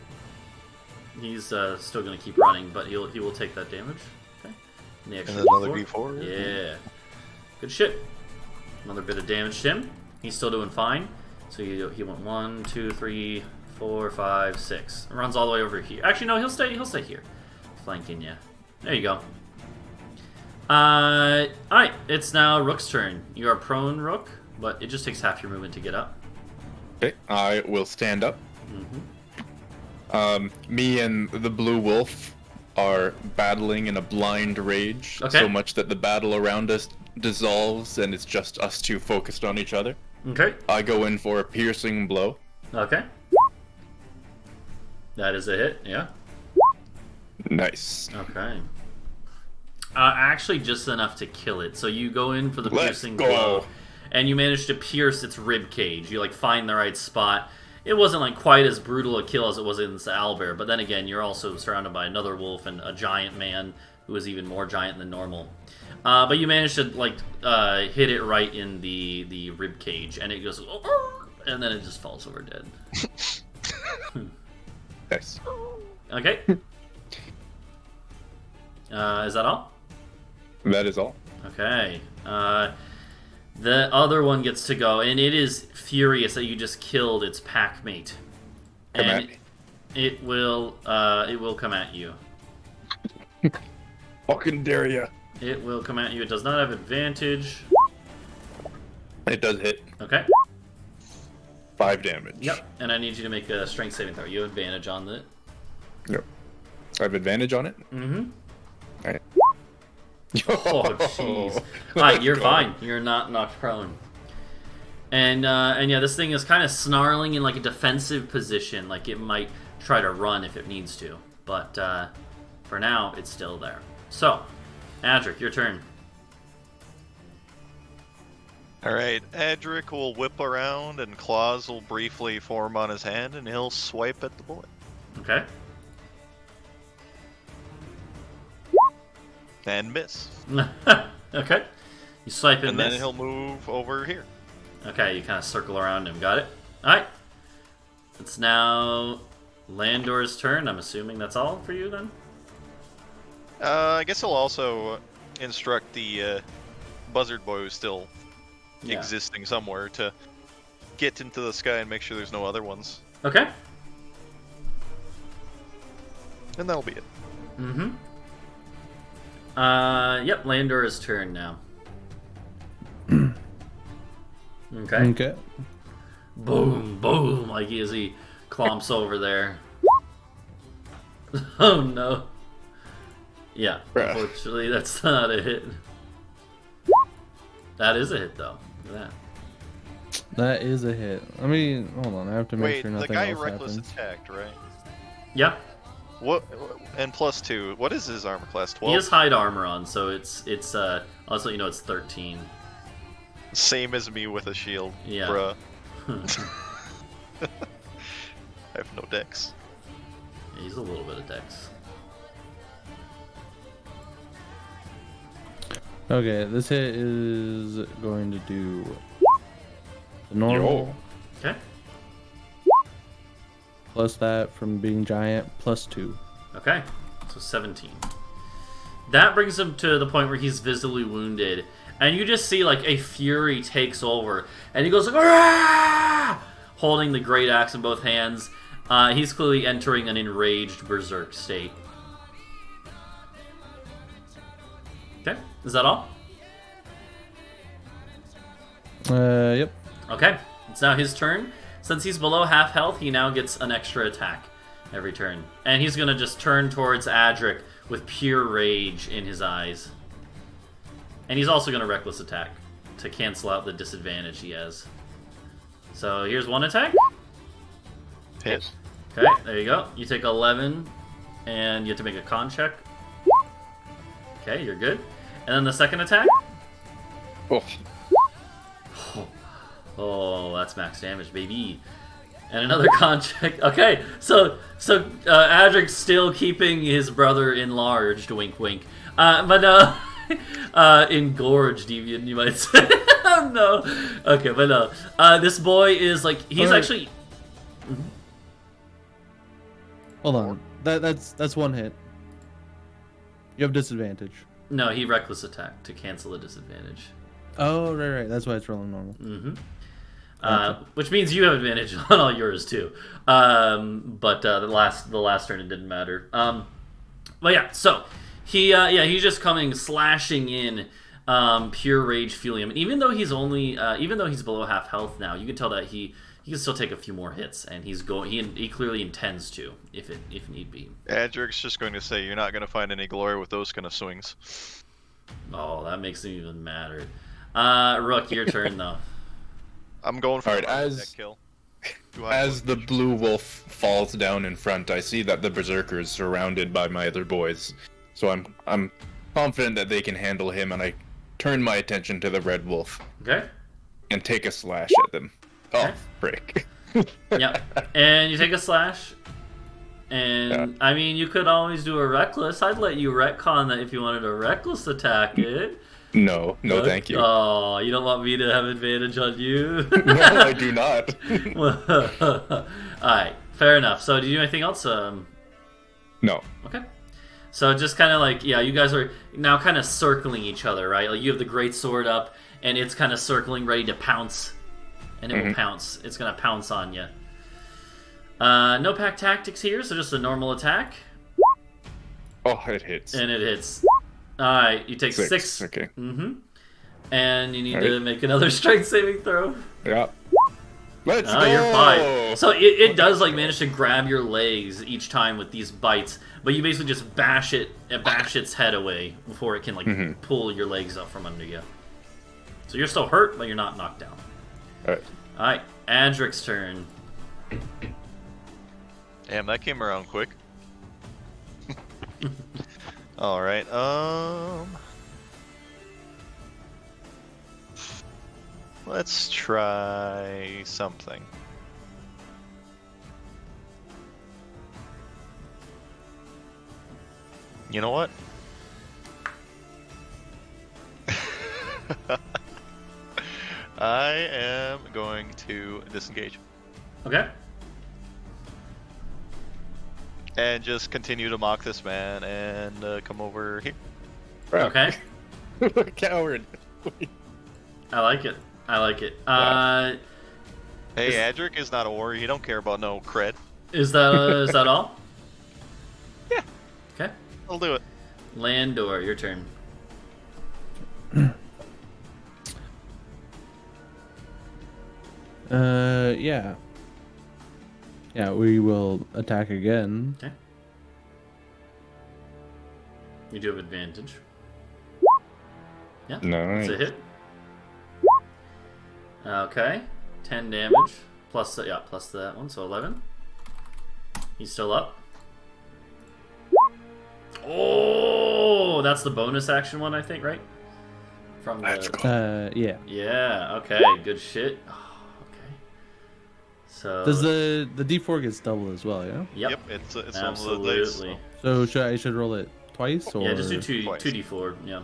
He's still going to keep running, but he will take that damage. Okay. And the extra And another D4. D4. Yeah. Good shit. Another bit of damage to him. He's still doing fine. So he went 1, 2, 3, 4, 5, 6. Runs all the way over here. Actually, no, he'll stay here, flanking you. There you go. All right. It's now Rook's turn. You are prone, Rook, but it just takes half your movement to get up. Okay, I will stand up. Mm-hmm. Me and the Blue Wolf are battling in a blind rage, Okay. so much that the battle around us dissolves and it's just us two focused on each other. Okay. I go in for a piercing blow. Okay. That is a hit. Yeah. Nice. Okay. Actually, just enough to kill it. So you go in for the Let's piercing go. blow, and you manage to pierce its rib cage. You like find the right spot. It wasn't like quite as brutal a kill as it was in this owlbear, but then again, you're also surrounded by another wolf and a giant man who is even more giant than normal. But you managed to like hit it right in the rib cage, and it goes, and then it just falls over dead. Nice. Okay. Is that all? That is all. Okay. The other one gets to go, and it is furious that you just killed its pack mate. Come And at me. it will come at you. Fucking dare ya. It will come at you. It does not have advantage. It does hit. Okay. 5 damage. Yep. And I need you to make a strength saving throw. You have advantage on it. Yep. I have advantage on it? Mm-hmm. Alright. Oh, jeez. Alright, you're fine. You're not knocked prone. And yeah, this thing is kind of snarling in like a defensive position, like it might try to run if it needs to. But for now, it's still there. So, Adric, your turn. Alright, Adric will whip around and claws will briefly form on his hand and he'll swipe at the boy. Okay. And miss. Okay. You swipe and And miss. then he'll move over here. Okay, you kind of circle around him. Got it? Alright. It's now Landor's turn. I'm assuming that's all for you then? I guess he'll also instruct the buzzard boy who's still Yeah. existing somewhere to get into the sky and make sure there's no other ones. Okay. And that'll be it. Mm-hmm. Yep, Landor's turn now. Okay. Okay. Boom, boom, like as he clomps over there. Oh no. Yeah, Bruh. unfortunately that's not a hit. That is a hit though. Look at that. That is a hit. I mean, hold on. I have to make Wait, sure the nothing guy else reckless happens. attacked, right? Yeah, What? And +2. What is his armor class? 12. he has hide armor on, so it's also you know it's 13. Same as me with a shield, Yeah. bruh. I have no dex. He's a little bit of dex. Okay, this hit is going to do the normal Yo. Okay. plus that from being giant plus 2. Okay, so 17. That brings him to the point where he's visibly wounded, and you just see like a fury takes over, and he goes like, "Arrgh!" holding the great axe in both hands. He's clearly entering an enraged berserk state. Okay, is that all? Yep. Okay, it's now his turn. Since he's below half health, he now gets an extra attack every turn. And he's going to just turn towards Adric with pure rage in his eyes. And he's also going to reckless attack to cancel out the disadvantage he has. So here's one attack. Hit. Okay, there you go. You take 11, and you have to make a con check. Okay, you're good. And then the second attack. Oh, Oh, that's max damage, baby. And another con check. Okay, so Adric's still keeping his brother enlarged. Wink, wink. But engorged, even you might say. Oh no. Okay, but no. This boy is like he's actually. Hold on. That's one hit. You have disadvantage. No, he reckless attack to cancel the disadvantage. Oh, right. That's why it's rolling normal. Mm-hmm. Gotcha. Which means you have advantage on all yours too. But the last turn it didn't matter. But yeah, so he's just coming slashing in, pure rage fueling him. And even though he's below half health now, you can tell that he can still take a few more hits, and he's going. He clearly intends to, if need be. Adric's just going to say you're not going to find any glory with those kind of swings. Oh, that makes it even matter. Rook, your turn though. I'm going for All right, that kill. As the blue wolf falls down in front, I see that the berserker is surrounded by my other boys. So I'm confident that they can handle him, and I turn my attention to the red wolf. Okay. And take a slash at them. Okay. Oh, frick. Yep. And you take a slash. And, Yeah. I mean, you could always do a reckless. I'd let you retcon that if you wanted a reckless attack it. No, thank you. Oh, you don't want me to have advantage on you? No, I do not. Alright, fair enough. So, do you do anything else? No. Okay. So, just kind of like, yeah, you guys are now kind of circling each other, right? Like, you have the great sword up, and it's kind of circling, ready to pounce. And it will pounce. It's going to pounce on you. No pack tactics here, so just a normal attack. Oh, it hits. And it hits. Alright, you take 6. Okay. Mm-hmm. And you need All to right. make another strength saving throw. Yeah. Let's go! You're fine. So it does like manage to grab your legs each time with these bites, but you basically just bash its head away before it can like pull your legs up from under you. So you're still hurt, but you're not knocked down. Alright, Adric's turn. Damn, that came around quick. Alright, let's try something. You know what? I am going to disengage. Okay. And just continue to mock this man and come over here. Okay. Coward. I like it. Hey, Adric is not a warrior. You don't care about no cred. Is that all? Yeah. Okay. I'll do it. Landor, your turn. Yeah. Yeah, we will attack again. Okay. You do have advantage. Yeah. Nice. It's a hit. Okay. 10 damage. Plus that one, so 11. He's still up. Oh, that's the bonus action one, I think, right? From the... Yeah. Yeah, okay, good shit. Oh, okay. So... Does the D4 gets double as well, yeah? Yep, it's one of the absolutely. dice. So I should roll it twice, or? Yeah, just do Twice. 2d4, yeah.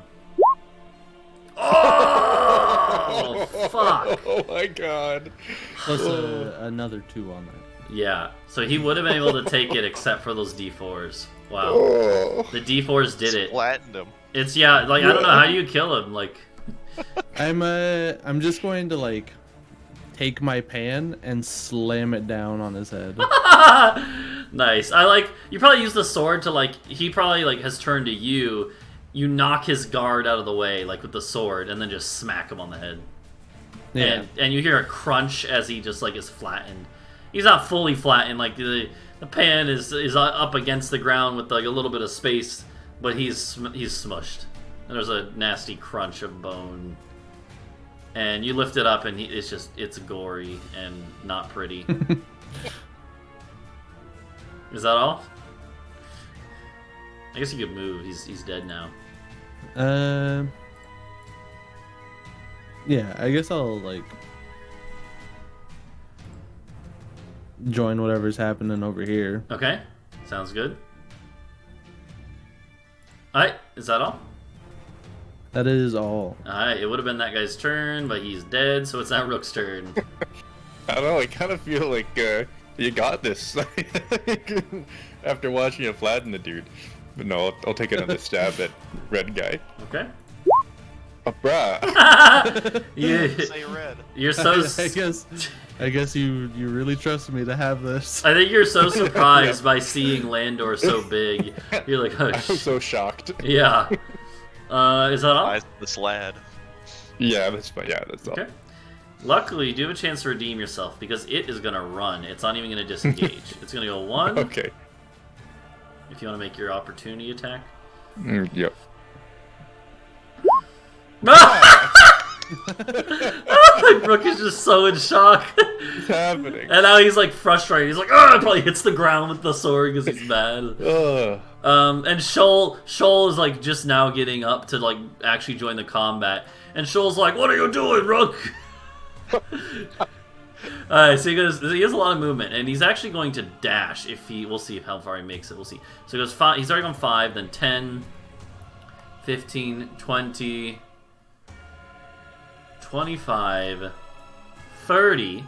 Oh, fuck! Oh my god. Plus another 2 on that. Yeah, so he would have been able to take it except for those d4s. Wow. Oh. The d4s did it. Flattened him. It's, yeah, like, I don't know, how do you kill him? Like... I'm just going to like take my pan and slam it down on his head. Nice. I like, you probably use the sword to like, he probably like has turned to you. You knock his guard out of the way, like with the sword, and then just smack him on the head. Yeah. And you hear a crunch as he just like is flattened. He's not fully flattened, like the pan is up against the ground with like a little bit of space, but he's smushed. And there's a nasty crunch of bone. And you lift it up, and it's gory and not pretty. Is that all? I guess he could move. He's dead now. Yeah, I guess I'll like join whatever's happening over here. Okay, sounds good. Alright, is that all? That is all. Alright, it would have been that guy's turn, but he's dead, so it's not Rook's turn. I don't know. I kind of feel like you got this after watching you flatten the dude. But no, I'll take another stab at red guy. Okay. Oh, bruh. Say red. You're so. I guess you really trusted me to have this. I think you're so surprised by seeing Landor so big. You're like, oh, I'm so shocked. yeah. Is that all? Eyes of this lad. Yeah, that's fine. Yeah, that's all. Okay. Luckily, you do have a chance to redeem yourself because it is gonna run. It's not even gonna disengage. It's gonna go 1. Okay. If you want to make your opportunity attack. Yep. Rook is just so in shock. What's happening? And now he's like frustrated. He's like, oh, probably hits the ground with the sword because he's mad. Ugh. And Shoal is like just now getting up to like actually join the combat. And Shoal's like, what are you doing, Rook? Alright, so he has a lot of movement, and he's actually going to dash if we'll see how far he makes it, we'll see. So he goes 5, he's already gone 5, then 10, 15, 20, 25, 30.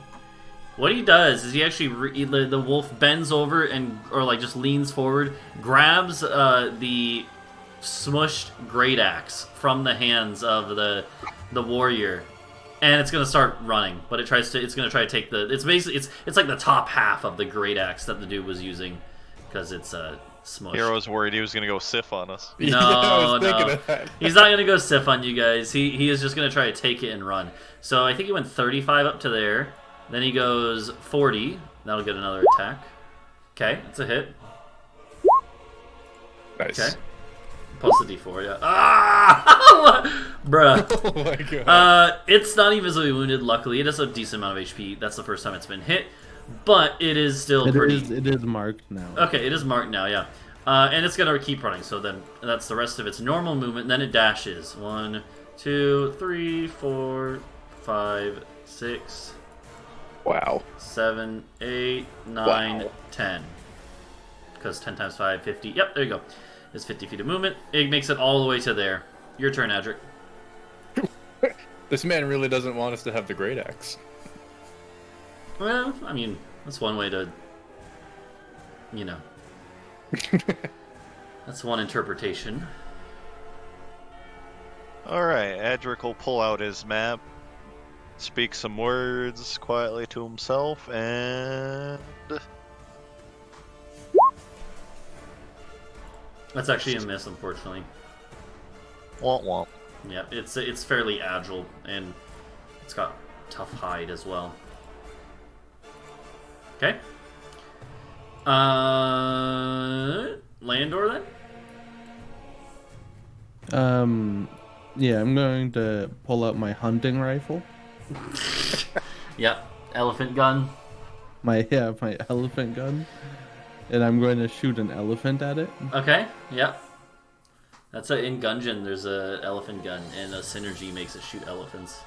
What he does is he actually, the wolf bends over or like just leans forward, grabs the smushed great axe from the hands of the warrior, and it's gonna start running. But it's gonna try to take it's like the top half of the great axe that the dude was using, because it's smushed. Hero's worried he was gonna go Sif on us. No, Yeah, I was thinking no. of that. He's not gonna go Sif on you guys. He is just gonna try to take it and run. So I think he went 35 up to there. Then he goes 40. That'll get another attack. Okay, it's a hit. Nice. Okay. Plus the D4, yeah. Ah! Bruh. Oh my god. It's not even visibly wounded, luckily. It has a decent amount of HP. That's the first time it's been hit. But it is still pretty... It is marked now. Okay, it is marked now, yeah. And it's going to keep running, so then that's the rest of its normal movement. Then it dashes. 1, 2, 3, 4, 5, 6... Wow. 7, 8, 9, Wow. 10. Because 10 times 5, 50. Yep, there you go. It's 50 feet of movement. It makes it all the way to there. Your turn, Adric. This man really doesn't want us to have the great axe. Well, I mean, that's one way to... You know. That's one interpretation. Alright, Adric will pull out his map, speak some words quietly to himself, and... That's actually a miss, unfortunately. Womp womp. Yeah, it's fairly agile, and it's got tough hide as well. Okay. Landor then? Yeah, I'm going to pull out my hunting rifle. Yep. Elephant gun. My elephant gun. And I'm going to shoot an elephant at it. Okay. Yep. That's in Gungeon. There's a elephant gun, and a synergy makes it shoot elephants.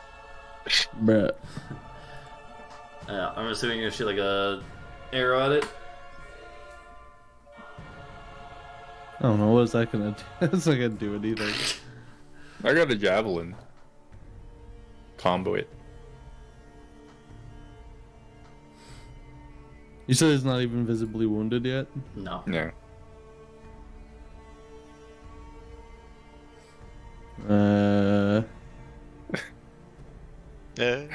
Bruh. I'm assuming you're gonna shoot like a arrow at it. I don't know, what is that gonna do? That's not gonna do anything. I got a javelin. Combo it. You said it's not even visibly wounded yet? No. No. Yeah.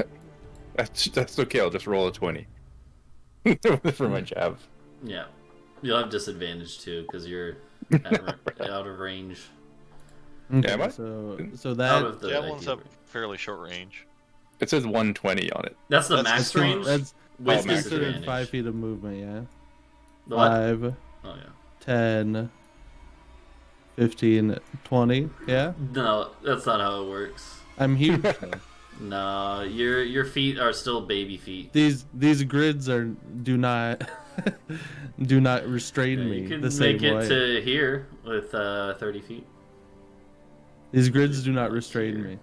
That's okay. I'll just roll a 20 for my jab. Yeah. You'll have disadvantage too because you're out of range. Okay, Am I? so Out that of the Javelins ideal have fairly short range. It says 120 on it. That's the That's- max range. that's with max considered disadvantage. 5 feet of movement, yeah. The what? 5, Oh yeah. 10, 15, 20, yeah? No, that's not how it works. I'm huge. though. No, your feet are still baby feet. These grids do not restrain me You can the same make it way. to here with 30 feet. These grids do not restrain me.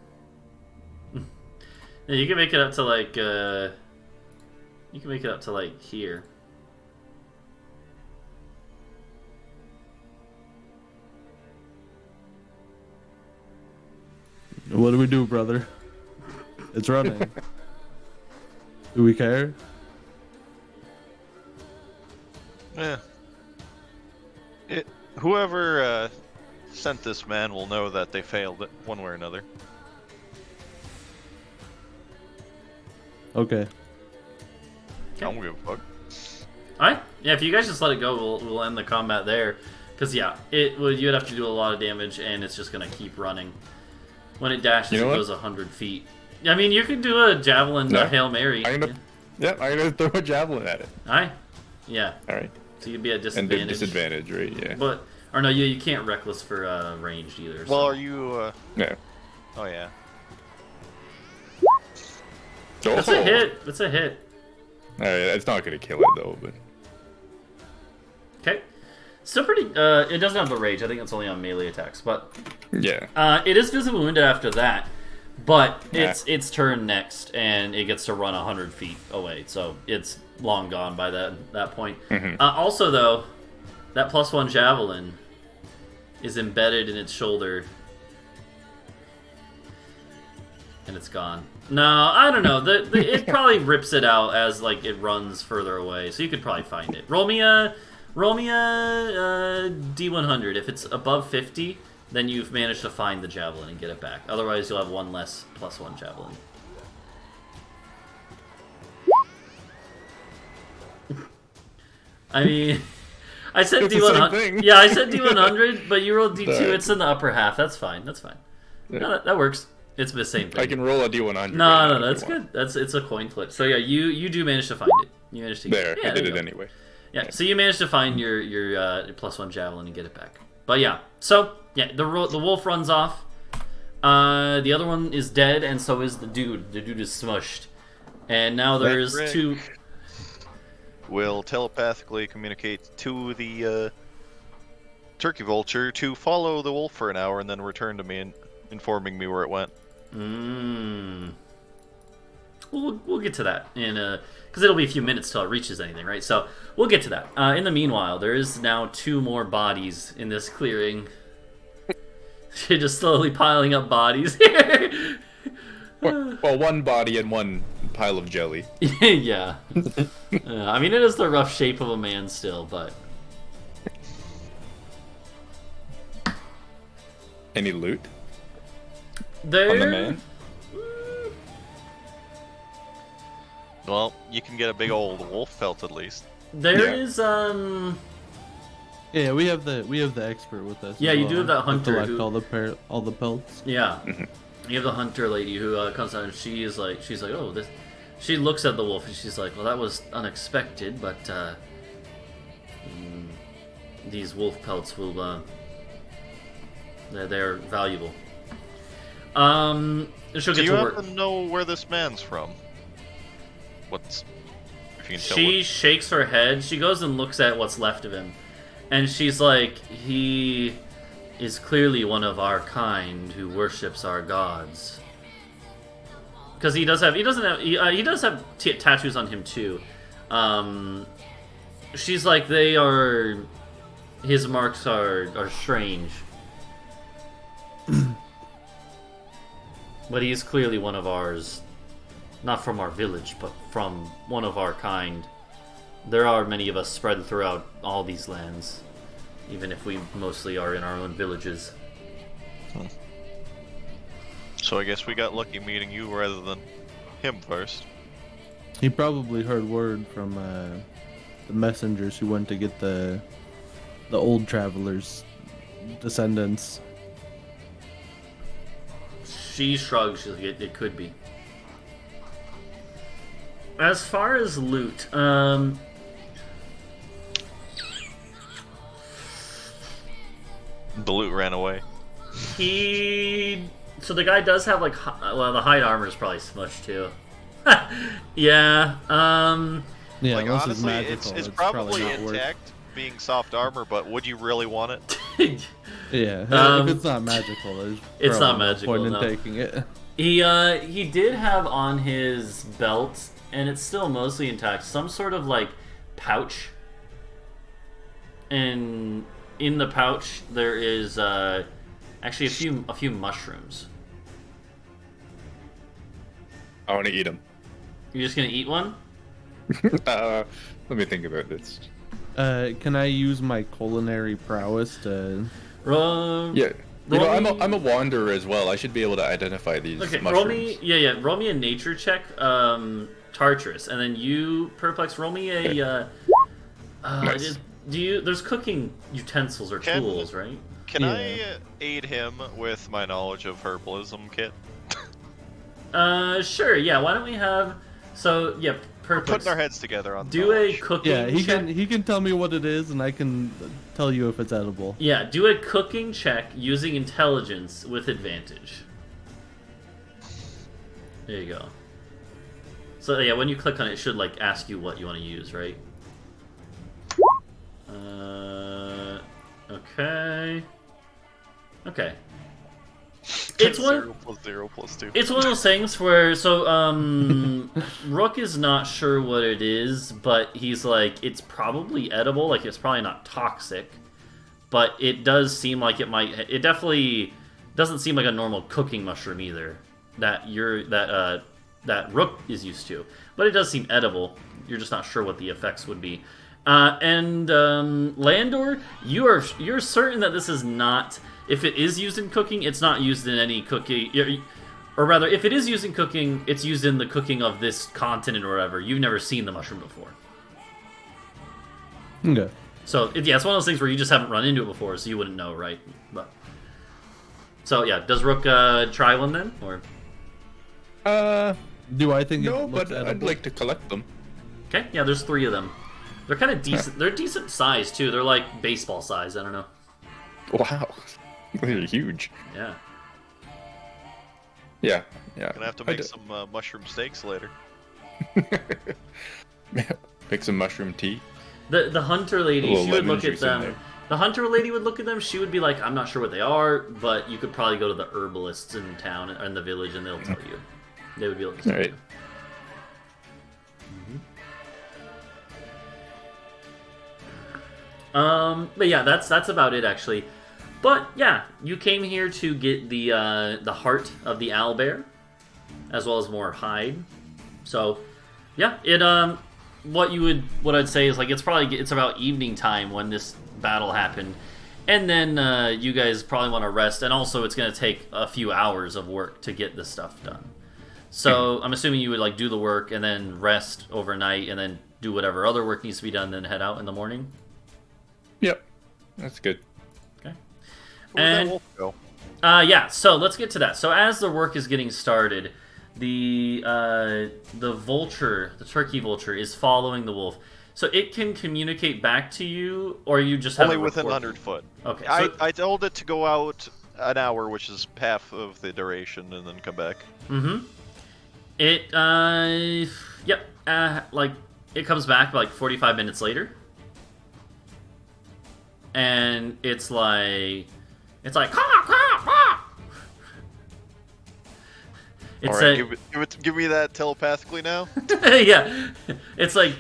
Yeah, you can make it up to like you can make it up to like here. What do we do, brother? It's running. Do we care? Yeah. Whoever sent this man will know that they failed it one way or another. Okay. I don't give a fuck. Alright. Yeah, if you guys just let it go, we'll end the combat there. Because, yeah, you'd have to do a lot of damage, and it's just going to keep running. When it dashes, it goes 100 feet. I mean, you could do a javelin, a Hail Mary. I'm gonna throw a javelin at it. Alright. Yeah. Alright. So you'd be at And disadvantage. disadvantage, right? Yeah. But, or no, you can't reckless for ranged either. Well, so. are you? No. Oh yeah. That's a hit. That's a hit. Alright, it's not gonna kill it though, but. Okay. Still pretty. It doesn't have the rage. I think it's only on melee attacks, but Yeah. it is visibly wounded after that. But it's turn next, and it gets to run 100 feet away, so it's long gone by that point. Also, though, that +1 javelin is embedded in its shoulder, and it's gone. No, I don't know. It probably rips it out as like it runs further away, so you could probably find it. Roll me a D100. If it's above 50. Then you've managed to find the javelin and get it back. Otherwise, you'll have one less +1 javelin. I mean, I said It's the same D100. thing. Yeah, I said D100, but you rolled D2. It's in the upper half. That's fine. That's fine. Yeah. No, that works. It's the same thing. I can roll a D100. No, that's good. It's a coin flip. So yeah, you do manage to find it. You managed to There, yeah, I did you it go. anyway. Yeah, so you managed to find your +1 javelin and get it back. But yeah, so yeah, the wolf runs off. The other one is dead, and so is the dude. The dude is smushed, and now there's Rick. two. Will telepathically communicate to the turkey vulture to follow the wolf for an hour and then return to me and informing me where it went. We'll get to that in because it'll be a few minutes till it reaches anything, right? So we'll get to that. In the meanwhile, there is now 2 more bodies in this clearing. You're just slowly piling up bodies here. Well, one body and one pile of jelly. Yeah. I mean, it is the rough shape of a man still, but... Any loot There... on the man? Well, you can get a big old wolf pelt at least. There Yeah. is, Yeah, we have the expert with us. Yeah, as you well, do have that to hunter collect who- all the pelts. Yeah. You have the hunter lady who comes out and she's like, oh, this. She looks at the wolf and she's like, well, that was unexpected, but these wolf pelts will, they're valuable. She'll Do get you to work. happen to know where this man's from? What's... If you can tell She shakes her head. She goes and looks at what's left of him, and she's like, he is clearly one of our kind who worships our gods. Because he does have tattoos on him too. She's like, his marks are strange. But he's clearly one of ours. Not from our village, but from one of our kind. There are many of us spread throughout all these lands, even if we mostly are in our own villages. So I guess we got lucky meeting you rather than him first. He probably heard word from the messengers who went to get the old travelers' descendants. She shrugs. She's like, it could be. As far as loot, The loot ran away. so the guy does have like, well, the hide armor is probably smushed too. Yeah. Yeah, Like unless honestly, it's magical, it's probably not worth. intact, being soft armor, but would you really want it? Yeah, if it's not magical, there's It's not probably no magical, point in no. taking it. He did have on his belt, and it's still mostly intact, some sort of like pouch. And in the pouch there is actually a few mushrooms. I want to eat them. You're just gonna eat one? Let me think about this. Can I use my culinary prowess to? Yeah. You know, roll me- I'm a wanderer as well. I should be able to identify these Okay, mushrooms. roll me a nature check, Tartarus, and then you, Perplex, roll me a. Nice. There's cooking utensils or Can- tools, right? Can Yeah. I aid him with my knowledge of herbalism, Kit? Sure. Yeah. Why don't we have? So yeah, We're Perplex. putting our heads together on Do a knowledge. cooking. Yeah, he check. can tell me what it is, and I can tell you if it's edible. Yeah, do a cooking check using intelligence with advantage. There you go. So yeah, when you click on it, it should like ask you what you want to use, right? Okay. Okay. It's one. 0 plus 0 plus 2. It's one of those things where Rook is not sure what it is, but he's like, it's probably edible, like it's probably not toxic, but it does seem like it might. It definitely doesn't seem like a normal cooking mushroom either that that Rook is used to, but it does seem edible. You're just not sure what the effects would be. Landor, you're certain that this is not. If it is used in cooking, it's not used in any cooking. Or rather, if it is used in cooking, it's used in the cooking of this continent or whatever. You've never seen the mushroom before. Okay. So, yeah, it's one of those things where you just haven't run into it before, so you wouldn't know, right? But so, yeah, does Rook try one then? Or Do I think No, it looks but I'd edible? like to collect them. okay, yeah, there's 3 of them. They're kind of decent. They're decent size, too. They're like baseball size. I don't know. Wow. They're huge. Yeah. Yeah. Gonna have to make some mushroom steaks later. Make some mushroom tea. The hunter lady, A little she would lemon look at juice in them. there. The hunter lady would look at them. She would be like, "I'm not sure what they are, but you could probably go to the herbalists in town or in the village, and they'll tell you. They would be able to tell Alright. you." But yeah, that's about it actually. But yeah, you came here to get the heart of the owlbear, as well as more hide. So yeah, it what I'd say is like it's about evening time when this battle happened, and then you guys probably want to rest, and also it's gonna take a few hours of work to get this stuff done. So I'm assuming you would like do the work and then rest overnight, and then do whatever other work needs to be done, then head out in the morning. Yep. That's good. Okay. Where'd that And wolf go? yeah, so let's get to that. So as the work is getting started, the vulture, the turkey vulture, is following the wolf. So it can communicate back to you, or you just have Only it within record- 100 foot. Okay. I told it to go out an hour, which is half of the duration, and then come back. Mm-hmm. It yep. Like it comes back like 45 minutes later, and it's like caw, caw, caw. It's All right, a, give me that telepathically now. yeah, it's like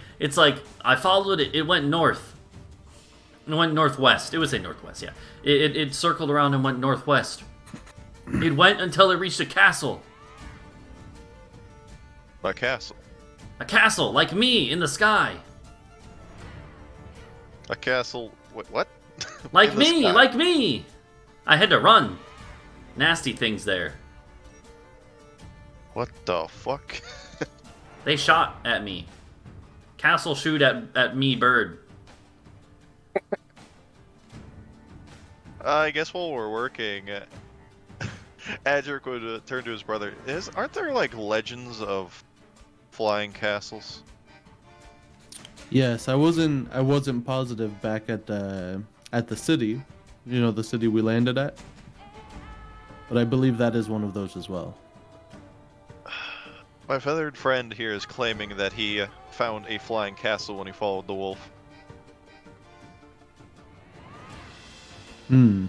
I followed it. It went north. It went northwest. It would say northwest. Yeah. It circled around and went northwest. It went until it reached a castle. A castle. A castle like me in the sky. A castle. What? Like In the me, sky. like me. I had to run. Nasty things there. What the fuck? They shot at me. Castle shoot at me, bird. I guess while we're working, Adric would turn to his brother. Aren't there like legends of flying castles? Yes, I wasn't positive back at the city, you know, the city we landed at. But I believe that is one of those as well. My feathered friend here is claiming that he found a flying castle when he followed the wolf. Hmm.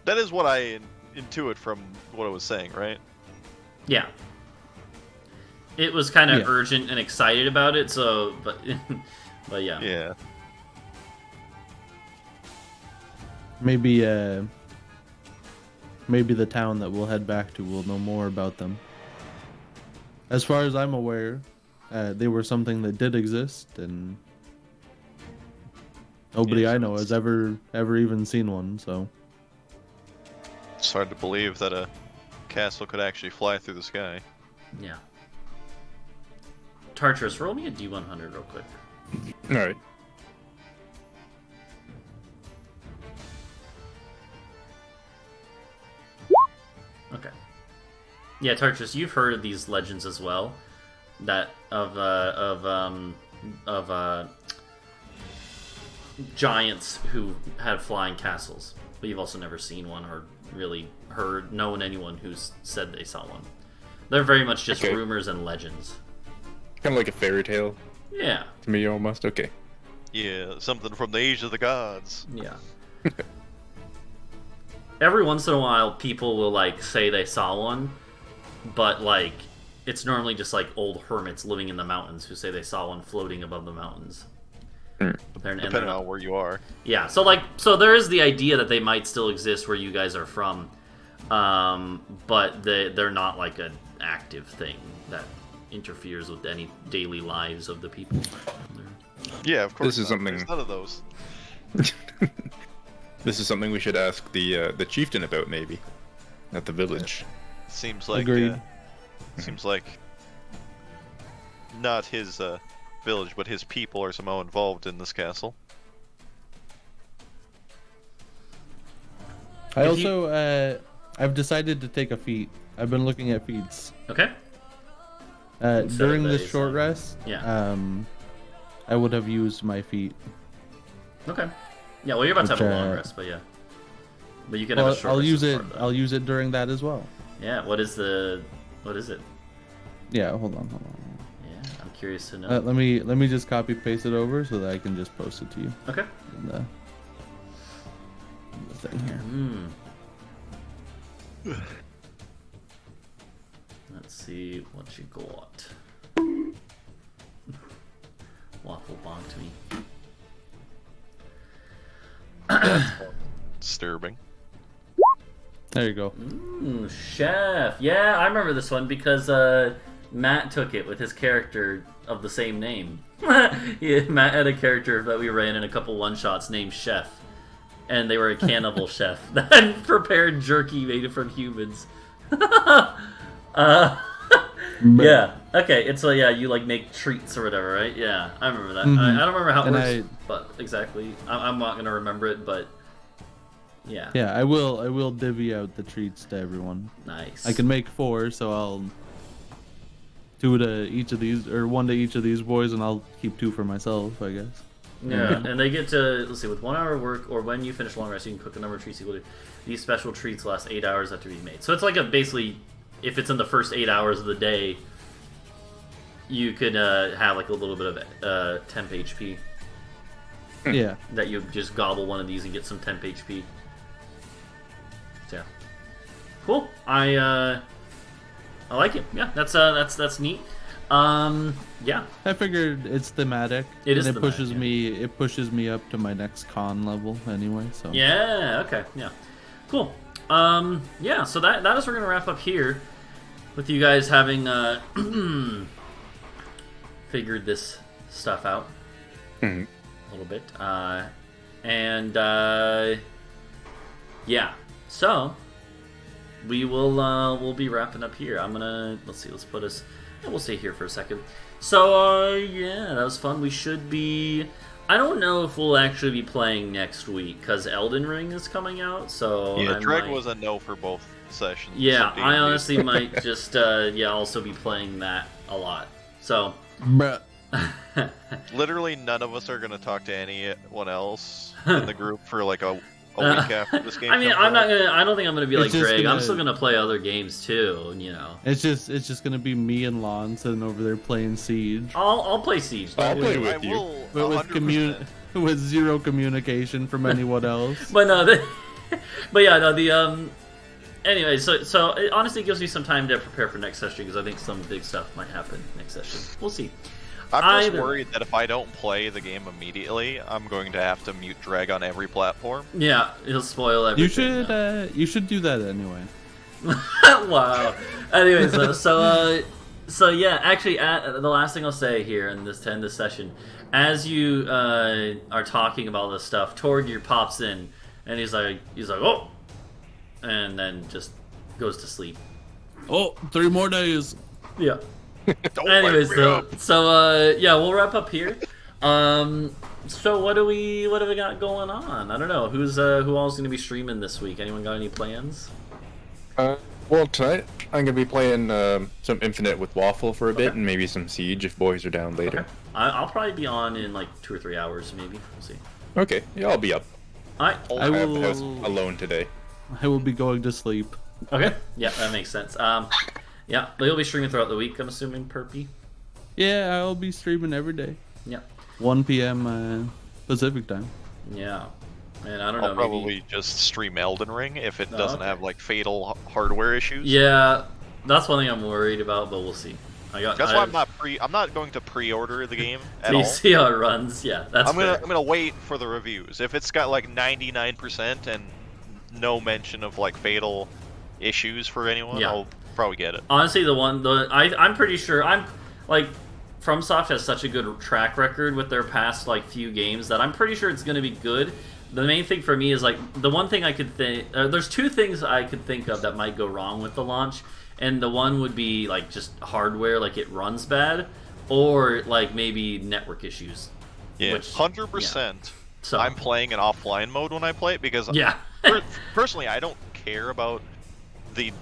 That is what I intuit from what I was saying, right? Yeah. It was kind of Yeah. urgent and excited about it, so but but yeah. Yeah. maybe the town that we'll head back to will know more about them. As far as I'm aware, they were something that did exist, and nobody Yeah, I so know it's- has ever even seen one. So It's hard to believe that a castle could actually fly through the sky. Yeah. Tartarus, roll me a D100 real quick. All right. Okay. Yeah, Tartarus, you've heard of these legends as well, that of giants who had flying castles, but you've also never seen one or really known anyone who's said they saw one. They're very much just Okay. rumors and legends. Kind of like a fairy tale Yeah. to me, almost. Okay. Yeah, something from the age of the gods. Yeah. Every once in a while, people will like say they saw one, but like it's normally just like old hermits living in the mountains who say they saw one floating above the mountains. Depending on where you are. Yeah, so there is the idea that they might still exist where you guys are from, but they're not like an active thing that interferes with any daily lives of the people. Yeah, of course. This is not. something- There's none of those. This is something we should ask the chieftain about, maybe, at the village. Seems like Agreed. seems like not his village, but his people are somehow involved in this castle. I If you- also I've decided to take a feat. I've been looking at feats. Okay. Instead During of this a- short rest. Yeah. I would have used my feat. Okay. Yeah, well, you're about to have Which, a long uh, rest, but yeah. But you can Well, have a short I'll rest use as it. part of that. I'll use it during that as well. Yeah, what is it? Yeah, hold on. Yeah, I'm curious to know. Let me just copy paste it over so that I can just post it to you Okay. in the thing here. Let's see what you got. Waffle bonked me. Disturbing. There you go. Chef. Yeah, I remember this one because Matt took it with his character of the same name. Yeah, Matt had a character that we ran in a couple one-shots named Chef. And they were a cannibal chef that had prepared jerky made from humans. Yeah. Okay. It's yeah. You like make treats or whatever, right? Yeah. I remember that. Mhm. I don't remember how it And works, but exactly. I'm not gonna remember it, but yeah. Yeah, I will divvy out the treats to everyone. Nice. I can make 4, so I'll 2 to each of these, or 1 to each of these boys, and I'll keep 2 for myself, I guess. Yeah, and they get to, let's see, with 1 hour of work, or when you finish long rest, you can cook a number of treats equal to these special treats last 8 hours after being made. So it's like a basically, if it's in the first 8 hours of the day, you could have like a little bit of temp HP Yeah. that you just gobble one of these and get some temp HP. So, yeah, cool. I like it. Yeah, that's neat. Yeah. I figured it's thematic. It is and thematic, yeah. it pushes me up to my next con level anyway, so. Yeah, okay, yeah. Cool. Yeah, so that is we're gonna wrap up here with you guys having figured this stuff out a little bit. Yeah. So we will we'll be wrapping up here. I'm gonna let's put us we'll stay here for a second. So yeah, that was fun. We should be I don't know if we'll actually be playing next week because Elden Ring is coming out. So Yeah, I Dreg might- was a no for both sessions. Yeah, so I D&D. honestly might just also be playing that a lot. So Bruh. Literally none of us are gonna talk to anyone else in the group for like a week after this game. I mean, comes I'm not out. gonna. I don't think I'm gonna be like It's just Greg. I'm gonna- still gonna play other games too. You know, It's just gonna be me and Lon sitting over there playing Siege. I'll play Siege. I'll though. play I with you. will But with 100%. with 0 communication from anyone else. But no, but yeah, no. The Anyway, so it honestly gives me some time to prepare for next session because I think some big stuff might happen next session. We'll see. I'm just Either worried that if I don't play the game immediately, I'm going to have to mute drag on every platform. Yeah, he'll spoil everything. You should do that anyway. Wow. Anyways, so yeah, actually, the last thing I'll say here in this to end this session, as you are talking about this stuff, Torgir pops in, and he's like, oh, and then just goes to sleep. Oh, 3 more days. Yeah. Don't Anyways, wake me up. so yeah, we'll wrap up here. So what do we got going on? I don't know. Who all's gonna be streaming this week? Anyone got any plans? Well, tonight I'm gonna be playing some Infinite with Waffle for a bit, Okay. and maybe some Siege if boys are down later. Okay. I'll probably be on in like 2 or 3 hours, maybe. We'll see. Okay, yeah, I'll be up. All right. I I have the house will. alone today. I will be going to sleep. Okay. Yeah, that makes sense. Yeah, but you'll be streaming throughout the week, I'm assuming, Perpy. Yeah, I'll be streaming every day. Yeah. 1 p.m. Pacific time. Yeah. And I don't know. I'll probably just stream Elden Ring if it Oh, doesn't okay. have like fatal hardware issues. Yeah, that's one thing I'm worried about, but we'll see. That's why I'm not going to pre-order the game at You all. see how it runs? Yeah, that's I'm fair. gonna wait for the reviews. If it's got like 99% and no mention of like fatal issues for anyone, Yeah. I'll probably get it. Honestly, I'm pretty sure FromSoft has such a good track record with their past like few games that I'm pretty sure it's gonna be good. The main thing for me is like the one thing I could think. There's 2 things I could think of that might go wrong with the launch, and the one would be like just hardware, like it runs bad, or like maybe network issues. Yeah, Which- 100%. So I'm playing in offline mode when I play it because yeah, personally I don't care about the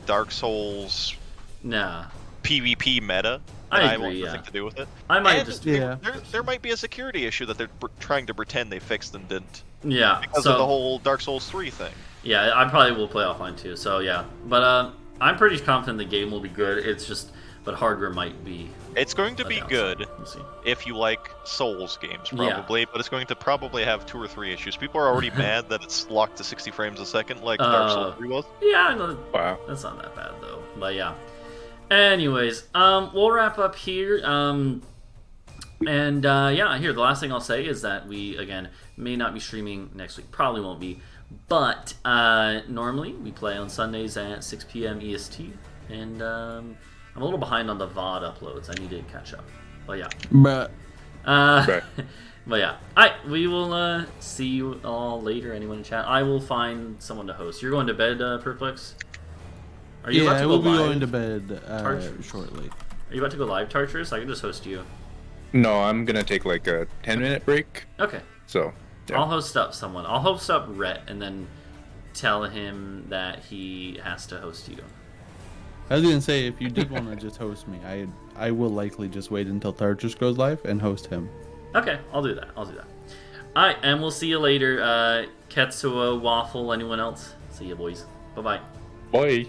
Dark Souls nah. PvP meta. I And I agree, want yeah. nothing to do with it. I might And just Yeah. there might be a security issue that they're trying to pretend they fixed and didn't yeah. because so of the whole Dark Souls 3 thing. yeah, I probably will play offline too. So yeah, but I'm pretty confident the game will be good. It's just, but hardware might be. It's going to a be downside. good We'll see. if you like Souls games, Yeah. probably, but it's going to probably have 2 or 3 issues. People are already mad that it's locked to 60 frames a second, like Dark Souls 3 was. Yeah, I know. Wow. That's not that bad though. But yeah. Anyways, we'll wrap up here. Yeah, here the last thing I'll say is that we again may not be streaming next week. Probably won't be, but normally we play on Sundays at 6 p.m. EST, and I'm a little behind on the VOD uploads. I need to catch up. But yeah. But Right. But yeah. Alright, we will see you all later. Anyone in chat? I will find someone to host. You're going to bed, Perplex? Are you about yeah, to I go will be live? going to bed Tartarus? shortly. Are you about to go live, Tartarus? I can just host you. No, I'm gonna take like a 10-minute break. Okay. So, yeah. I'll host up someone. I'll host up Rhett and then tell him that he has to host you. I was gonna say, if you did want to just host me, I will likely just wait until Tartarus goes live and host him. Okay, I'll do that. Alright, and we'll see you later. Ketsuo, Waffle, anyone else? See you, boys. Bye-bye. Bye.